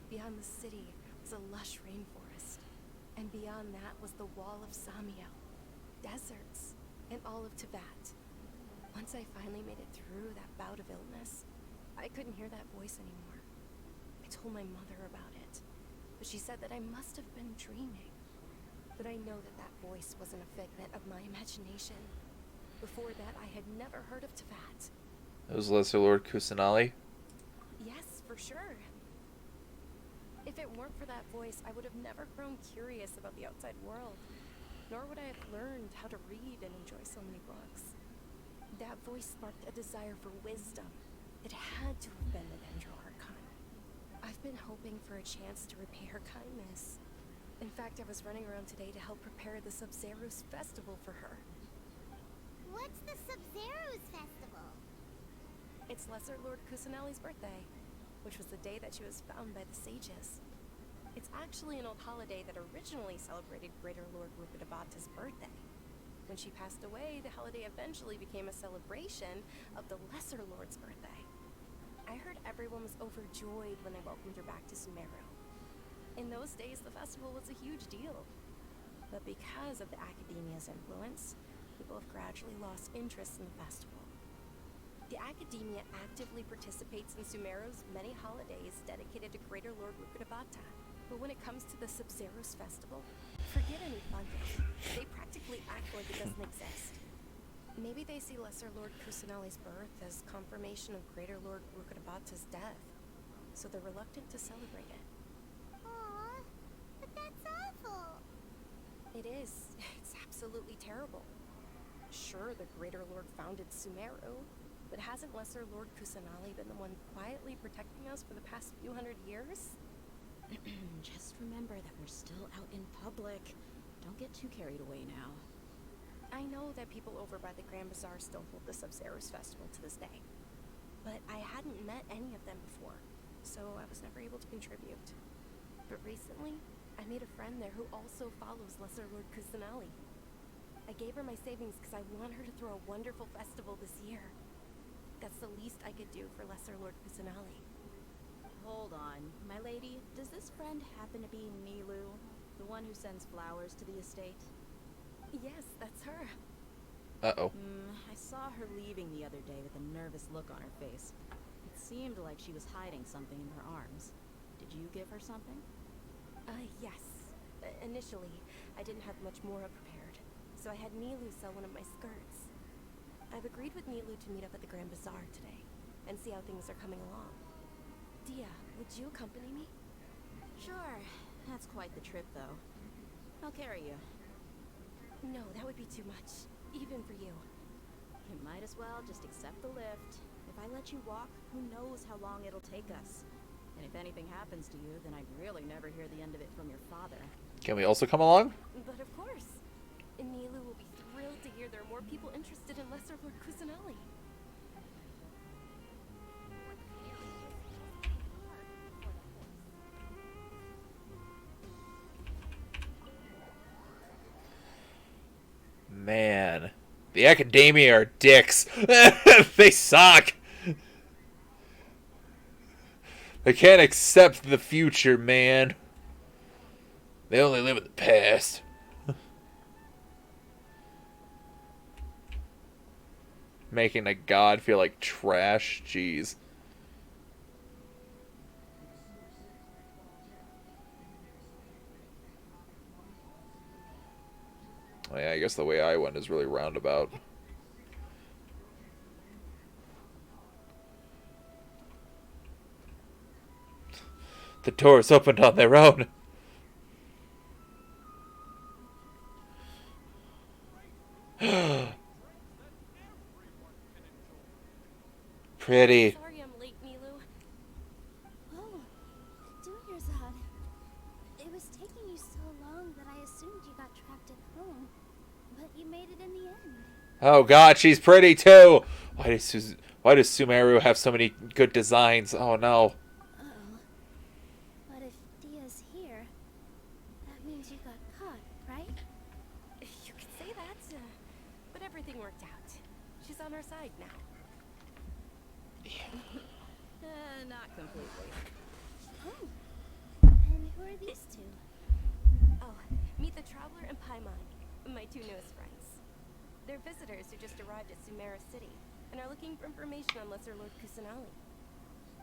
Beyond the city was a lush rainforest. And beyond that was the wall of Samiel, deserts, and all of Teyvat. Once I finally made it through that bout of illness, I couldn't hear that voice anymore. I told my mother about it, but she said that I must have been dreaming. But I know that that voice wasn't a figment of my imagination. Before that, I had never heard of Teyvat. It was Lesser Lord Kusanali. Yes, for sure. If it weren't for that voice, I would have never grown curious about the outside world, nor would I have learned how to read and enjoy so many books. That voice sparked a desire for wisdom. It had to have been the Dendro Archon. I've been hoping for a chance to repay her kindness. In fact, I was running around today to help prepare the Sub-Zero's festival for her. What's the Sub-Zero's festival? It's Lesser Lord Kusanali's birthday, which was the day that she was found by the sages. It's actually an old holiday that originally celebrated Greater Lord Rukkhadevata's birthday. When she passed away, the holiday eventually became a celebration of the Lesser Lord's birthday. I heard everyone was overjoyed when they welcomed her back to Sumeru. In those days, the festival was a huge deal. But because of the Academia's influence, people have gradually lost interest in the festival. The Academia actively participates in Sumeru's many holidays dedicated to Greater Lord Rukkhadevata. But when it comes to the Sub-Zero's festival, forget any funding. They practically act like it doesn't exist. Maybe they see Lesser Lord Kusanali's birth as confirmation of Greater Lord Rukkhadevata's death. so they're reluctant to celebrate it. Aw, but that's awful. It is. It's absolutely terrible. Sure, the Greater Lord founded Sumeru, but hasn't Lesser Lord Kusanali been the one quietly protecting us for the past few hundred years? Just remember that we're still out in public. Don't get too carried away now. I know that people over by the Grand Bazaar still hold the Sub-Zero's festival to this day, but I hadn't met any of them before, so I was never able to contribute. But recently, I made a friend there who also follows Lesser Lord Kusanali. I gave her my savings because I want her to throw a wonderful festival this year. That's the least I could do for Lesser Lord Kusanali. Hold on, my lady. Does this friend happen to be Nilu, the one who sends flowers to the estate? Yes, that's her. Uh-oh. I saw her leaving the other day with a nervous look on her face. It seemed like she was hiding something in her arms. Did you give her something? Yes. Initially, I didn't have much Mora prepared, so I had Nilu sell one of my skirts. I've agreed with Nilu to meet up at the Grand Bazaar today, and see how things are coming along. Dia, would you accompany me? Sure. That's quite the trip, though. I'll carry you. No, that would be too much, even for you. You might as well just accept the lift. If I let you walk, who knows how long it'll take us. And if anything happens to you, then I'd really never hear the end of it from your father. Can we also come along? But of course. Nilu will be thrilled to hear there are more people interested in Lesser Lord Kusanali. Man, the Academia are dicks. They suck. They can't accept the future, man. They only live in the past. Making a god feel like trash. Jeez. Oh, yeah, I guess the way I went is really roundabout. The doors opened on their own. Pretty. Sorry I'm late, Nilu. Oh, Dunyarzad. It was taking you so long that I assumed you got trapped at home. But you made it in the end. Oh god, she's pretty too! Why does Sumeru have so many good designs? Oh no. Uh-oh. But if Dia's here, that means you got caught, right? You could say that, but everything worked out. She's on our side now. Not completely. Oh. And who are these two? Oh, meet the Traveler and Paimon, my two newest friends. They're visitors who just arrived at Sumeru City and are looking for information on Lesser Lord Kusanali.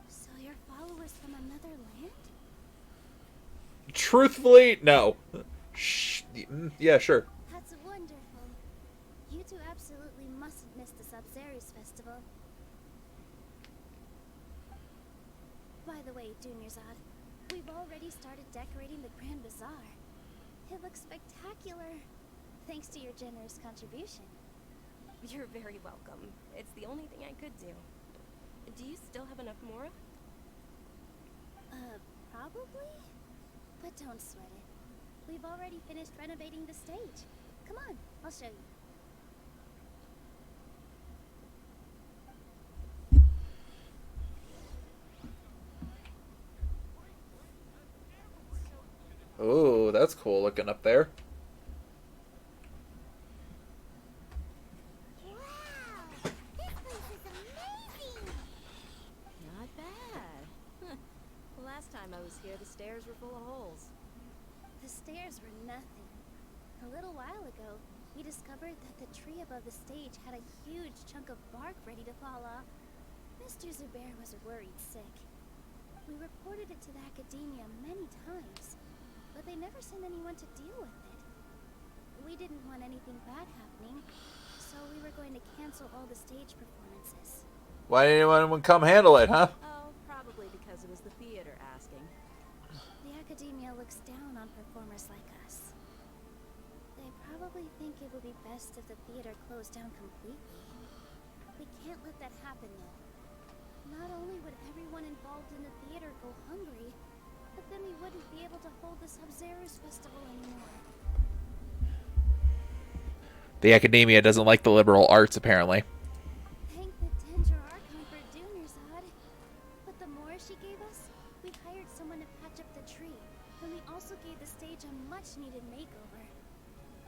So you're followers from another land? Truthfully, no. Yeah, sure. That's wonderful. You two absolutely mustn't miss the Sub-Zero's festival. By the way, Dunyarzad, we've already started decorating the Grand Bazaar. It looks spectacular, thanks to your generous contribution. You're very welcome. It's the only thing I could do. Do you still have enough Mora? Probably? But don't sweat it. We've already finished renovating the stage. Come on, I'll show you. Oh, that's cool looking up there. Wow! This place is amazing! Not bad. Last time I was here, the stairs were full of holes. The stairs were nothing. A little while ago, we discovered that the tree above the stage had a huge chunk of bark ready to fall off. Mr. Zubair was worried sick. We reported it to the Academia many times, but they never sent anyone to deal with it. We didn't want anything bad happening, so we were going to cancel all the stage performances. Why didn't anyone come handle it, huh? Oh, probably because it was the theater asking? The academia looks down on performers like us. They probably think it would be best if the theater closed down completely. We can't let that happen, though. Not only would everyone involved in the theater go hungry, but then we wouldn't be able to hold the Sub-Zero's festival anymore. The academia doesn't like the liberal arts, apparently. Thank the Dendro Archon for Dunyarzad. But the more she gave us, we hired someone to patch up the tree, and we also gave the stage a much-needed makeover.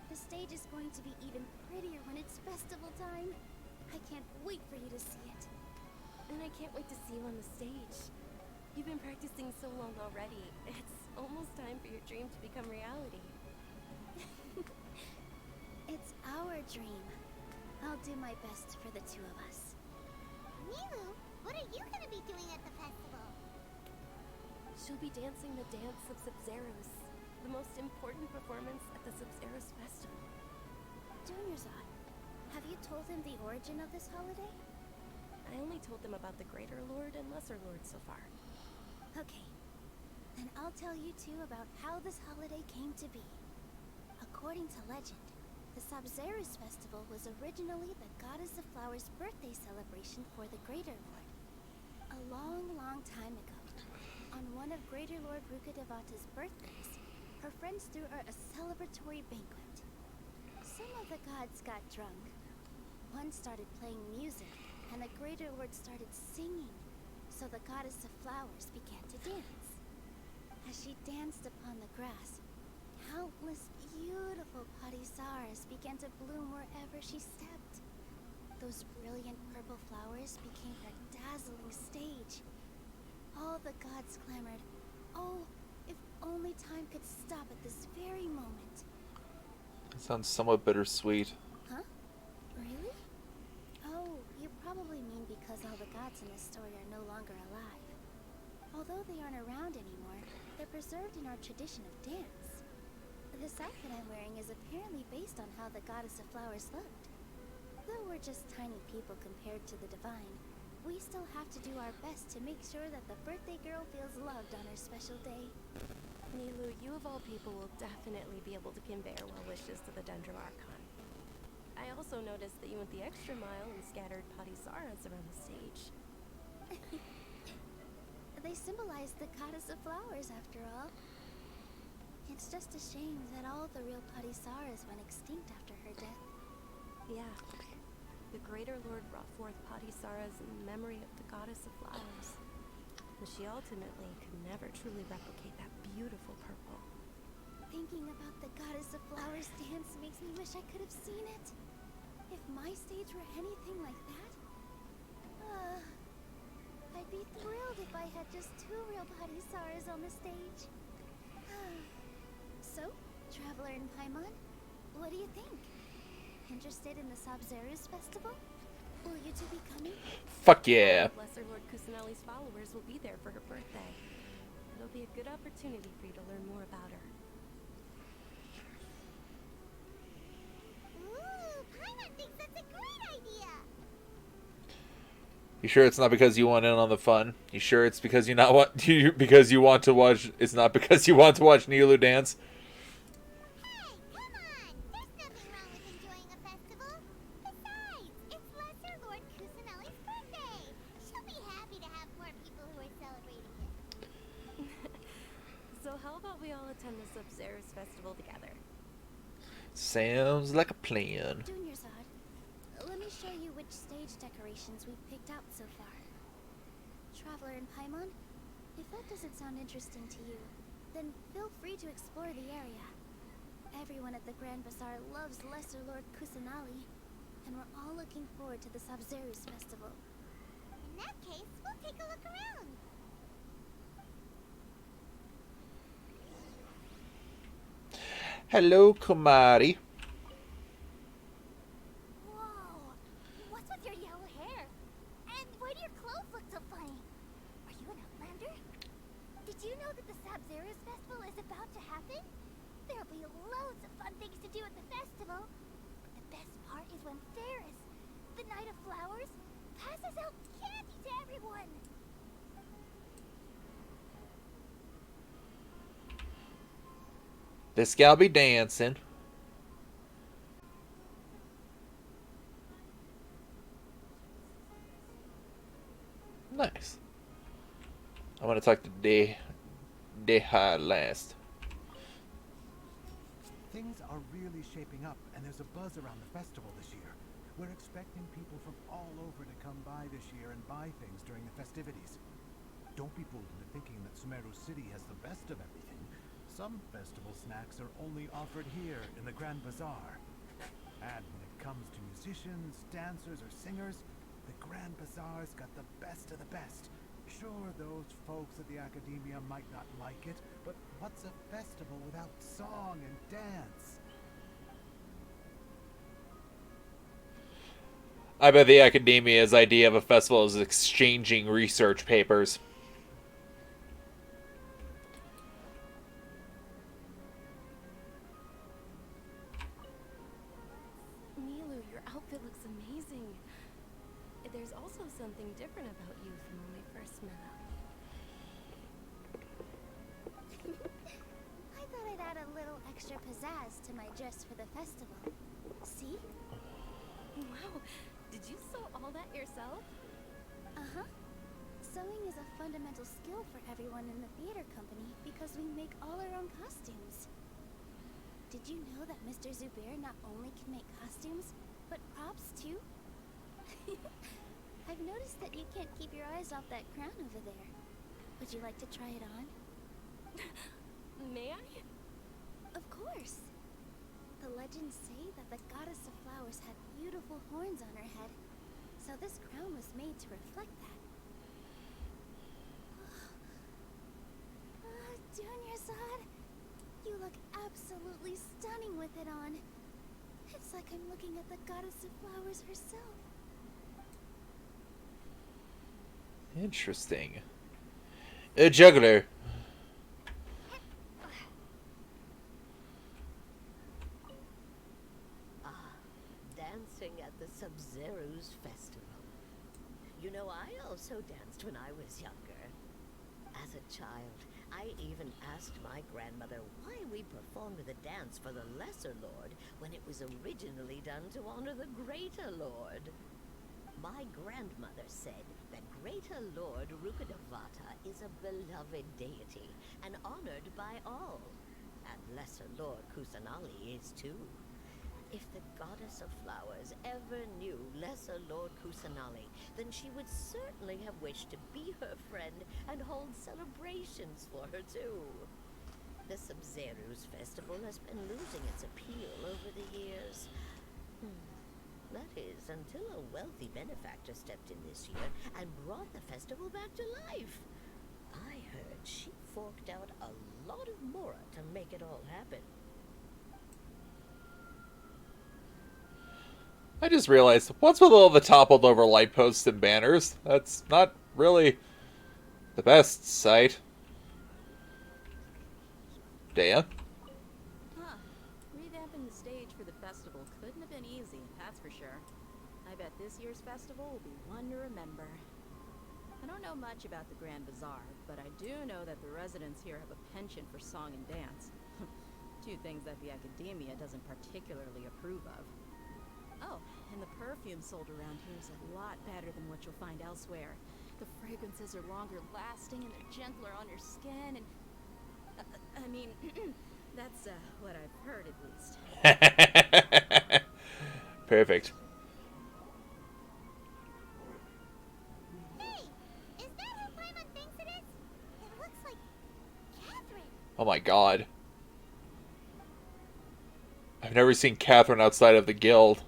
The stage is going to be even prettier when it's festival time. I can't wait for you to see it. And I can't wait to see you on the stage. You've been practicing so long already. It's almost time for your dream to become reality. It's our dream. I'll do my best for the two of us. Nilu, what are you gonna be doing at the festival? She'll be dancing the dance of Sub-Zeros, the most important performance at the Sub-Zeros festival. Dunyarzad, have you told him the origin of this holiday? I only told them about the Greater Lord and Lesser Lord so far. Okay. Then I'll tell you two about how this holiday came to be. According to legend, the Sub-Zeros festival was originally the Goddess of Flowers' birthday celebration for the Greater Lord. A long, long time ago, on one of Greater Lord Rukkhadevata's birthdays, her friends threw her a celebratory banquet. Some of the gods got drunk. One started playing music, and the Greater Lord started singing, so the Goddess of Flowers began to dance. As she danced upon the grass, countless beautiful parisaras began to bloom wherever she stepped. Those brilliant purple flowers became her dazzling stage. All the gods clamored, "Oh, if only time could stop at this very moment." It sounds somewhat bittersweet. Huh? Really? Oh, you probably mean because all the gods in this story are no longer alive. Although they aren't around anymore, they're preserved in our tradition of dance. This outfit I'm wearing is apparently based on how the Goddess of Flowers looked. Though we're just tiny people compared to the divine, we still have to do our best to make sure that the birthday girl feels loved on her special day. Nilu, you of all people will definitely be able to convey our well wishes to the Dendro Archon. I also noticed that you went the extra mile and scattered parisaras around the stage. They symbolize the Goddess of Flowers, after all. It's just a shame that all the real parisaras went extinct after her death. Yeah. The Greater Lord brought forth parisaras in memory of the Goddess of Flowers. But she ultimately could never truly replicate that beautiful purple. Thinking about the Goddess of Flowers dance makes me wish I could have seen it. If my stage were anything like that, I'd be thrilled if I had just 2 real parisaras on the stage. So, Traveler and Paimon, what do you think? Interested in the Sub-Zeros festival? Will you two be coming? Fuck yeah. Lesser Lord Kusanali's followers will be there for her birthday. It'll be a good opportunity for you to learn more about her. Ooh, Paimon thinks that's a great idea! You sure it's not because you want in on the fun? You sure it's because you not want because you want to watch? It's not because you want to watch Nilu dance. Hey, come on! There's nothing wrong with enjoying a festival. Besides, it's Lesser Lord Kusanali's birthday. She'll be happy to have more people who are celebrating it. So how about we all attend the Sub-Zeros festival together? Sounds like a plan. Dunyarzad, let me show you which stage decorations we've picked out so far. Traveler and Paimon, if that doesn't sound interesting to you, then feel free to explore the area. Everyone at the Grand Bazaar loves Lesser Lord Kusanali, and we're all looking forward to the Sub-Zeros festival. In that case, we'll take a look around. Hello, Kumari. Whoa! What's with your yellow hair? And why do your clothes look so funny? Are you an outlander? Did you know that the Sub-Zeros festival is about to happen? There'll be loads of fun things to do at the festival. But the best part is when Ferris, the Knight of Flowers, passes out candy to everyone. This gal be dancing. Nice. I want to talk to Deha last. Things are really shaping up, and there's a buzz around the festival this year. We're expecting people from all over to come by this year and buy things during the festivities. Don't be fooled into thinking that Sumeru City has the best of everything. Some festival snacks are only offered here in the Grand Bazaar. And when it comes to musicians, dancers, or singers, the Grand Bazaar's got the best of the best. Sure, those folks at the Academia might not like it, but what's a festival without song and dance? I bet the Academia's idea of a festival is exchanging research papers. Milu, your outfit looks amazing. There's also something different about you from when we first met up. I thought I'd add a little extra pizzazz to my dress for the festival. See? Wow, did you sew all that yourself? Uh-huh. Sewing is a fundamental skill for everyone in the theater company because we make all our own costumes. Did you know that Mr. Zubair not only can make costumes, but props too? I've noticed that you can't keep your eyes off that crown over there. Would you like to try it on? May I? Of course. The legends say that the goddess of flowers had beautiful horns on her head, so this crown was made to reflect that. Dunyazad, you look absolutely stunning with it on. It's like I'm looking at the goddess of flowers herself. Interesting. A juggler. Dancing at the Sub-Zero's festival. You know, I also danced when I was younger. As a child, I even asked my grandmother why we performed the dance for the Lesser Lord when it was originally done to honor the Greater Lord. My grandmother said that Greater Lord Rukkhadevata is a beloved deity and honored by all. And Lesser Lord Kusanali is too. If the goddess of flowers ever knew Lesser Lord Kusanali, then she would certainly have wished to be her friend and hold celebrations for her too. The Sub-Zero's festival has been losing its appeal over the years. That is, until a wealthy benefactor stepped in this year and brought the festival back to life. I heard she forked out a lot of mora to make it all happen. I just realized, what's with all the toppled over light posts and banners? That's not really the best sight. Dea? Huh. Revamping the stage for the festival couldn't have been easy, that's for sure. I bet this year's festival will be one to remember. I don't know much about the Grand Bazaar, but I do know that the residents here have a penchant for song and dance. Two things that the Academia doesn't particularly approve of. Oh, and the perfume sold around here is a lot better than what you'll find elsewhere. The fragrances are longer lasting and they're gentler on your skin and... I mean, that's what I've heard at least. Perfect. Hey! Is that who Paimon thinks it is? It looks like Catherine. Oh my god. I've never seen Catherine outside of the guild.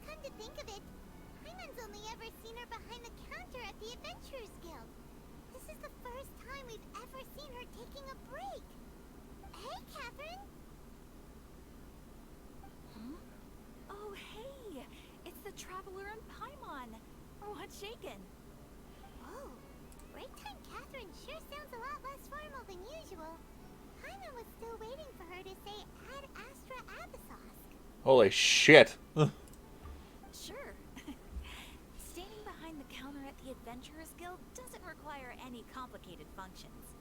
Come to think of it, Paimon's only ever seen her behind the counter at the Adventurers Guild. This is the first time we've ever seen her taking a break. Hey, Catherine! Huh? Oh, hey! It's the Traveler and Paimon! What's shaken? Oh, break time Catherine sure sounds a lot less formal than usual. Paimon was still waiting for her to say Ad Astra Abyssos. Holy shit. Sure. any complicated functions.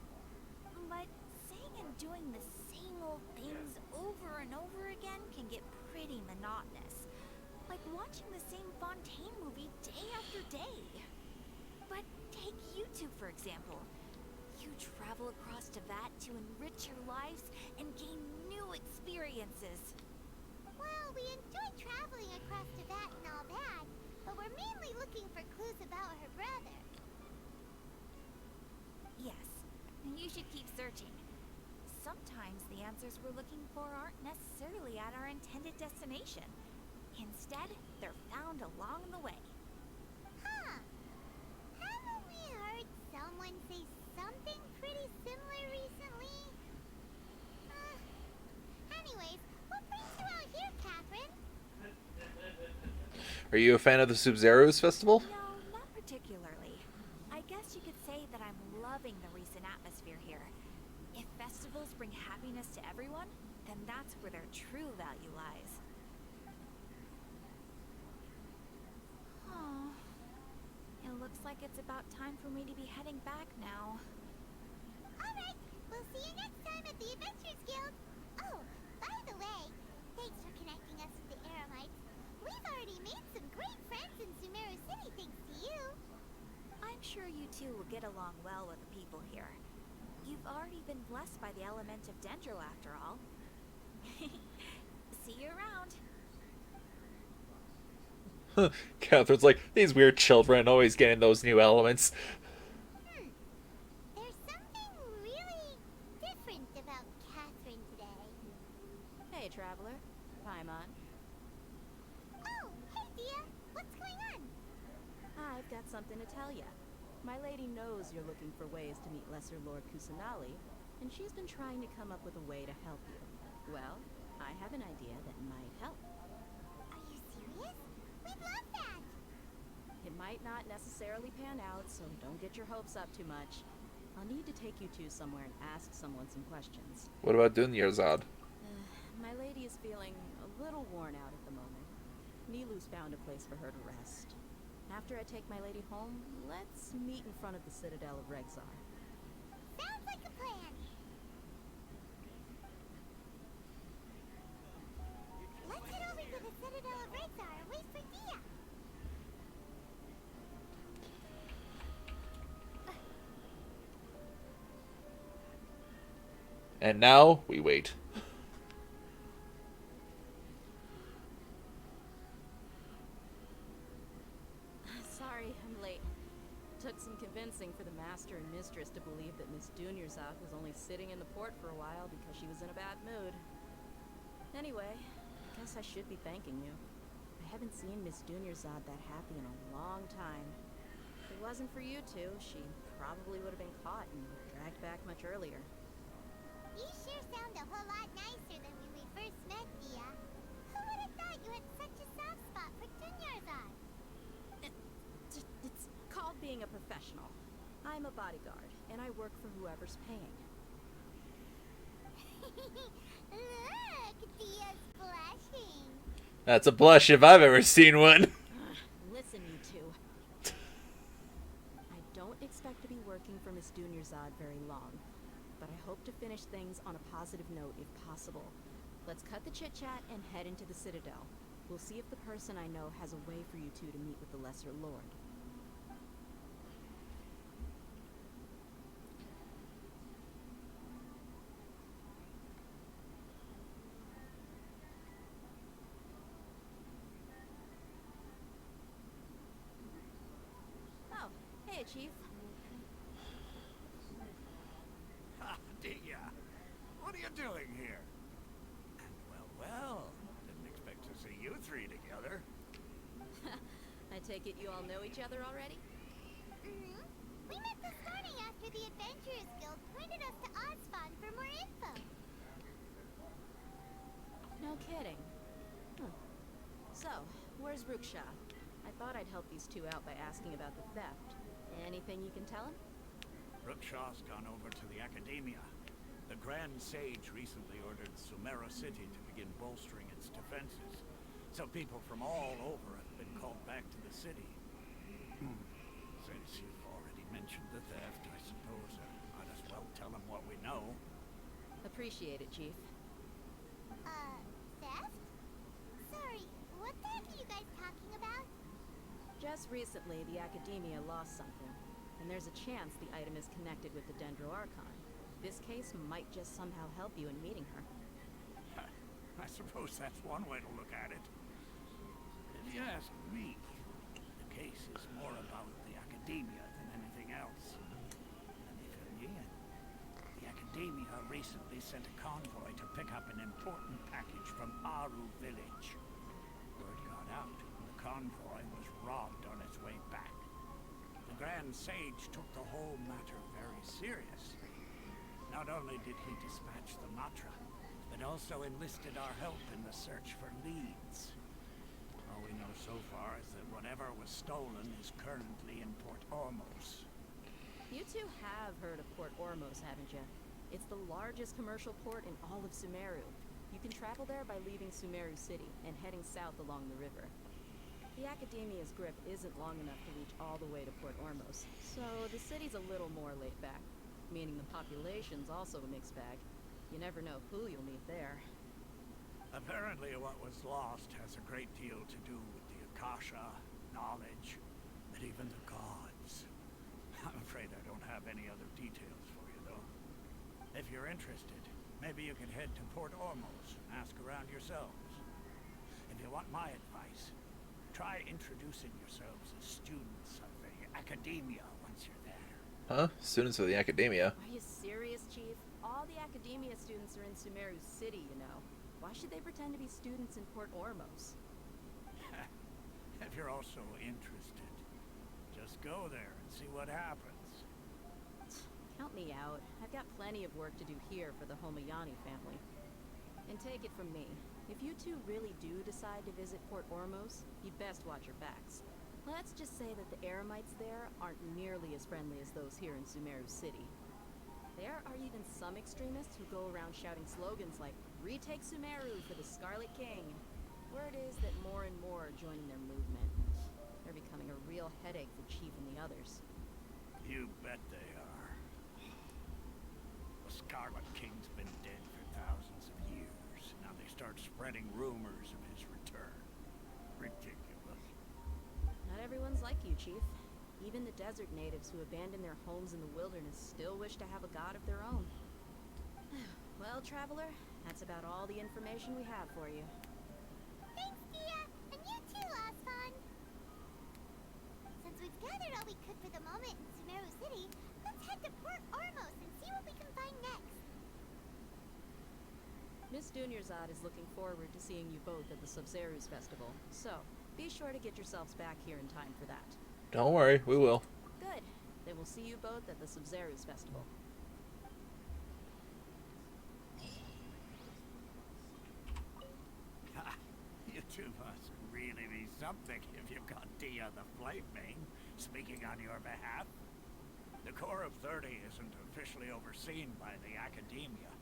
But saying and doing the same old things over and over again can get pretty monotonous. Like watching the same Fontaine movie day after day. But take you two, for example. You travel across Teyvat to enrich your lives and gain new experiences. Well, we enjoy traveling across Teyvat and all that, but we're mainly looking for clues about her brother. Yes, you should keep searching. Sometimes the answers we're looking for aren't necessarily at our intended destination. Instead, they're found along the way. Huh. Haven't we heard someone say something pretty similar recently? Anyways, what brings you out here, Catherine? Are you a fan of the Sub-Zeros festival? No, not particularly. I guess you could say that I'm loving the recent atmosphere here. If festivals bring happiness to everyone, then that's where their true value lies. Oh, it looks like it's about time for me to be heading back now. Alright, we'll see you next time at the Adventures Guild. Oh, by the way, thanks for connecting us with the Aramites. We've already made some great friends in Sumeru City thanks to you. I'm sure you two will get along well with the people here. You've already been blessed by the element of Dendro after all. See you around. Catherine's like, these weird children always getting those new elements. There's something really different about Catherine today. Hey, traveler. Paimon. Oh, hey Dia, what's going on? I've got something to tell ya. My lady knows you're looking for ways to meet Lesser Lord Kusanali, and she's been trying to come up with a way to help you. Well, I have an idea that might help. Are you serious? We'd love that! It might not necessarily pan out, so don't get your hopes up too much. I'll need to take you two somewhere and ask someone some questions. What about Dunyarzad? My lady is feeling a little worn out at the moment. Nilu's found a place for her to rest. After I take my lady home, let's meet in front of the Citadel of Rexar. Sounds like a plan. Let's head over to the Citadel of Rexar and wait for Dia. And now we wait. Sorry, I'm late. Took some convincing for the master and mistress to believe that Miss Dunyarzad was only sitting in the port for a while because she was in a bad mood. Anyway, I guess I should be thanking you. I haven't seen Miss Dunyarzad that happy in a long time. If it wasn't for you two, she probably would have been caught and dragged back much earlier. You sure sound a whole lot nicer than when we first met, Dia. Who would have thought you had such a soft spot for Dunyarzad? It's called being a professional. I'm a bodyguard, and I work for whoever's paying. Look, Dia's blushing. That's a blush if I've ever seen one. Listen, you two. I don't expect to be working for Miss Dunyarzad very long, but I hope to finish things on a positive note if possible. Let's cut the chit-chat and head into the Citadel. We'll see if the person I know has a way for you two to meet with the Lesser Lord. Oh, hey, Chief. Ha, Dia! What are you doing here? And well, didn't expect to see you three together. I take it you all know each other already? Mm-hmm. We met this morning after the Adventurers Guild pointed us to Ozfon for more info. No kidding. Huh. So, where's Ruksha? I thought I'd help these two out by asking about the theft. Anything you can tell him? Rookshaw's gone over to the Academia. The Grand Sage recently ordered Sumeru City to begin bolstering its defenses. So people from all over have been called back to the city. Since you've already met mentioned the theft, I suppose I might as well tell him what we know. Appreciate it, Chief. Theft? Sorry, what the heck are you guys talking about? Just recently, the Academia lost something, and there's a chance the item is connected with the Dendro Archon. This case might just somehow help you in meeting her. I suppose that's one way to look at it. If you ask me, the case is more about the Academia than anything else. Let me fill you in. The Academia recently sent a convoy to pick up an important package from Aru village. Word got out, and the convoy was robbed on its way back. The Grand Sage took the whole matter very seriously. Not only did he dispatch the Matra, but also enlisted our help in the search for leads. All we know so far is that whatever was stolen is currently in Port Ormos. You two have heard of Port Ormos, haven't you? It's the largest commercial port in all of Sumeru. You can travel there by leaving Sumeru City and heading south along the river. The Academia's grip isn't long enough to reach all the way to Port Ormos, so the city's a little more laid back, meaning the population's also a mixed bag. You never know who you'll meet there. Apparently what was lost has a great deal to do with the Akasha, knowledge, and even the gods. I'm afraid I don't have any other details for you, though. If you're interested, maybe you can head to Port Ormos and ask around yourselves. If you want my advice, try introducing yourselves as students of the Academia once you're there. Huh? Students of the Academia? Are you serious, Chief? All the Academia students are in Sumeru City, you know. Why should they pretend to be students in Port Ormos? If you're also interested, just go there and see what happens. Count me out. I've got plenty of work to do here for the Homayani family. And take it from me, if you two really do decide to visit Port Ormos, you'd best watch your backs. Let's just say that the Eremites there aren't nearly as friendly as those here in Sumeru City. There are even some extremists who go around shouting slogans like, "Retake Sumeru for the Scarlet King." Word is that more and more are joining their movement. They're becoming a real headache for Chief and the others. You bet they are. The Scarlet King's been dead for thousands of years. Now they start spreading rumors of his return. Ridiculous. Not everyone's like you, Chief. Even the desert natives who abandoned their homes in the wilderness still wish to have a god of their own. Well, Traveler, that's about all the information we have for you. Thanks, Dia! And you too, Asfon! Since we've gathered all we could for the moment in Sumeru City, let's head to Port Ormos and see what we can find next. Miss Dunyarzad is looking forward to seeing you both at the Sub-Zerus Festival, so be sure to get yourselves back here in time for that. Don't worry, we will. Good. Then we'll see you both at the Sub-Zerus Festival. You two must really be something if you've got Dia the Flame Mane speaking on your behalf. The Corps of 30 isn't officially overseen by the Academia,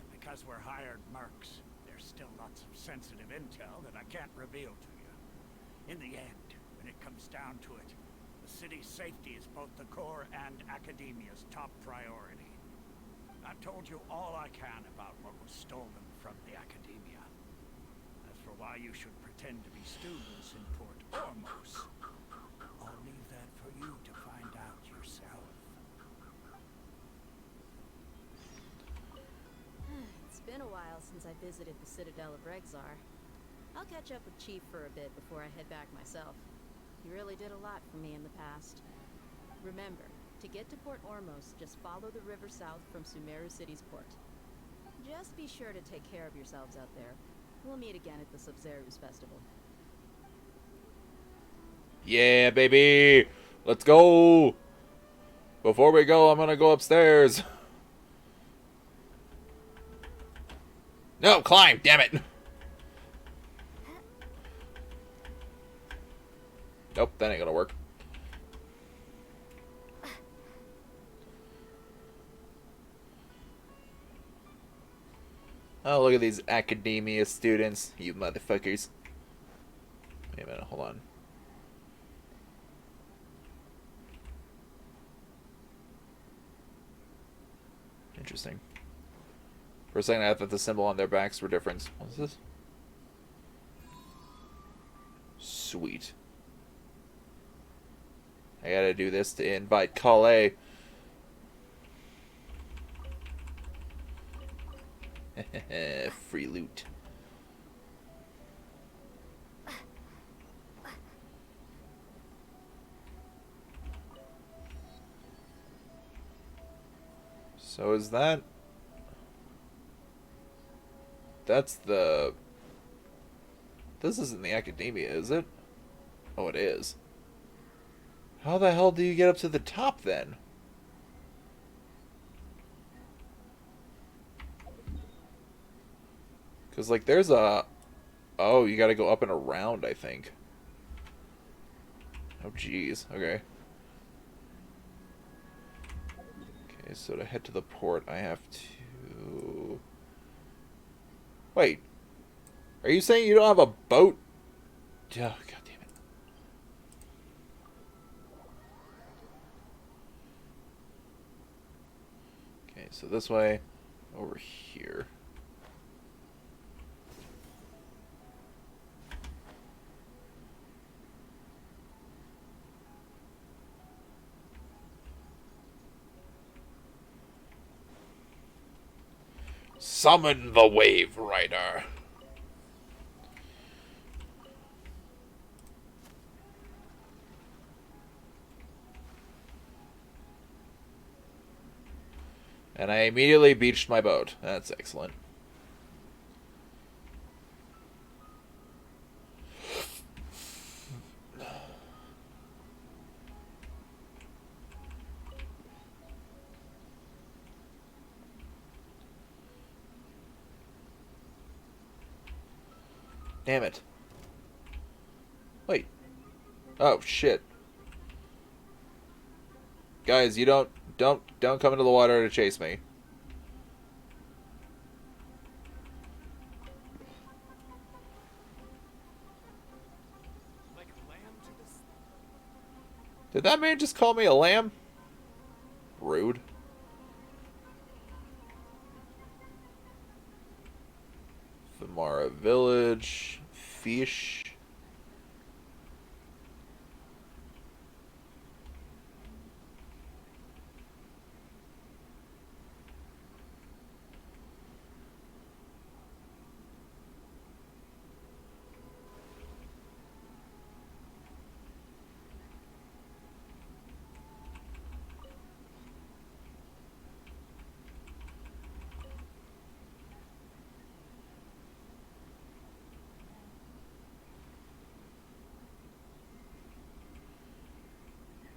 and because we're hired mercs, there's still lots of sensitive intel that I can't reveal to you. In the end, when it comes down to it, the city's safety is both the Corps and Academia's top priority. I've told you all I can about what was stolen from the Academia. As for why you should pretend to be students in Port Ormos, I'll leave that for you to find out yourself. It's been a while since I visited the Citadel of Regzar. I'll catch up with Chief for a bit before I head back myself. He really did a lot for me in the past. Remember, to get to Port Ormos, just follow the river south from Sumeru City's port. Just be sure to take care of yourselves out there. We'll meet again at the Sub-Zerus Festival. Yeah, baby! Let's go! Before we go, I'm gonna go upstairs. No, climb! Damn it! Nope, that ain't gonna work. Oh, look at these Academia students, you motherfuckers. Wait a minute, hold on. Interesting. For a second, I thought the symbol on their backs were different. What's this? Sweet. I gotta do this to invite Kale. Free loot. So is that... That's the... This isn't the Academia, is it? Oh, it is. How the hell do you get up to the top, then? Because, like, there's a... Oh, you gotta go up and around, I think. Oh, jeez. Okay. Okay, so to head to the port, I have to... Wait. Are you saying you don't have a boat? Oh, God damn it. Okay, so this way, over here. Summon the Wave Rider. And I immediately beached my boat. That's excellent. Damn it. Wait. Oh, shit. Guys, you don't come into the water to chase me. Like a lamb to the... Did that man just call me a lamb? Rude. Famara Village. Fish.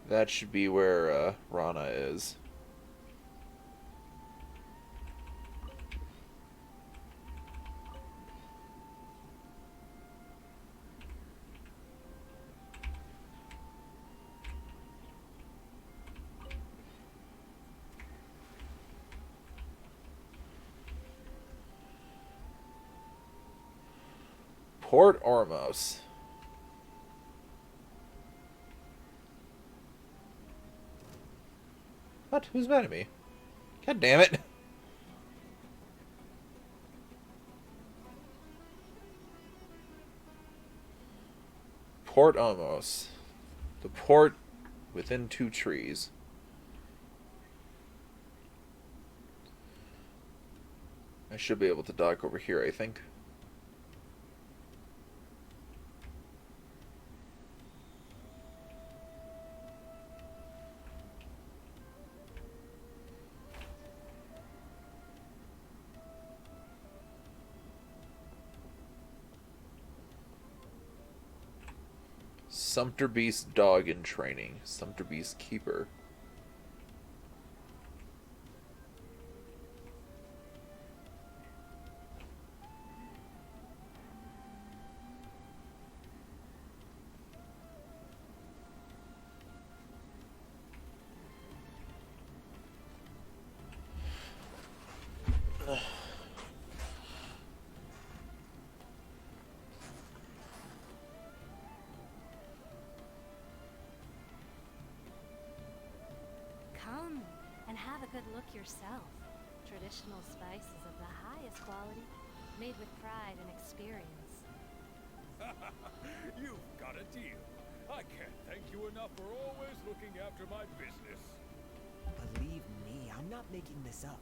That should be where Rana is. Port Ormos. What? Who's mad at me? God damn it. Port Ormos. The port within 2 trees. I should be able to dock over here, I think. Sumpter Beast dog in training. Sumpter Beast keeper. Come and have a good look yourself. Traditional spices of the highest quality, made with pride and experience. You've got a deal. I can't thank you enough for always looking after my business. Believe me, I'm not making this up.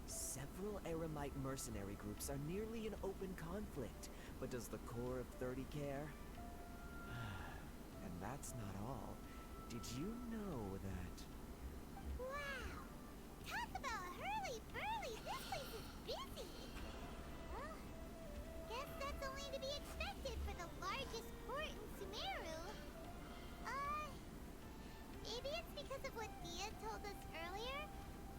Several Aramite mercenary groups are nearly in open conflict, but does the core of 30 care? And that's not all. Did you know that... Wow! Talk about hurly-burly! This place is busy! Well, guess that's only to be expected for the largest port in Sumeru. Maybe it's because of what Dia told us earlier,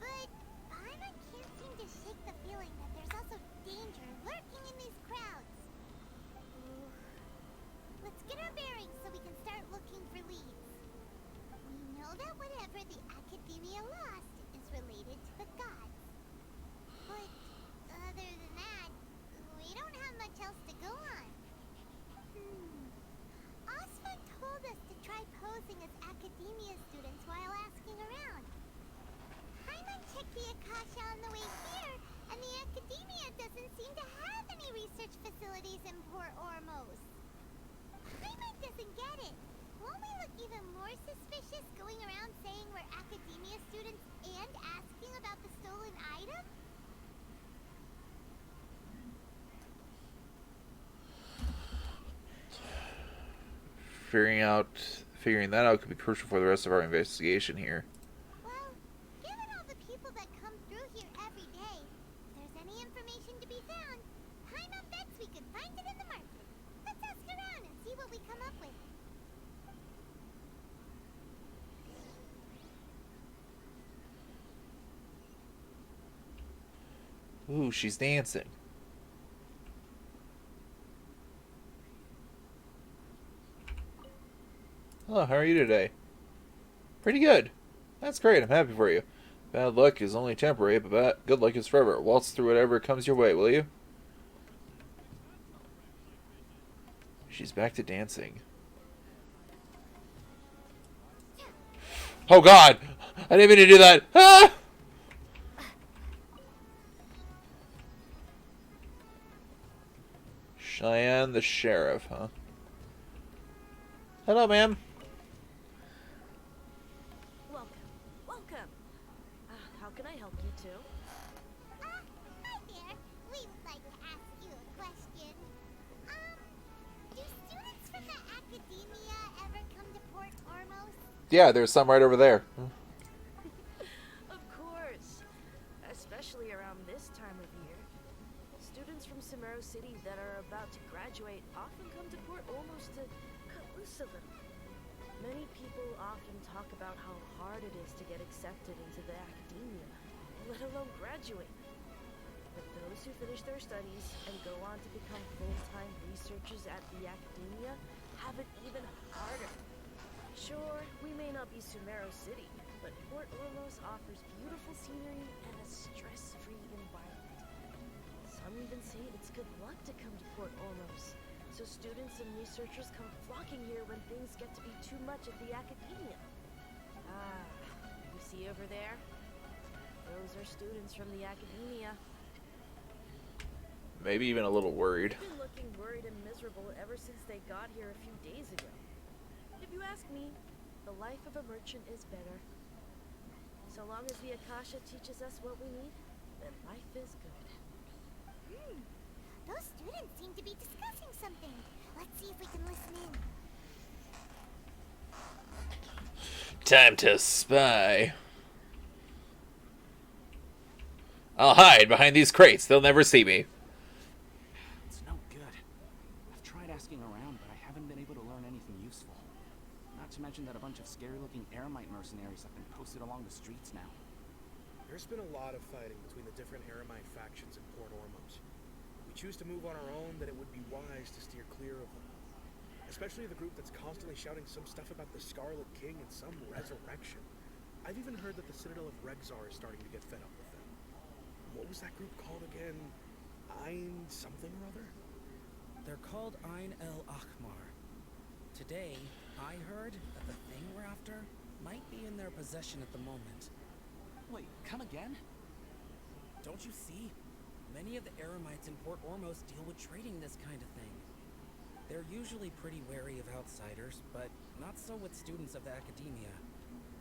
but Paimon can't seem to shake the feeling that there's also danger lurking in these crowds. Ooh. Let's get our bearings so we can start looking for leads. We know that whatever the Academia lost is related to the gods. But other than that, we don't have much else to go on. Osman told us to try posing as Academia students while asking around. Paimon checked the Akasha on the way here, and the Academia doesn't seem to have any research facilities in Port Ormos. Paimon doesn't get it. Won't we look even more suspicious going around saying we're Academia students and asking about the stolen item? Figuring that out could be crucial for the rest of our investigation here. Well, given all the people that come through here every day, if there's any information to be found, Paimon bets we could find it in the market. Let's ask around and see what we come up with. Ooh, she's dancing. Hello, how are you today? Pretty good. That's great, I'm happy for you. Bad luck is only temporary, but good luck is forever. Waltz through whatever comes your way, will you? She's back to dancing. Oh god! I didn't mean to do that! Ah! Cheyenne the sheriff, huh? Hello, ma'am. Welcome. How can I help you two? Hi there. We would like to ask you a question. Do students from the Academia ever come to Port Ormos? Yeah, there's some right over there. Of course. Especially around this time of year. Students from Sumeru City that are about to graduate often come to Port Ormos to cut loose a little. Many people often talk about how hard it is to get accepted into the Academia, let alone graduate. But those who finish their studies and go on to become full-time researchers at the Academia have it even harder. Sure, we may not be Sumeru City, but Port Ormos offers beautiful scenery and a stress-free environment. Some even say it's good luck to come to Port Ormos, so students and researchers come flocking here when things get to be too much at the Academia. You see over there? Those are students from the Academia. Maybe even a little worried. They've been looking worried and miserable ever since they got here a few days ago. If you ask me, the life of a merchant is better. So long as the Akasha teaches us what we need, then life is good. Those students seem to be discussing something. Let's see if we can listen in. Time to spy. I'll hide behind these crates. They'll never see me. It's no good. I've tried asking around, but I haven't been able to learn anything useful. Not to mention that a bunch of scary-looking Aramite mercenaries have been posted along the streets now. There's been a lot of fighting between the different Aramite factions in Port Ormos. If we choose to move on our own, then it would be wise to steer clear of them. Especially the group that's constantly shouting some stuff about the Scarlet King and some resurrection. I've even heard that the Citadel of Rexar is starting to get fed up with them. What was that group called again? Ein something or other? They're called Ein El Akhmar. Today, I heard that the thing we're after might be in their possession at the moment. Wait, come again? Don't you see? Many of the Eremites in Port Ormos deal with trading this kind of thing. They're usually pretty wary of outsiders, but not so with students of the academia.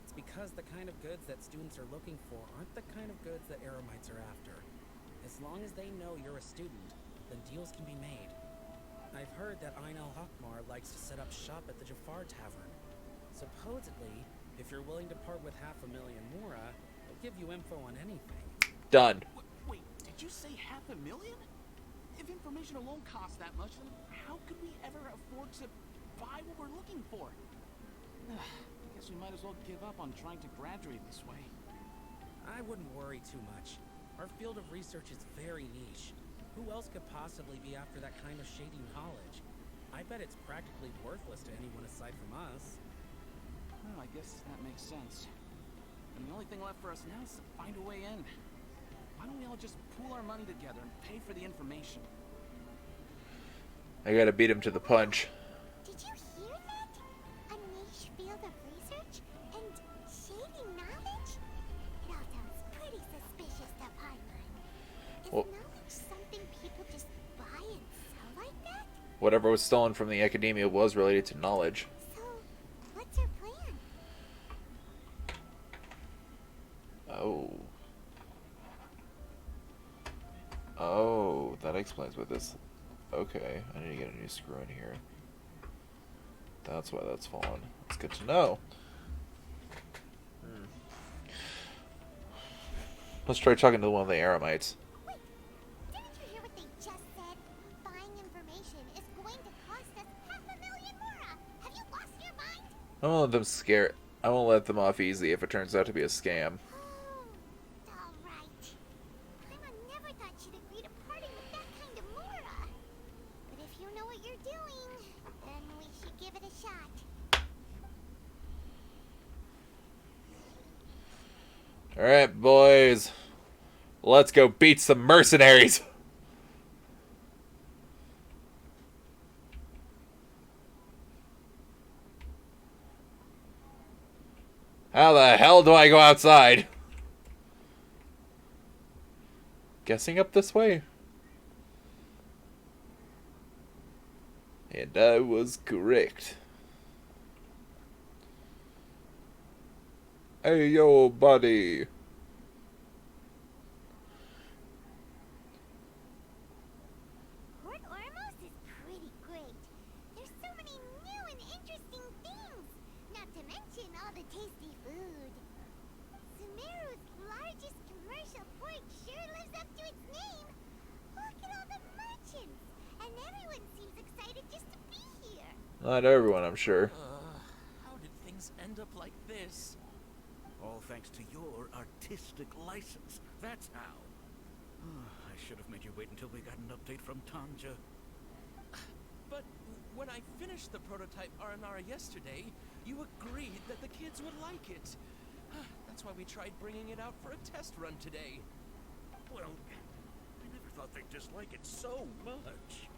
It's because the kind of goods that students are looking for aren't the kind of goods that Eremites are after. As long as they know you're a student, then deals can be made. I've heard that Ain al-Hakmar likes to set up shop at the Jafar Tavern. Supposedly, if you're willing to part with 500,000 Mora, they'll give you info on anything. Done. Wait, did you say 500,000? If information alone costs that much, then how could we ever afford to buy what we're looking for? I guess we might as well give up on trying to graduate this way. I wouldn't worry too much. Our field of research is very niche. Who else could possibly be after that kind of shady knowledge? I bet it's practically worthless to anyone aside from us. Well, I guess that makes sense. And the only thing left for us now is to find a way in. Why don't we all just pool our money together and pay for the information? I gotta beat him to the punch. Did you hear that? A niche field of research and shady knowledge? It all sounds pretty suspicious to Paimon. Is knowledge something people just buy and sell like that? Whatever was stolen from the academia was related to knowledge. So, what's your plan? Oh. Oh, that explains what this... Okay, I need to get a new screw in here. That's why that's fallen. It's good to know. Let's try talking to one of the Eremites. Wait, didn't you hear what they just said? Buying information is going to cost us 500,000 Mora. Have you lost your mind? I won't let them scare... I won't let them off easy if it turns out to be a scam. Alright, boys. Let's go beat some mercenaries. How the hell do I go outside? Guessing up this way? And I was correct. Hey, yo, buddy. Port Ormos is pretty great. There's so many new and interesting things. Not to mention all the tasty food. Sumeru's largest commercial port sure lives up to its name. Look at all the merchants. And everyone seems excited just to be here. Not everyone, I'm sure. How did things end up like this? All thanks to your artistic license. That's how. I should have made you wait until we got an update from Tanja. But when I finished the prototype Aranara yesterday, you agreed that the kids would like it. That's why we tried bringing it out for a test run today. Well, I never thought they'd dislike it so much.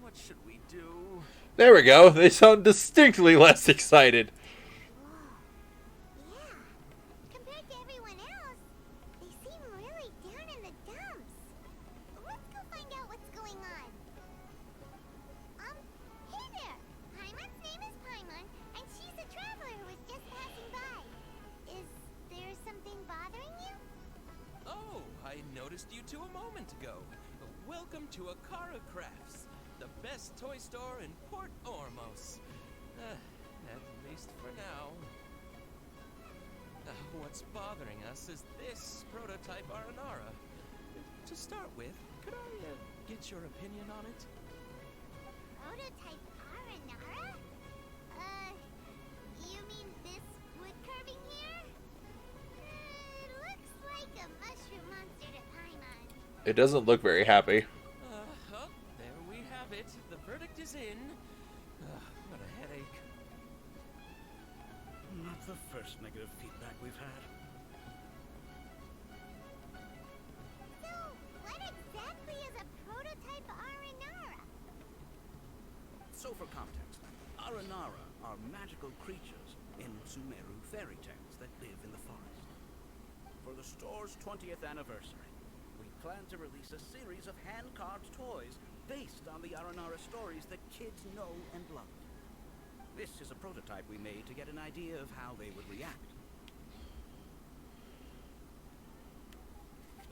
What should we do? There we go. They sound distinctly less excited. Yeah. Compared to everyone else, they seem really down in the dumps. Let's go find out what's going on. Hey there. Paimon's name is Paimon, and she's a traveler who was just passing by. Is there something bothering you? Oh, I noticed you two a moment ago. Welcome to Akara Crafts, the best toy store in Port Ormos. At least for now. What's bothering us is this prototype Aranara. To start with, could I get your opinion on it? Prototype Aranara? You mean this wood carving here? It looks like a mushroom monster to Paimon. It doesn't look very happy. There we have it. The verdict is in. What a headache. Not the first negative feedback we've had. So, what exactly is a prototype Aranara? So for context, Aranara are magical creatures in Sumeru fairy tales that live in the forest. For the store's 20th anniversary, we plan to release a series of hand-carved toys based on the Aranara stories that kids know and love. This is a prototype we made to get an idea of how they would react.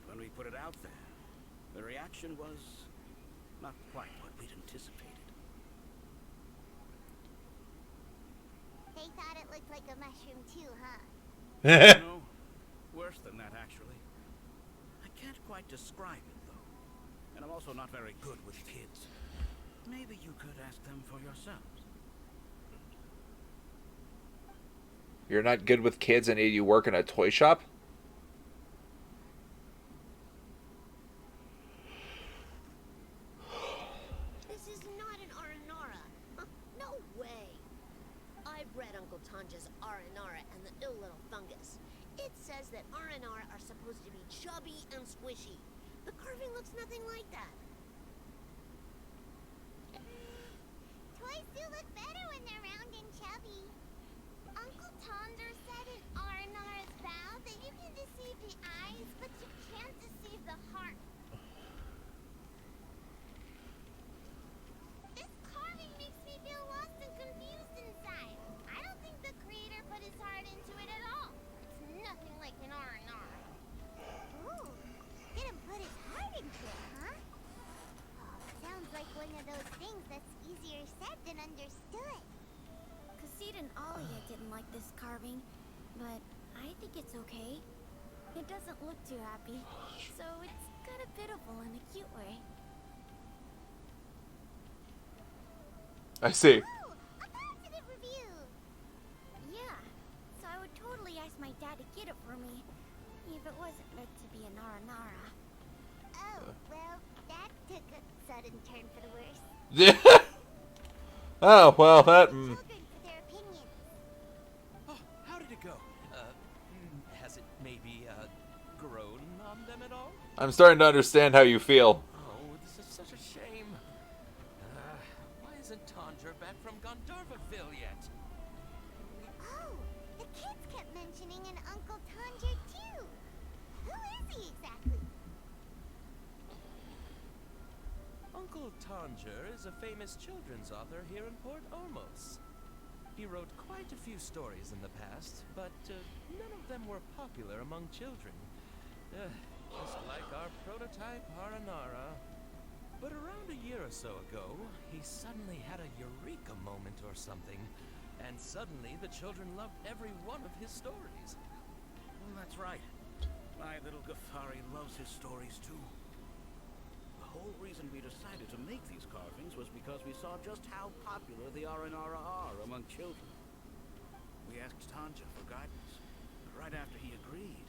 When we put it out there, the reaction was not quite what we'd anticipated. They thought it looked like a mushroom too, huh? No, worse than that actually. I can't quite describe it though, and I'm also not very good with kids. Maybe you could ask them for yourselves. You're not good with kids and you work in a toy shop? This is not an Aranara. No way. I've read Uncle Tanja's Aranara and the ill little fungus. It says that Aranara are supposed to be chubby and squishy. The carving looks nothing like that. Toys do look better when they're round and chubby. Uncle Tonder said in Aranara's vow that you can deceive the eyes, but you can't deceive the heart. This carving makes me feel lost and confused inside. I don't think the creator put his heart into it at all. It's nothing like an Aranara. Ooh, didn't put his heart into it, huh? Oh, sounds like one of those things that's easier said than understood. Kassid and Alia didn't like this carving, but I think it's okay. It doesn't look too happy, so it's kind of pitiful in a cute way. I see. Ooh, a positive review! Yeah, so I would totally ask my dad to get it for me, if it wasn't meant to be an Aranara. Oh, well, that took a sudden turn for the worse. Yeah. Oh, well, that... Children for their opinions. Oh, how did it go? Has it maybe, grown on them at all? I'm starting to understand how you feel. Oh, this is such a shame. Why isn't Tondra back from Gandharvaville yet? Oh, the kids kept mentioning an Uncle Tonder too. Who is he exactly? Uncle Tanger is a famous children's author here in Port Ormos. He wrote quite a few stories in the past, but none of them were popular among children. Just like our prototype Aranara. But around a year or so ago, he suddenly had a eureka moment or something, and suddenly the children loved every one of his stories. Well, that's right. My little Ghaffari loves his stories too. The whole reason we decided to make these carvings was because we saw just how popular the Aranara are among children. We asked Tanja for guidance, but right after he agreed,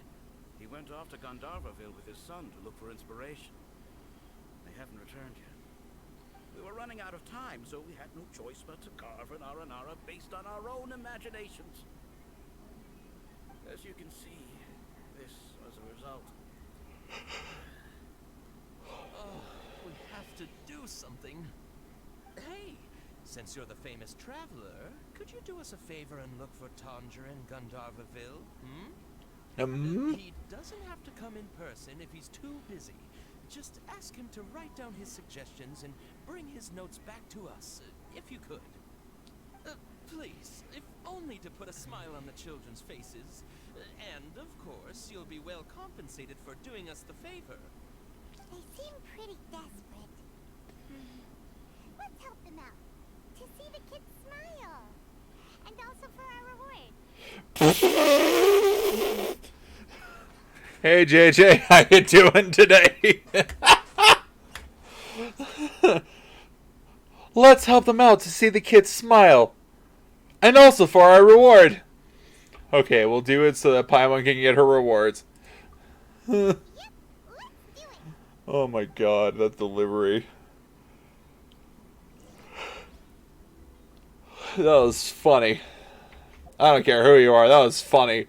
he went off to Gandharvaville with his son to look for inspiration. They haven't returned yet. We were running out of time, so we had no choice but to carve an Aranara based on our own imaginations. As you can see, this was a result. Oh, we have to do something. Hey, since you're the famous traveler, could you do us a favor and look for Tanger in Gandharvaville? He doesn't have to come in person if he's too busy. Just ask him to write down his suggestions and bring his notes back to us, if you could. Please, if only to put a smile on the children's faces. And, of course, you'll be well compensated for doing us the favor. They seem pretty desperate. Let's help them out. To see the kids smile. And also for our reward. Hey JJ, how you doing today? Let's help them out to see the kids smile. And also for our reward. Okay, we'll do it so that Paimon can get her rewards. Oh my god, that delivery. That was funny. I don't care who you are, that was funny.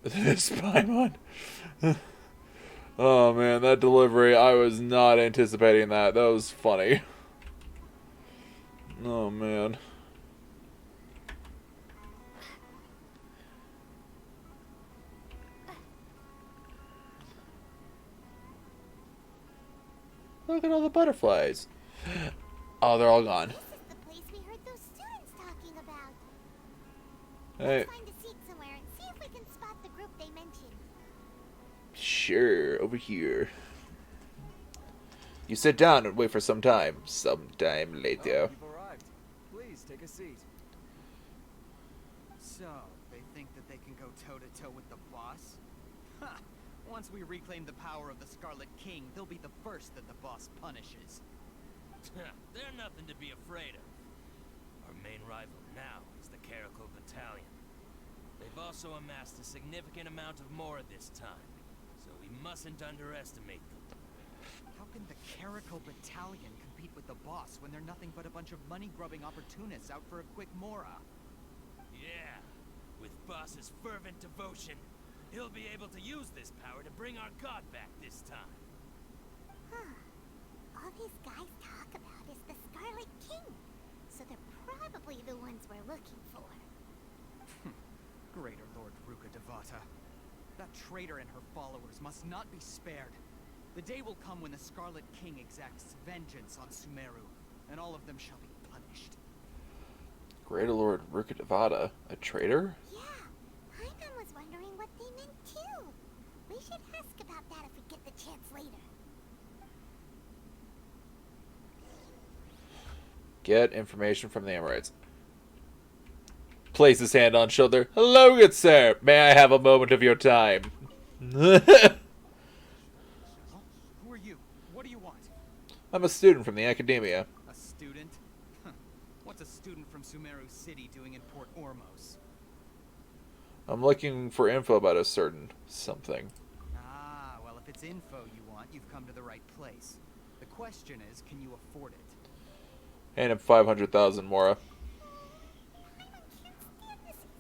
This Paimon. Oh man, that delivery, I was not anticipating that. That was funny. Oh man. Look at all the butterflies. Oh, they're all gone. This is the place we heard those students talking about. Hey. Let's find a seat somewhere and see if we can spot the group they mentioned. Sure, over here. You sit down and wait for some time. Sometime later. You've arrived. Please take a seat. So, they think that they can go toe-to-toe with the boss? Ha! Once we reclaim the power of the Scarlet King, they'll be the first that the boss punishes. They're nothing to be afraid of. Our main rival now is the Caracal Battalion. They've also amassed a significant amount of Mora this time, so we mustn't underestimate them. How can the Caracal Battalion compete with the boss when they're nothing but a bunch of money-grubbing opportunists out for a quick Mora? Yeah, with boss's fervent devotion, he'll be able to use this power to bring our god back this time. Huh. All these guys talk about is the Scarlet King, so they're probably the ones we're looking for. Greater Lord Ruka Devata. That traitor and her followers must not be spared. The day will come when the Scarlet King exacts vengeance on Sumeru, and all of them shall be punished. Greater Lord Ruka Devata, a traitor? Yeah, Hyman was wondering what they meant too. We should ask about that if we get the chance later. Get information from the Amorites. Place his hand on shoulder. Hello, good sir. May I have a moment of your time? Who are you? What do you want? I'm a student from the academia. A student? What's a student from Sumeru City doing in Port Ormos? I'm looking for info about a certain something. Ah, well, if it's info you want, you've come to the right place. The question is, can you afford it? And 500,000 Mora.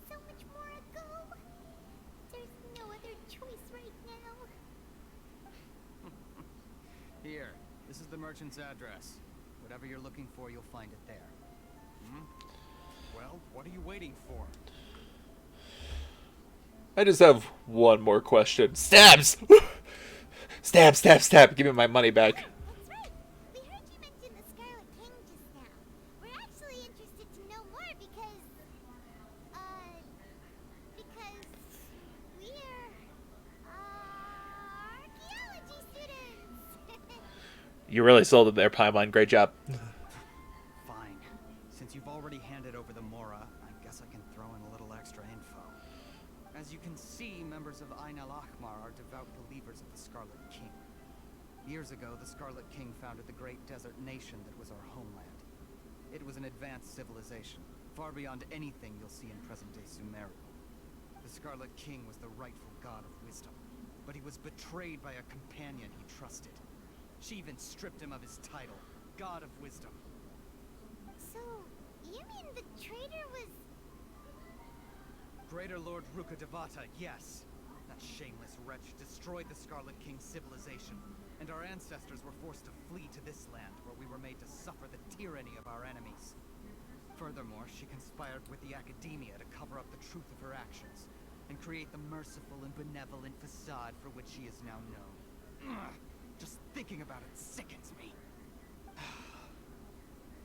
So much more ago. There's no other choice right now. Here, this is the merchant's address. Whatever you're looking for, you'll find it there. Well, what are you waiting for? I just have one more question. Stabs! Stab, stab, stab. Give me my money back. That's right. We heard you mention the Scarlet King just now. We're actually interested to know more because we're archaeology students. You really sold it there, Paimon. Great job. Fine. Since you've already handed over the Mora, I guess I can throw in a little extra info. As you can see, members of Ain al-Ahmar are devout believers of the Scarlet King. Years ago, the Scarlet King founded the great desert nation that was our homeland. It was an advanced civilization, far beyond anything you'll see in present-day Sumeru. The Scarlet King was the rightful god of wisdom, but he was betrayed by a companion he trusted. She even stripped him of his title, God of Wisdom. So, you mean the traitor was... Greater Lord Ruka Devata, yes. That shameless wretch destroyed the Scarlet King's civilization, and our ancestors were forced to flee to this land where we were made to suffer the tyranny of our enemies. Furthermore, she conspired with the Academia to cover up the truth of her actions, and create the merciful and benevolent facade for which she is now known. Ugh, just thinking about it sickens me.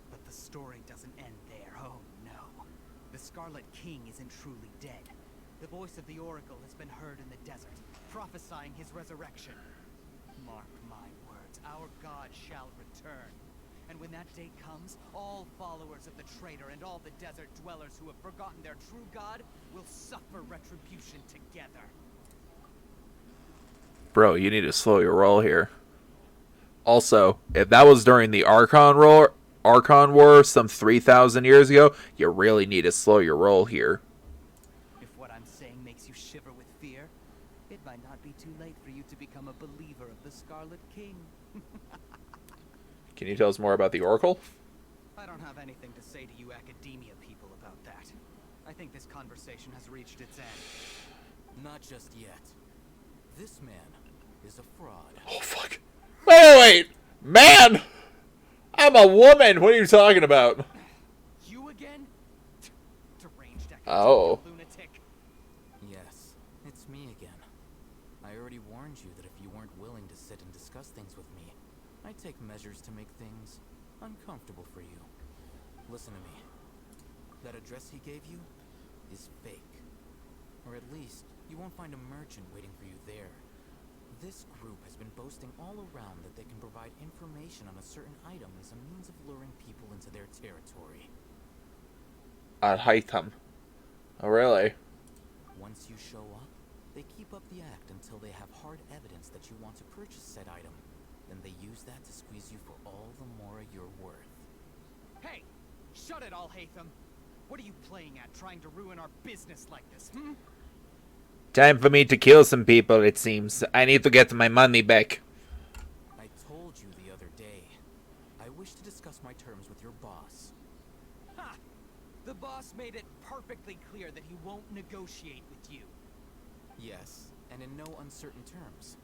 But the story doesn't end there, oh no. The Scarlet King isn't truly dead. The voice of the Oracle has been heard in the desert, prophesying his resurrection. Mark my words, our God shall return. And when that day comes, all followers of the traitor and all the desert dwellers who have forgotten their true God will suffer retribution together. Bro, you need to slow your roll here. Also, if that was during the Archon War some 3,000 years ago, you really need to slow your roll here. If what I'm saying makes you shiver with fear, it might not be too late for you to become a believer of the Scarlet King. Can you tell us more about the Oracle? I don't have anything to say to you academia people about that. I think this conversation has reached its end. Not just yet. This man, is a fraud. Oh, fuck. Wait! Man! I'm a woman! What are you talking about? You again? Deranged Oh. lunatic. Yes, it's me again. I already warned you that if you weren't willing to sit and discuss things with me, I'd take measures to make things uncomfortable for you. Listen to me. That address he gave you is fake. Or at least, you won't find a merchant waiting for you there. This group has been boasting all around that they can provide information on a certain item as a means of luring people into their territory. Item. Oh, really? Once you show up, they keep up the act until they have hard evidence that you want to purchase said item. Then they use that to squeeze you for all the more you're worth. Hey! Shut it all, Hatham! What are you playing at, trying to ruin our business like this, hmm? Time for me to kill some people, it seems. I need to get my money back. I told you the other day. I wish to discuss my terms with your boss. Ha! The boss made it perfectly clear that he won't negotiate with you. Yes, and in no uncertain terms.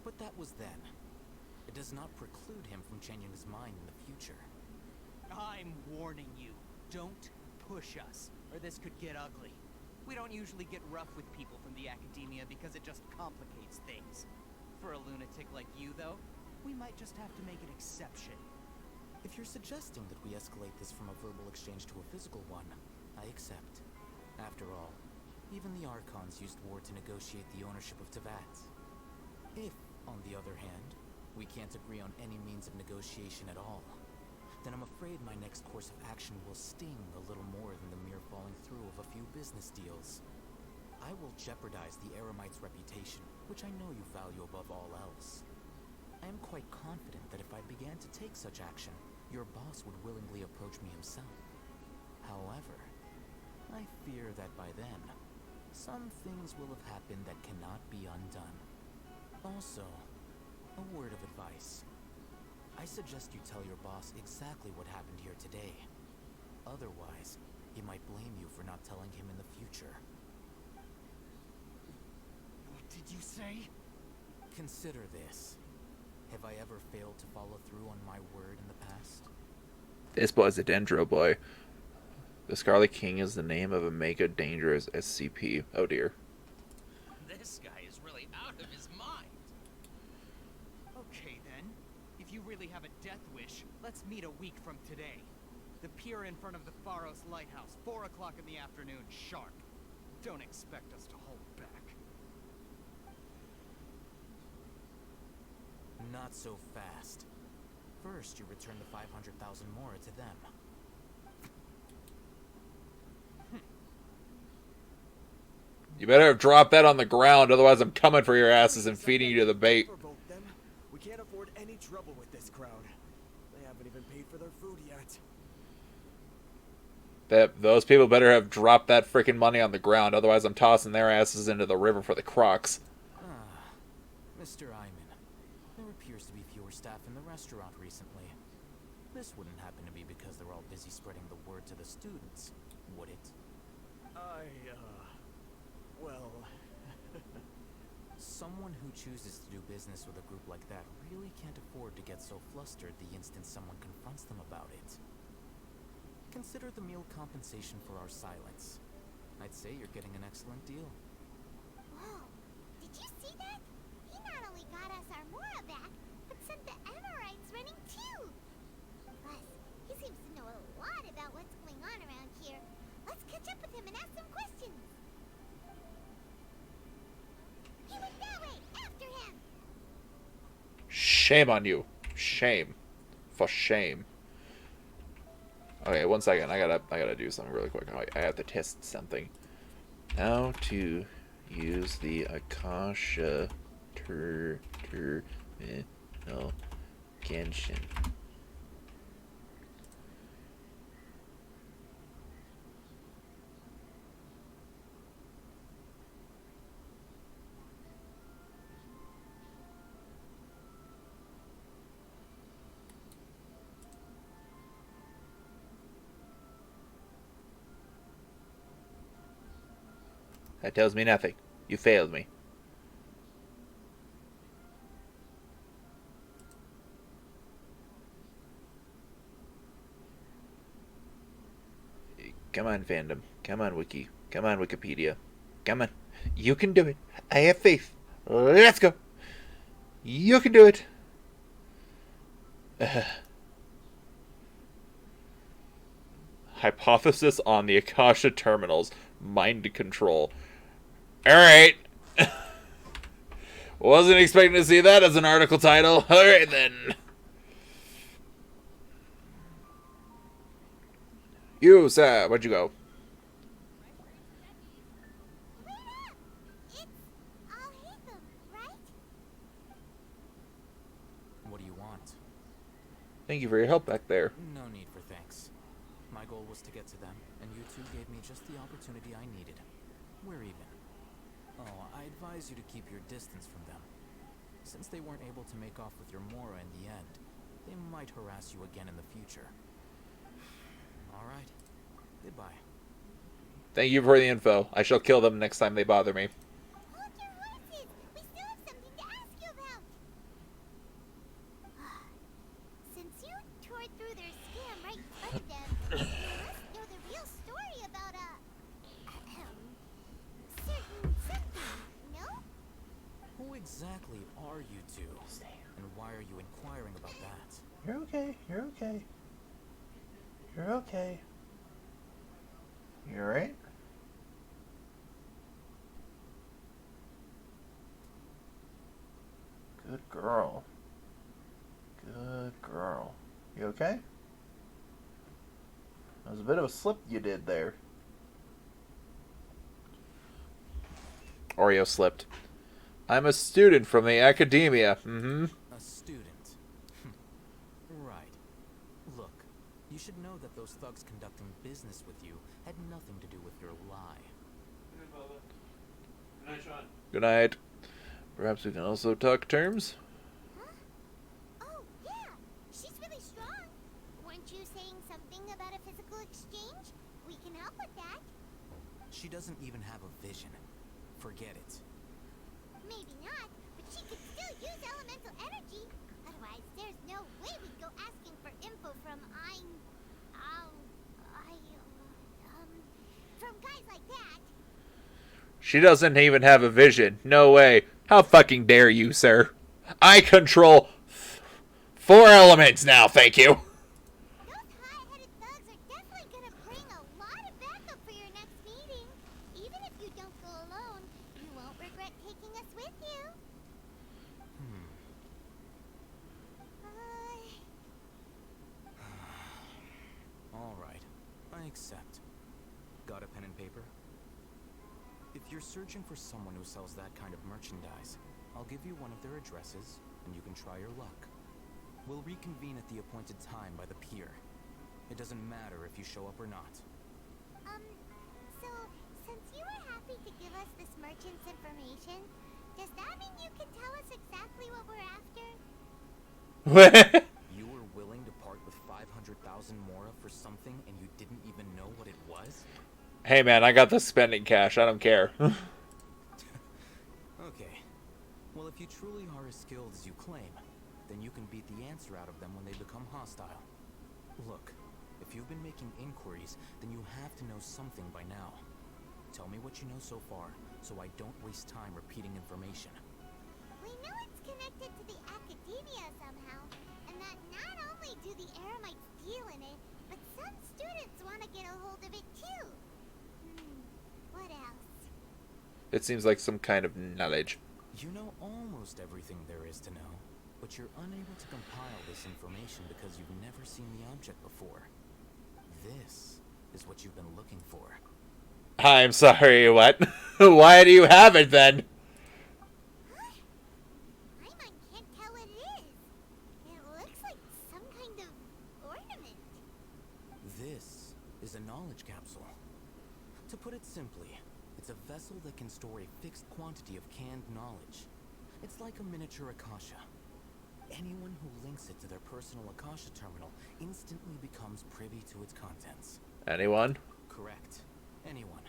But that was then. It does not preclude him from changing his mind in the future. I'm warning you. Don't push us, or this could get ugly. We don't usually get rough with people from the academia because it just complicates things. For a lunatic like you, though, we might just have to make an exception. If you're suggesting that we escalate this from a verbal exchange to a physical one, I accept. After all, even the Archons used war to negotiate the ownership of Teyvat. If, on the other hand, we can't agree on any means of negotiation at all, then I'm afraid my next course of action will sting a little more than the mere falling through of a few business deals. I will jeopardize the Eremite's reputation, which I know you value above all else. I am quite confident that if I began to take such action, your boss would willingly approach me himself. However, I fear that by then, some things will have happened that cannot be undone. Also, a word of advice. I suggest you tell your boss exactly what happened here today. Otherwise, he might blame you for not telling him in the future. What did you say? Consider this. Have I ever failed to follow through on my word in the past? This boy's a Dendro boy. The Scarlet King is the name of a mega dangerous SCP. Oh dear. This guy is really out of his mind. Okay then. If you really have a death wish, let's meet a week from today. The pier in front of the Pharos Lighthouse, 4 o'clock in the afternoon, sharp. Don't expect us to hold back. Not so fast. First, you return the 500,000 Mora to them. You better have dropped that on the ground, otherwise I'm coming for your asses and feeding you to the bait. We can't afford any trouble with this crowd. They haven't even paid for their food yet. Those people better have dropped that freaking money on the ground, otherwise I'm tossing their asses into the river for the crocs. Ah, Mr. Iman, there appears to be fewer staff in the restaurant recently. This wouldn't happen to be because they're all busy spreading the word to the students, would it? Well... Someone who chooses to do business with a group like that really can't afford to get so flustered the instant someone confronts them about it. Consider the meal compensation for our silence. I'd say you're getting an excellent deal. Whoa, did you see that? He not only got us our Mora back, but sent the Emirites running too. Plus, he seems to know a lot about what's going on around here. Let's catch up with him and ask some questions. He went that way, after him. Shame on you. Shame. For shame. Okay, 1 second. I gotta do something really quick. I have to test something. How to use the Akasha Terminal Genshin. That tells me nothing. You failed me. Come on, fandom. Come on, Wiki. Come on, Wikipedia. Come on. You can do it. I have faith. Let's go. You can do it. Hypothesis on the Akasha terminals. Mind control. Alright. Wasn't expecting to see that as an article title. Alright then. You, sir, where'd you go? What do you want? Thank you for your help back there. No need for thanks. My goal was to get to them, and you two gave me just the opportunity I needed. We're even. Oh, I advise you to keep your distance from them. Since they weren't able to make off with your Mora in the end, they might harass you again in the future. Alright. Goodbye. Thank you for the info. I shall kill them next time they bother me. Hold your horses! We still have something to ask you about! Since you tore through their scam right in front of them, you must know the real story about certain something, no? Who exactly are you two? And why are you inquiring about that? You're okay. You're okay. You're okay. You alright? Good girl. Good girl. You okay? That was a bit of a slip you did there. Oreo slipped. I'm a student from the academia. A student. Right. Look, you should know that those thugs conducting business with you had nothing to do with your lie. Good night, Sean. Good night. Perhaps we can also talk terms? Oh, yeah! She's really strong! Weren't you saying something about a physical exchange? We can help with that. She doesn't even have a vision. Forget it. Maybe not, but she could still use elemental energy. Otherwise, there's no way we'd go asking for info from from guys like that. She doesn't even have a vision. No way. How fucking dare you, sir? I control 4 elements now, thank you. Those high-headed thugs are definitely gonna bring a lot of backup for your next meeting. Even if you don't go alone, you won't regret taking us with you. Alright, I accept. Got a pen and paper? If you're searching for someone who sells that kind of merchandise, I'll give you one of their addresses, and you can try your luck. We'll reconvene at the appointed time by the pier. It doesn't matter if you show up or not. So, since you were happy to give us this merchant's information, does that mean you can tell us exactly what we're after? You were willing to part with 500,000 Mora for something and you didn't even know what it was? Hey man, I got the spending cash. I don't care. Okay. Well, if you truly are as skilled as you claim, then you can beat the answer out of them when they become hostile. Look, if you've been making inquiries, then you have to know something by now. Tell me what you know so far, so I don't waste time repeating information. We know it's connected to the academia somehow, and that not only do the Eremites deal in it, but some students want to get a hold of it too. What else? It seems like some kind of knowledge. You know almost everything there is to know, but you're unable to compile this information because you've never seen the object before. This is what you've been looking for. I'm sorry, what? Why do you have it then? My mind can't tell what it is. It looks like some kind of ornament. This is a knowledge capsule. To put it simply, it's a vessel that can store a fixed quantity of canned knowledge. It's like a miniature Akasha. Anyone who links it to their personal Akasha terminal instantly becomes privy to its contents. Anyone? Correct. Anyone.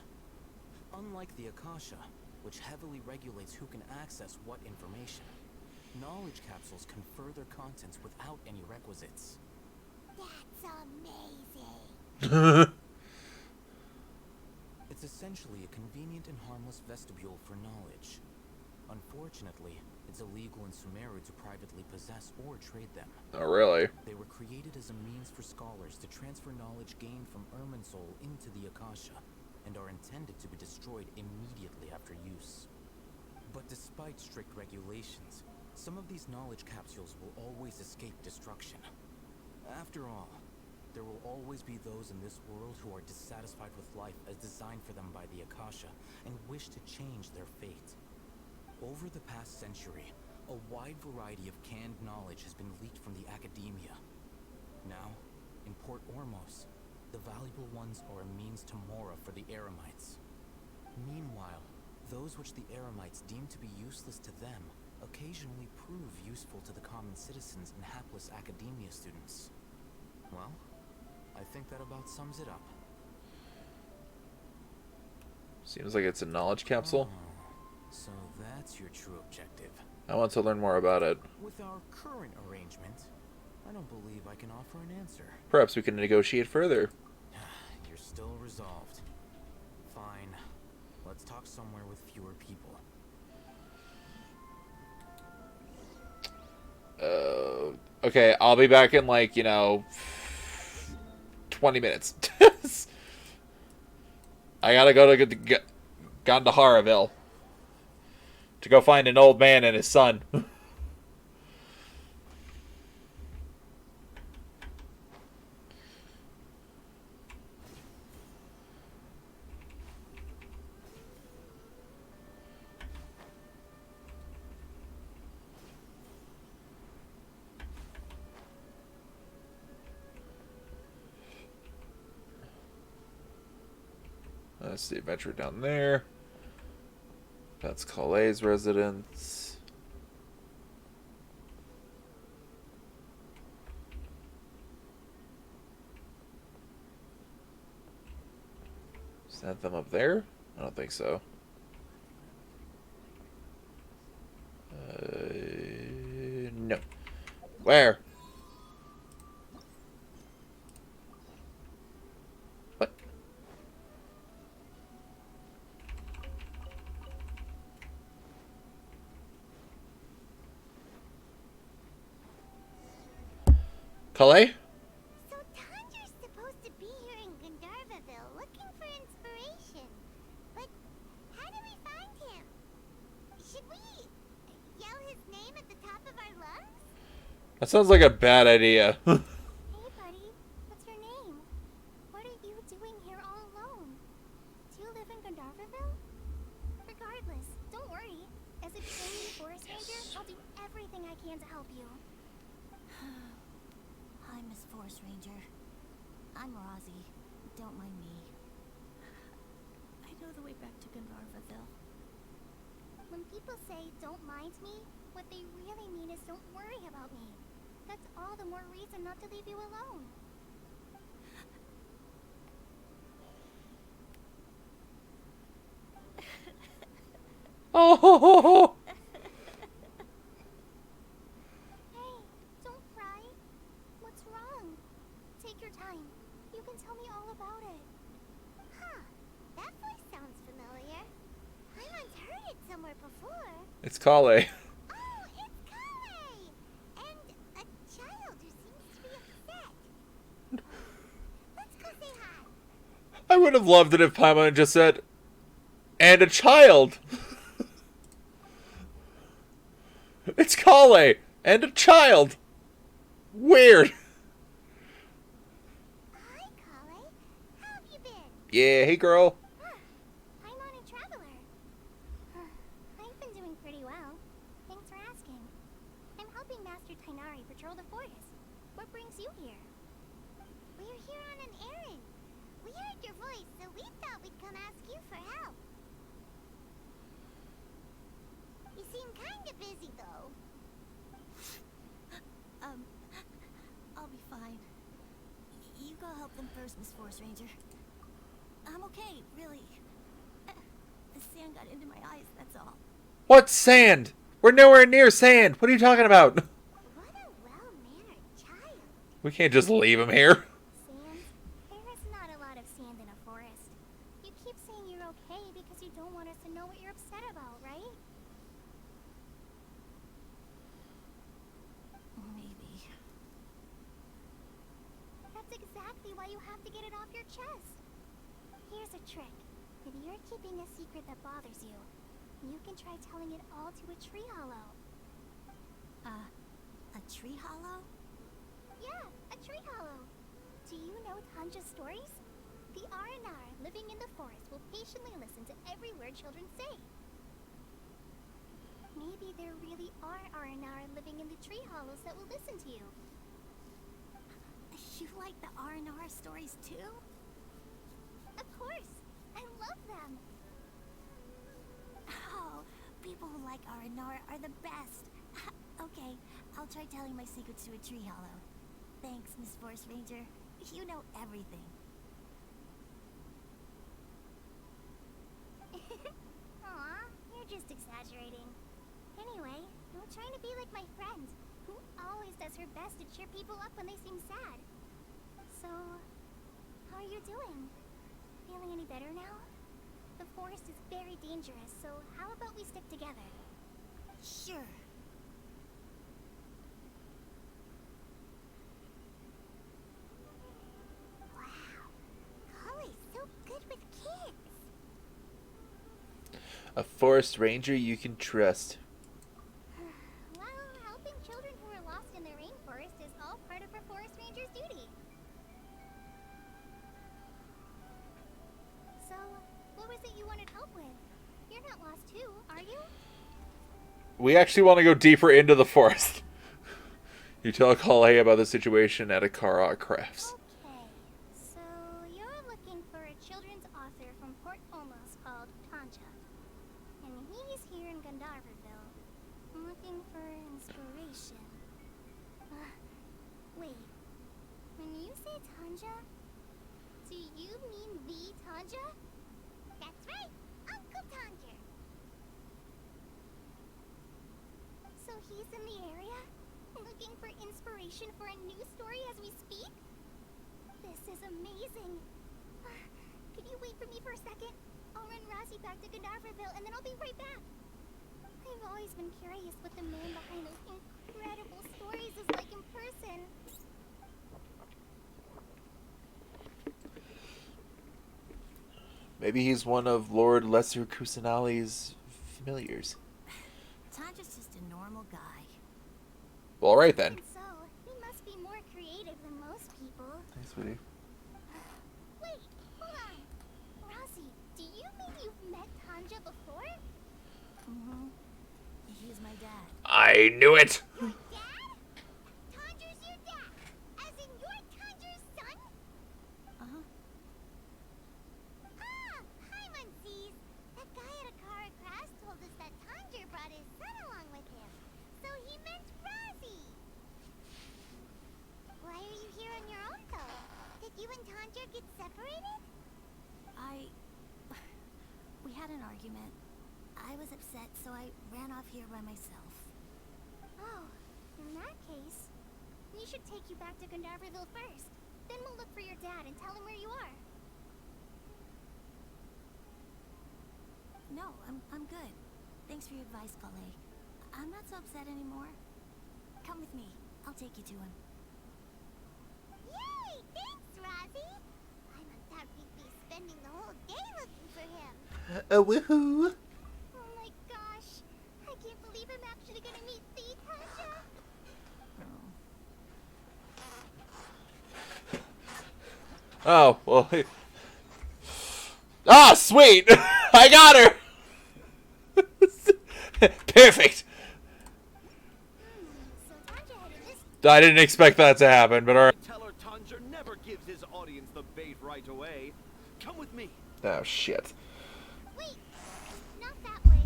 Unlike the Akasha, which heavily regulates who can access what information, knowledge capsules confer their contents without any requisites. That's amazing. It's essentially a convenient and harmless vestibule for knowledge. Unfortunately, it's illegal in Sumeru to privately possess or trade them. Oh, really? They were created as a means for scholars to transfer knowledge gained from Irminsul into the Akasha, and are intended to be destroyed immediately after use. But despite strict regulations, some of these knowledge capsules will always escape destruction. After all, there will always be those in this world who are dissatisfied with life as designed for them by the Akasha, and wish to change their fate. Over the past century, a wide variety of canned knowledge has been leaked from the academia. Now, in Port Ormos, the valuable ones are a means to Mora for the Eremites. Meanwhile, those which the Eremites deem to be useless to them occasionally prove useful to the common citizens and hapless academia students. Well, I think that about sums it up. Seems like it's a knowledge capsule. So that's your true objective. I want to learn more about it. With our current arrangement, I don't believe I can offer an answer. Perhaps we can negotiate further. You're still resolved. Fine. Let's talk somewhere with fewer people. Okay, I'll be back in 20 minutes. I gotta go to Gandaharaville to go find an old man and his son. That's the adventure down there. That's Calais' residence. Sent them up there? I don't think so. No. Where? What? Calais? So Tandra's supposed to be here in Gandharvaville looking for inspiration. But how do we find him? Should we yell his name at the top of our lungs? That sounds like a bad idea. Hey buddy, what's your name? What are you doing here all alone? Do you live in Gandharvaville? Regardless, don't worry. As a trainee forest ranger, I'll do everything I can to help you. Hi, Miss Forest Ranger. I'm Rozzy. Don't mind me. I know the way back to Gandharvaville. When people say, don't mind me, what they really mean is don't worry about me. That's all the more reason not to leave you alone. Oh! Hey, don't cry. What's wrong? Take your time. You can tell me all about it. Huh. That voice sounds familiar. I once heard it somewhere before. It's Calais. Oh, it's Kale! And a child who seems to be upset. Let's go say hi. I would have loved it if Paimon just said, and a child. It's Calais and a child. Weird. Hi, Kale. How have you been? Yeah, hey girl. I'm on a traveler. I've been doing pretty well. Thanks for asking. I'm helping Master Tainari patrol the forest. What brings you here? We're here on an errand. We heard your voice, so we thought we'd come ask you for help. You seem kinda busy, though. I'll be fine. You go help them first, Miss Forest Ranger. I'm okay, really. The sand got into my eyes, that's all. What sand? We're nowhere near sand. What are you talking about? What a well-mannered child. We can't just leave him here. Sand? There is not a lot of sand in a forest. You keep saying why you have to get it off your chest. Here's a trick. If you're keeping a secret that bothers you, you can try telling it all to a tree hollow. A tree hollow? Yeah, a tree hollow. Do you know Tanja's stories? The Aranara living in the forest will patiently listen to every word children say. Maybe there really are Aranara living in the tree hollows that will listen to you. You like the Aranara stories too? Of course! I love them! Oh, people who like Aranara are the best. Okay, I'll try telling my secrets to a tree hollow. Thanks, Miss Forest Ranger. You know everything. Aw, you're just exaggerating. Anyway, I'm trying to be like my friend, who always does her best to cheer people up when they seem sad. So, how are you doing? Feeling any better now? The forest is very dangerous, so how about we stick together? Sure. Wow, Cully's so good with kids. A forest ranger you can trust. Well, helping children who are lost in the rainforest is all part of a forest ranger's duty. So, what was it you wanted help with? You're not lost too, are you? We actually want to go deeper into the forest. You tell Kale about the situation at Aranyaka Crafts. Okay, so you're looking for a children's author from Port Olmos called Tanja. And he's here in Gandharville, looking for inspiration. Wait, when you say Tanja, do you mean the Tanja? That's right, Uncle Tanja. So he's in the area, looking for inspiration for a new story as we speak? This is amazing. Could you wait for me for a second? I'll run Razi back to Gandharville and then I'll be right back. I've always been curious what the man behind those incredible stories is like in person. Maybe he's one of Lord Lesser Kusanali's familiars. Tanja's just a normal guy. Well, alright then. So, he must be more creative than most people. Thanks, sweetie. Wait, hold on. Razi, do you mean you've met Tanja before? Mm-hmm. He's my dad. I knew it! Your dad? Tanja's your dad? As in you're Tanja's son? Uh-huh. Ah, hi, Muncies. That guy at Aranyaka Crafts told us that Tanja brought his son along with him. So he meant Razi. Why are you here on your own, though? Did you and Tanja get separated? We had an argument. I was upset, so I ran off here by myself. Oh, in that case, we should take you back to Gandharville first. Then we'll look for your dad and tell him where you are. No, I'm good. Thanks for your advice, Kale. I'm not so upset anymore. Come with me. I'll take you to him. Yay! Thanks, Razi! I thought we'd be spending the whole day looking for him. Woohoo! Oh my gosh! I can't believe I'm actually gonna meet the Tanja! Oh, well. Ah, sweet! I got her! Perfect! I didn't expect that to happen, but alright. Teller Tanja never gives his audience the bait right away. Come with me. Oh, shit. Wait! Not that way.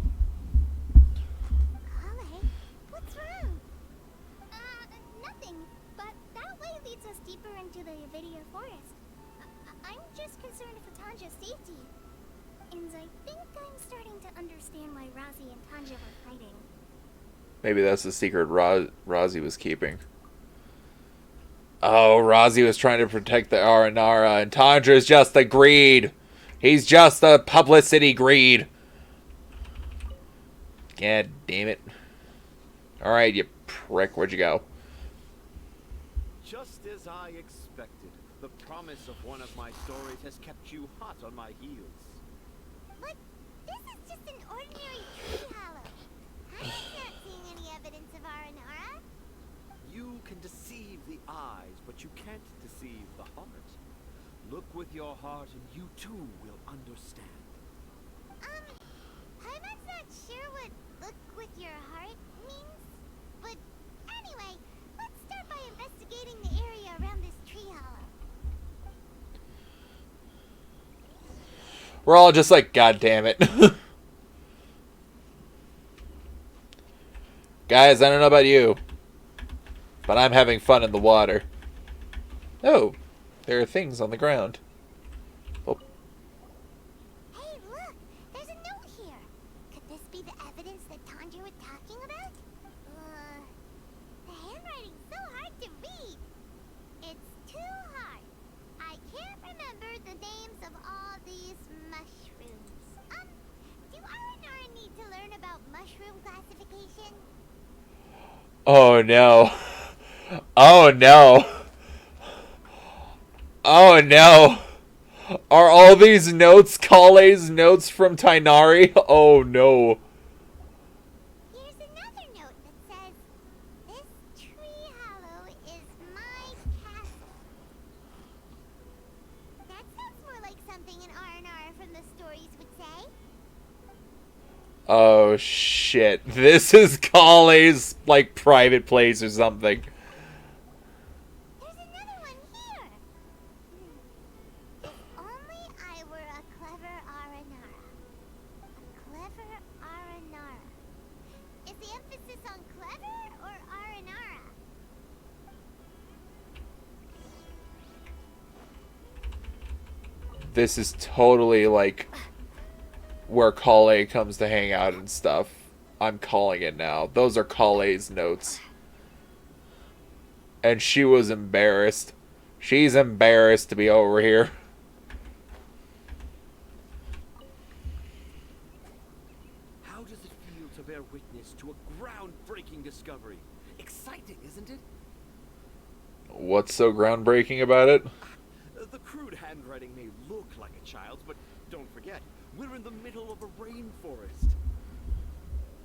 Kale, what's wrong? Nothing. But that way leads us deeper into the Avidia forest. I'm just concerned for Tanja's safety. And I think I'm starting to understand why Razi and Tanja were fighting. Maybe that's the secret Razi was keeping. Oh, Razi was trying to protect the Aranara, and Tandra's just the greed. He's just the publicity greed. God damn it. Alright, you prick. Where'd you go? Just as I expected, The promise of one of my stories has kept you hot on my heels. But this is just an ordinary tree hollow. I'm not seeing any evidence of Aranara. You can deceive the eyes, but you can't deceive the heart. Look with your heart and you too will understand. Paimon's not sure what look with your heart means. But anyway, let's start by investigating the area around this tree hollow. We're all just like, God damn it. Guys, I don't know about you, but I'm having fun in the water. Oh, there are things on the ground. Oh. Hey, look! There's a note here. Could this be the evidence that Tanja was talking about? The handwriting's so hard to read. It's too hard. I can't remember the names of all these mushrooms. Do Aranara need to learn about mushroom classification? Oh no. Oh no. Oh no. Are all these notes Kale's notes from Tainari? Oh no. Here's another note that says, "This tree hollow is my castle." That sounds more like something an Aranara from the stories would say. Oh shit. This is Kale's like private place or something. There's another one here. If only I were a clever Aranara. A clever Aranara. Is the emphasis on clever or Aranara? This is totally like where Kale comes to hang out and stuff. I'm calling it now. Those are Kale's notes. And she was embarrassed. She's embarrassed to be over here. How does it feel to bear witness to a groundbreaking discovery? Exciting, isn't it? What's so groundbreaking about it? The crude handwriting may look like a child's, but don't forget, we're in the middle of a rainforest.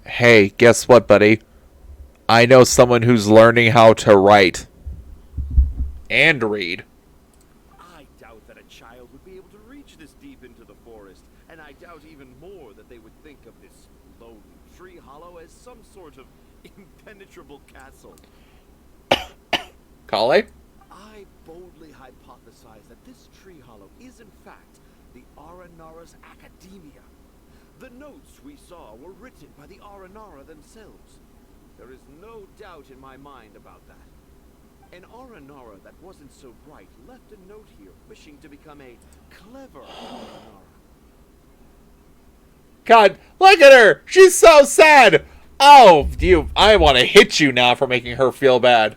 Hey, guess what, buddy? I know someone who's learning how to write. And read. I doubt that a child would be able to reach this deep into the forest, and I doubt even more that they would think of this lone tree hollow as some sort of impenetrable castle. Kale? I boldly hypothesize that this tree hollow is in fact the Aranara's academia. The notes we saw were written by the Aranara themselves. There is no doubt in my mind about that. An Aranara that wasn't so bright left a note here wishing to become a clever Aranara. God, look at her! She's so sad! Oh, I want to hit you now for making her feel bad.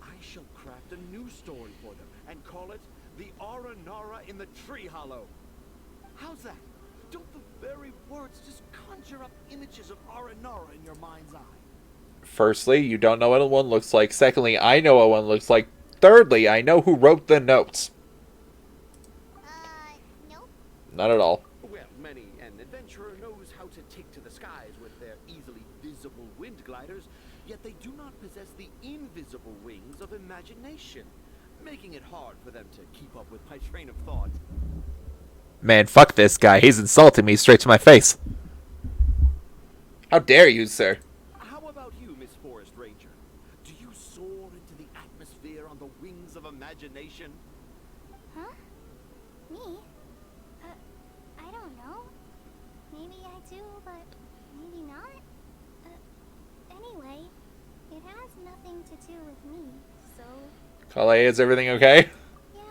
I shall craft a new story for them and call it The Aranara in the Tree Hollow. How's that? Don't the very words just conjure up images of Aranara in your mind's eye? Firstly, you don't know what one looks like. Secondly, I know what one looks like. Thirdly, I know who wrote the notes. Nope. Not at all. Well, many an adventurer knows how to take to the skies with their easily visible wind gliders, yet they do not possess the invisible wings of imagination, making it hard for them to keep up with my train of thought. Man, fuck this guy. He's insulting me straight to my face. How dare you, sir? How about you, Miss Forest Ranger? Do you soar into the atmosphere on the wings of imagination? Huh? Me? I don't know. Maybe I do, but maybe not. Anyway, it has nothing to do with me, so... Kale, is everything okay? Yeah,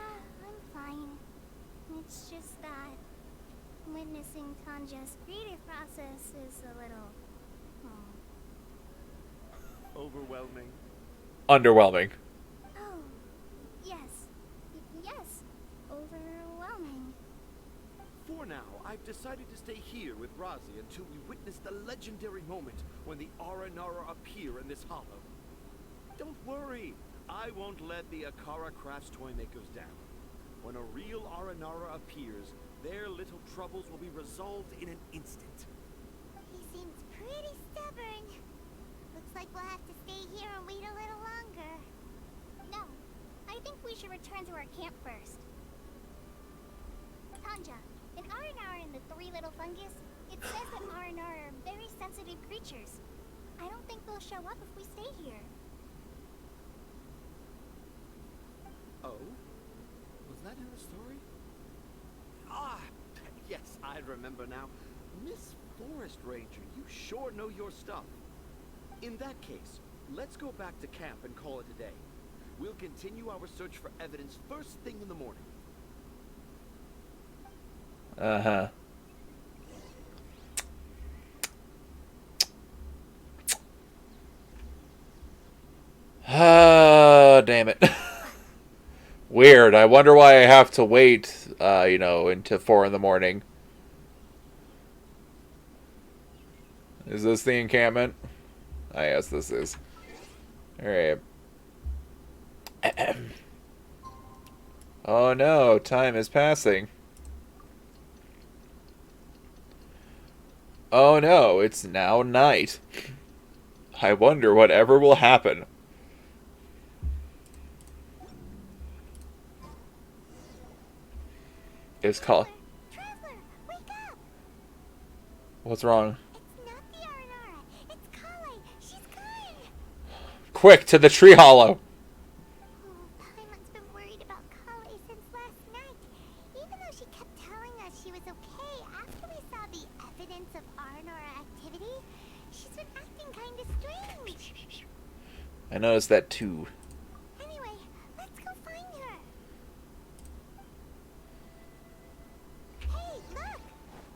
I'm fine. It's just that witnessing Tanja's creative process is a little... Overwhelming. Underwhelming. Oh, yes. Yes. Overwhelming. For now, I've decided to stay here with Razi until we witness the legendary moment when the Aranara appear in this hollow. Don't worry, I won't let the Akara Crafts toymakers down. When a real Aranara appears, their little troubles will be resolved in an instant. He seems pretty stubborn. Looks like we'll have to stay here and wait a little longer. No, I think we should return to our camp first. Tanja, in Aranara and the Three Little Fungus, it says that Aranara are very sensitive creatures. I don't think they'll show up if we stay here. Oh? Was that in the story? Ah, yes, I remember now. Miss Forest Ranger, you sure know your stuff. In that case, let's go back to camp and call it a day. We'll continue our search for evidence first thing in the morning. Uh-huh. Damn it. Weird. I wonder why I have to wait, you know, into 4 in the morning. Is this the encampment? Ah, yes, this is. Alright. Oh no, time is passing. Oh no, it's now night. I wonder whatever will happen. It's called. Traveler, wake up! What's wrong? It's not the Aranara. It's Kale. She's gone. Quick, to the tree hollow! Paimon's been worried about Kale since last night. Even though she kept telling us she was okay after we saw the evidence of Aranara activity, she's been acting kind of strange. I noticed that too. Anyway, let's go find her. Hey, look!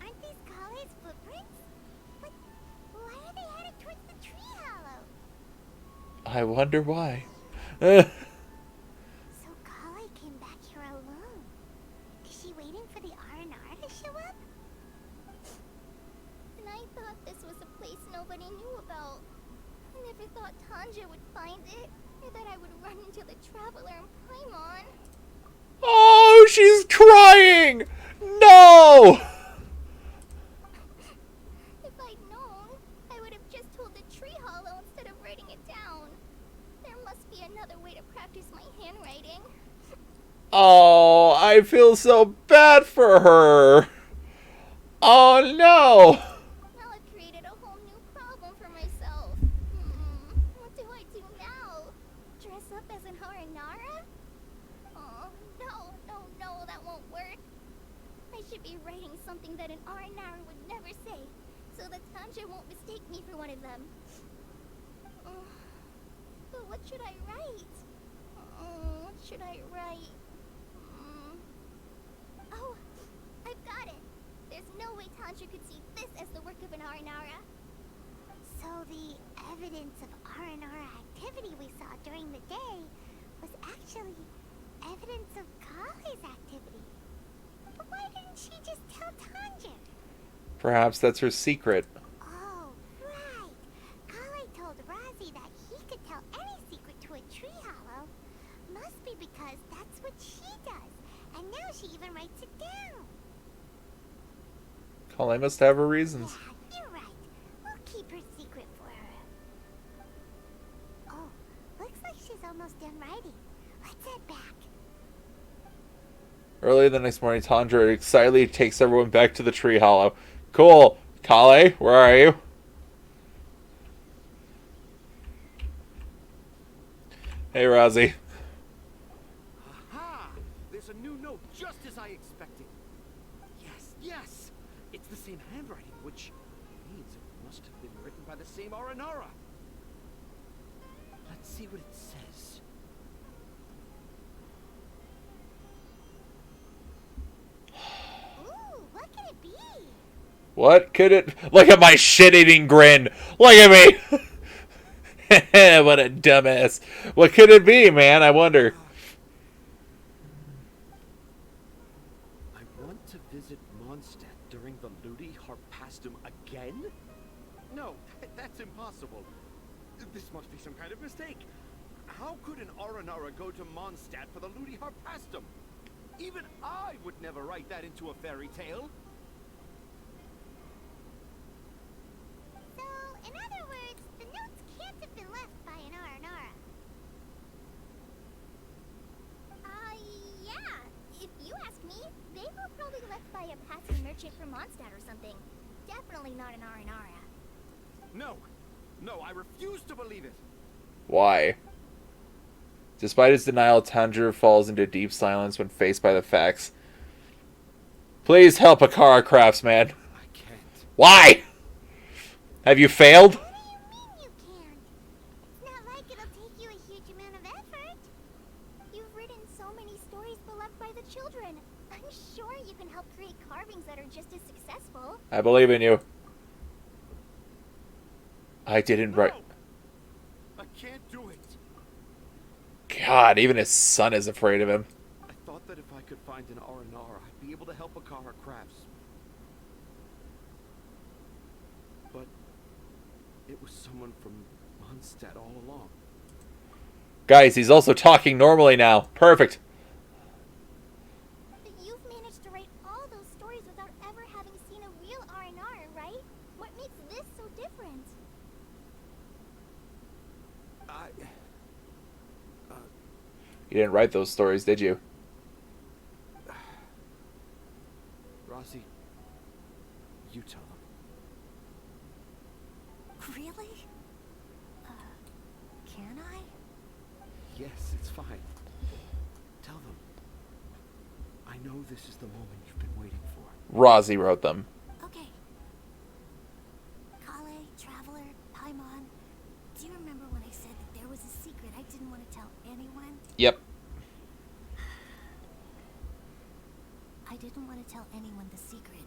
Aren't these Kale's footprints? But why are they headed towards the tree hollow? I wonder why. So Kale came back here alone. Is she waiting for the Aranara to show up? And I thought this was a place nobody knew about. I never thought Tanja would find it, or that I would run into the Traveler and Paimon. Oh, she's crying! No! If I'd known, I would have just told the tree hollow instead of writing it down. There must be another way to practice my handwriting. Oh, I feel so bad for her. Oh no! Now I've created a whole new problem for myself. What do I do now? Dress up as an Aranara? Oh, no, that won't work. I should be writing something that an Aranara would never say, so that Tanja won't mistake me for one of them. But what should I write? What should I write? Oh, I've got it. There's no way Tanja could see this as the work of an Aranara. So the evidence of Aranara activity we saw during the day was actually evidence of Kale's activity. But why didn't she just tell Tanja? Perhaps that's her secret. Oh, right. Kale told Razi that he could tell any secret to a tree hollow. Must be because that's what she does. And now she even writes it down. Kale must have her reasons. Yeah, you're right. We'll keep her secret for her. Oh, looks like she's almost done writing. Let's head back. Early the next morning, Tundra excitedly takes everyone back to the tree hollow. Cool. Kale, where are you? Hey, Razi. Aha! There's a new note just as I expected. Yes! It's the same handwriting, which means it must have been written by the same Aranara. Let's see what it says. Ooh, what could it be? What could it... Look at my shit-eating grin. Look at me. What a dumbass. What could it be, man? I wonder. I want to visit Mondstadt during the Ludi Harpastum again? No, that's impossible. This must be some kind of mistake. How could an Aranara go to Mondstadt for the Ludi Harpastum? Even I would never write that into a fairy tale. So, in other words, the notes can't have been left by an Aranara. Yeah. If you ask me, they were probably left by a passing merchant from Mondstadt or something. Definitely not an Aranara. No. No, I refuse to believe it. Why? Despite his denial, Tundra falls into deep silence when faced by the facts. Please help Akara Craftsman. I can't. Why? Have you failed? What do you mean you can't? It's not like it'll take you a huge amount of effort. You've written so many stories beloved by the children. I'm sure you can help create carvings that are just as successful. I believe in you. I didn't write. I can't do it. God, even his son is afraid of him. I thought that if I could find an Aranara, I'd be able to help Akara Crafts. But it was someone from Mondstadt all along. Guys, he's also talking normally now. Perfect. But you've managed to write all those stories without ever having seen a real Aranara, right? What makes this so different? You didn't write those stories, did you? Rossi, you tell them. Really? Can I? Yes, it's fine. Tell them. I know this is the moment you've been waiting for. Rossi wrote them. Okay. Kale, Traveler, Paimon, do you remember when I said that there was a secret I didn't want to tell anyone? Yep. I didn't want to tell anyone the secret,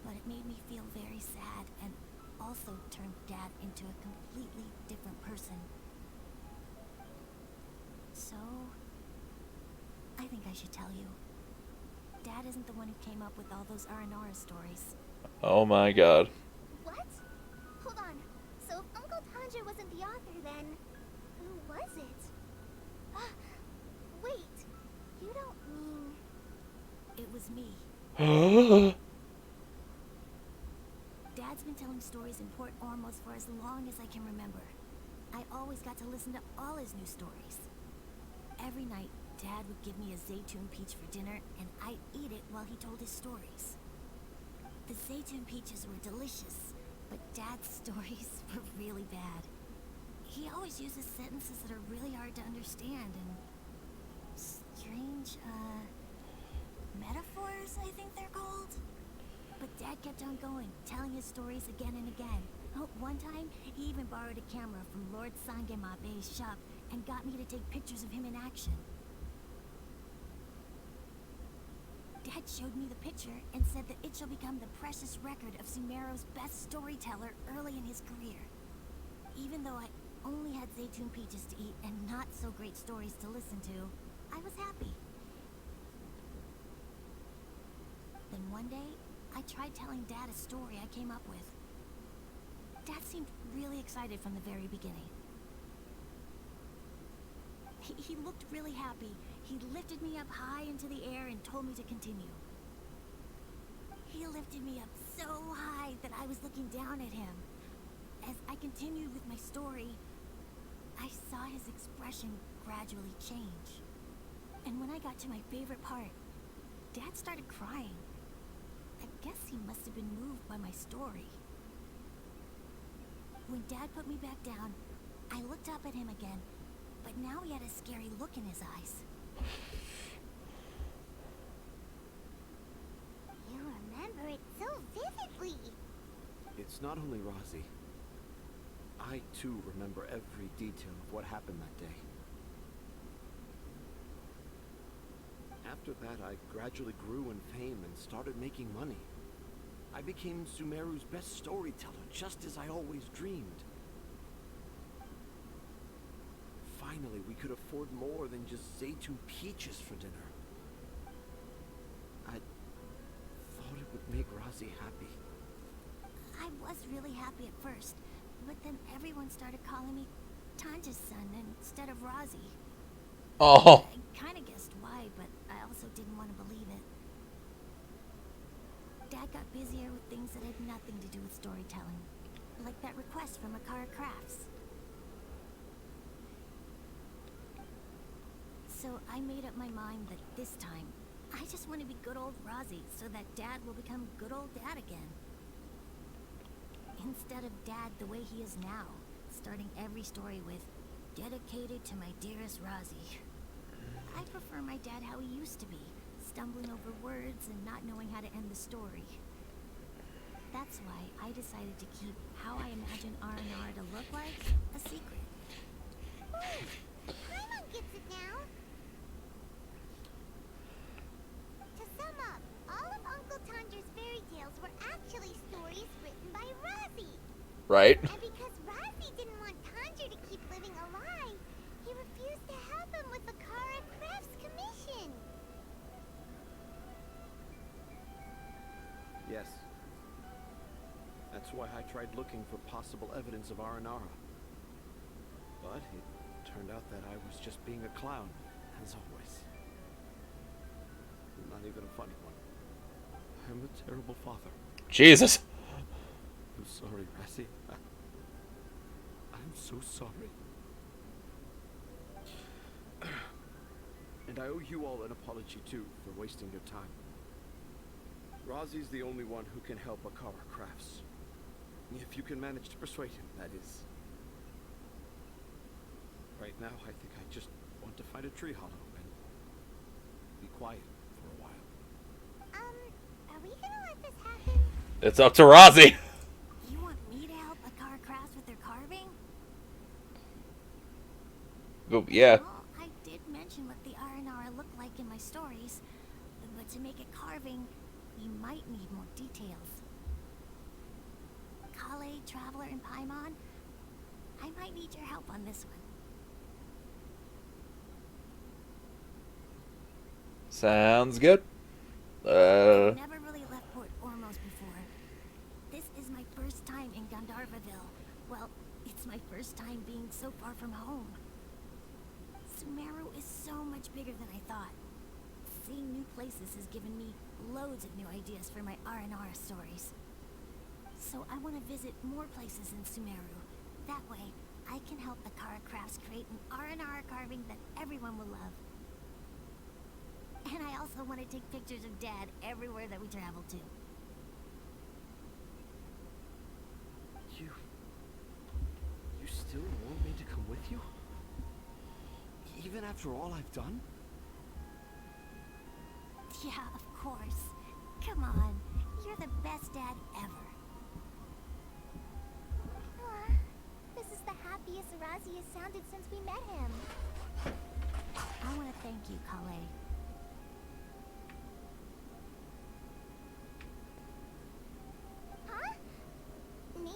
but it made me feel very sad and also turned Dad into a completely different person. So, I think I should tell you. Dad isn't the one who came up with all those Aranara stories. Oh my god. What? Hold on. So if Uncle Tanja wasn't the author, then who was it? Wait. You don't mean... It was me. Dad's been telling stories in Port Ormos for as long as I can remember. I always got to listen to all his new stories. Every night, Dad would give me a Zaytun peach for dinner, and I'd eat it while he told his stories. The Zaytun peaches were delicious, but Dad's stories were really bad. He always uses sentences that are really hard to understand, and strange, metaphors, I think they're called. But Dad kept on going, telling his stories again and again. Oh, one time, he even borrowed a camera from Lord Sangemabe's shop and got me to take pictures of him in action. Dad showed me the picture and said that it shall become the precious record of Sumeru's best storyteller early in his career. Even though I only had Zaytun peaches to eat and not so great stories to listen to, I was happy. Then one day, I tried telling Dad a story I came up with. Dad seemed really excited from the very beginning. He looked really happy. He lifted me up high into the air and told me to continue. He lifted me up so high that I was looking down at him. As I continued with my story, I saw his expression gradually change. And when I got to my favorite part, Dad started crying. I guess he must have been moved by my story. When Dad put me back down, I looked up at him again, but now he had a scary look in his eyes. You remember it so vividly. It's not only Rossi. I too remember every detail of what happened that day. After that, I gradually grew in fame and started making money. I became Sumeru's best storyteller, just as I always dreamed. Finally, we could afford more than just Zaytun peaches for dinner. I thought it would make Rossi happy. I was really happy at first, but then everyone started calling me Tanja's son instead of Razi. Oh. I kind of guessed why, but I also didn't want to believe it. Dad got busier with things that had nothing to do with storytelling. Like that request from Akara Crafts. So I made up my mind that this time, I just want to be good old Razi so that Dad will become good old Dad again. Instead of Dad the way he is now, starting every story with, dedicated to my dearest Razi. I prefer my dad how he used to be, stumbling over words and not knowing how to end the story. That's why I decided to keep how I imagine Aranara to look like a secret. Ooh, Paimon gets it now. To sum up, all of Uncle Tandra's fairy tales were actually stories written by Razi. Right. And because Razi didn't want Tandra to keep living alive, he refused to help him with the Akara Crafts commission. Yes. That's why I tried looking for possible evidence of Aranara. But it turned out that I was just being a clown, as always. Not even a funny one. I'm a terrible father. Jesus. I'm sorry, Razi. I'm so sorry. And I owe you all an apology, too, for wasting your time. Razi's the only one who can help Akara Crafts. If you can manage to persuade him, that is. Right now, I think I just want to find a tree hollow and be quiet for a while. Are we gonna let this happen? It's up to Razi. You want me to help Akara Crafts with their carving? Oh, yeah. Well, I did mention what the Aranara looked like in my stories, but to make it carving, we might need more details. Kale, Traveler, and Paimon, I might need your help on this one. Sounds good. I've never really left Port Ormos before. This is my first time in Gandharvaville. Well, it's my first time being so far from home. Sumeru is so much bigger than I thought. Seeing new places has given me loads of new ideas for my Aranara stories. So I want to visit more places in Sumeru. That way, I can help Akara Crafts create an Aranara carving that everyone will love. And I also want to take pictures of Dad everywhere that we travel to. You still want me to come with you? Even after all I've done? Yeah, of course. Come on. You're the best dad ever. Aw, this is the happiest Razi has sounded since we met him. I want to thank you, Kale. Huh? Me?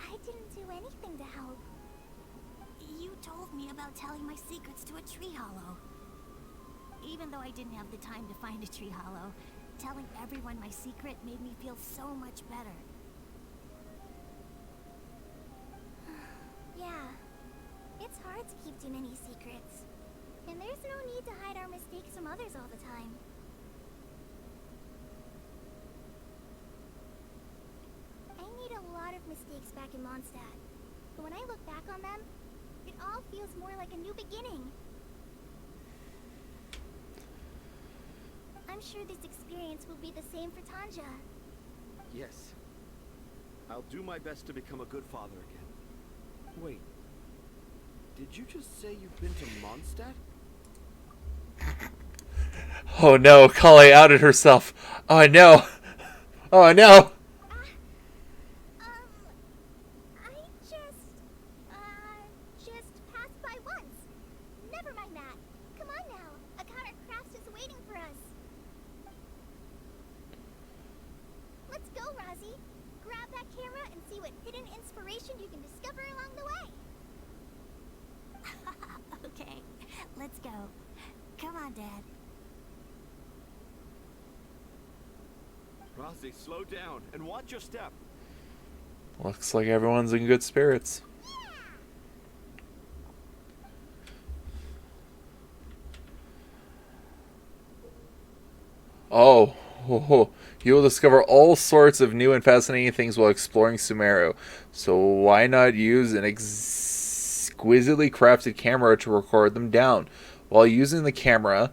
I didn't do anything to help. You told me about telling my secrets to a tree hollow. Even though I didn't have the time to find a tree hollow, telling everyone my secret made me feel so much better. Yeah. It's hard to keep too many secrets. And there's no need to hide our mistakes from others all the time. I made a lot of mistakes back in Mondstadt. But when I look back on them, it all feels more like a new beginning. I'm sure this experience will be the same for Tanja. Yes. I'll do my best to become a good father again. Wait. Did you just say you've been to Mondstadt? Oh no, Kale outed herself. Oh no. Oh no. I just passed by once. Never mind that. Come on now. Akara Crafts is waiting for us. Let's go, Razi. Grab that camera and see what hidden inspiration you can discover along the way. Okay, let's go. Come on, Dad. Razi, slow down and watch your step. Looks like everyone's in good spirits. Yeah! Oh, you will discover all sorts of new and fascinating things while exploring Sumeru. So why not use an exquisitely crafted camera to record them down? While using the camera,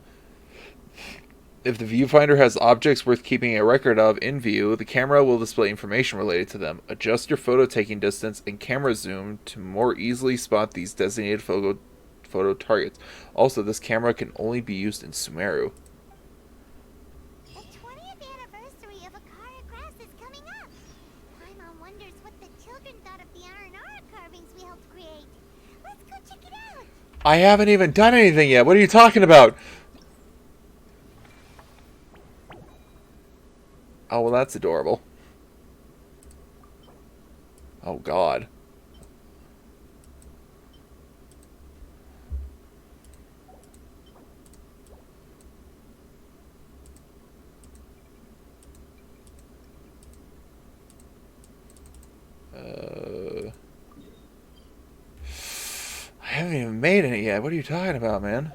if the viewfinder has objects worth keeping a record of in view, the camera will display information related to them. Adjust your photo taking distance and camera zoom to more easily spot these designated photo targets. Also, this camera can only be used in Sumeru. The 20th anniversary of Akara Crafts is coming up. Paimon wonders what the children thought of the Aranara carvings we helped create. Let's go check it out. I haven't even done anything yet. What are you talking about? Oh, well, that's adorable. Oh, God. I haven't even made any yet. What are you talking about, man?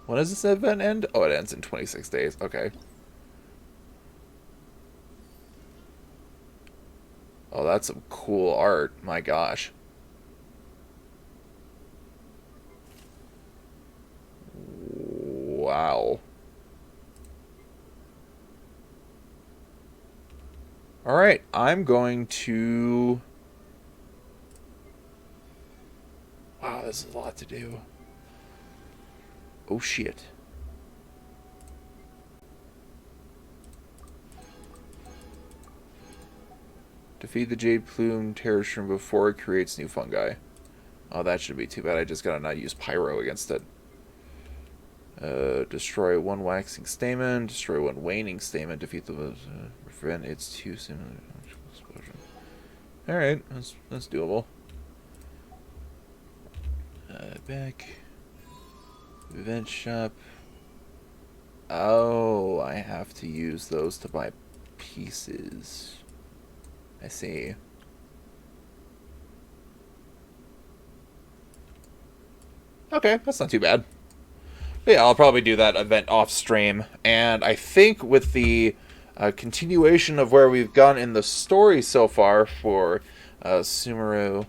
When does this event end? Oh, it ends in 26 days. Okay. Oh, that's some cool art. My gosh. Wow. Alright, I'm going to... Wow, this is a lot to do. Oh, shit. Defeat the Jade Plume Terror Shroom before it creates new fungi. Oh, that should be too bad. I just gotta not use Pyro against it. Destroy one waxing stamen. Destroy one waning stamen. Defeat the... prevent its two similar explosion. Alright, that's doable. Back. Event shop. Oh, I have to use those to buy pieces. I see. Okay, that's not too bad. But yeah, I'll probably do that event off stream. And I think with the continuation of where we've gone in the story so far for Sumeru,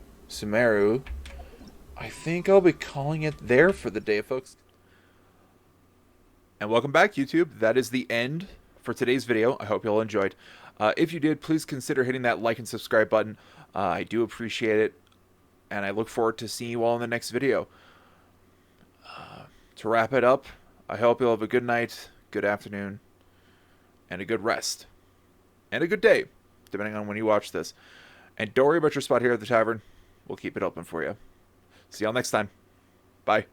I think I'll be calling it there for the day, folks. And welcome back, YouTube. That is the end for today's video. I hope you all enjoyed. If you did, please consider hitting that like and subscribe button. I do appreciate it, and I look forward to seeing you all in the next video. To wrap it up, I hope you'll have a good night, good afternoon, and a good rest. And a good day, depending on when you watch this. And don't worry about your spot here at the tavern. We'll keep it open for you. See y'all next time. Bye.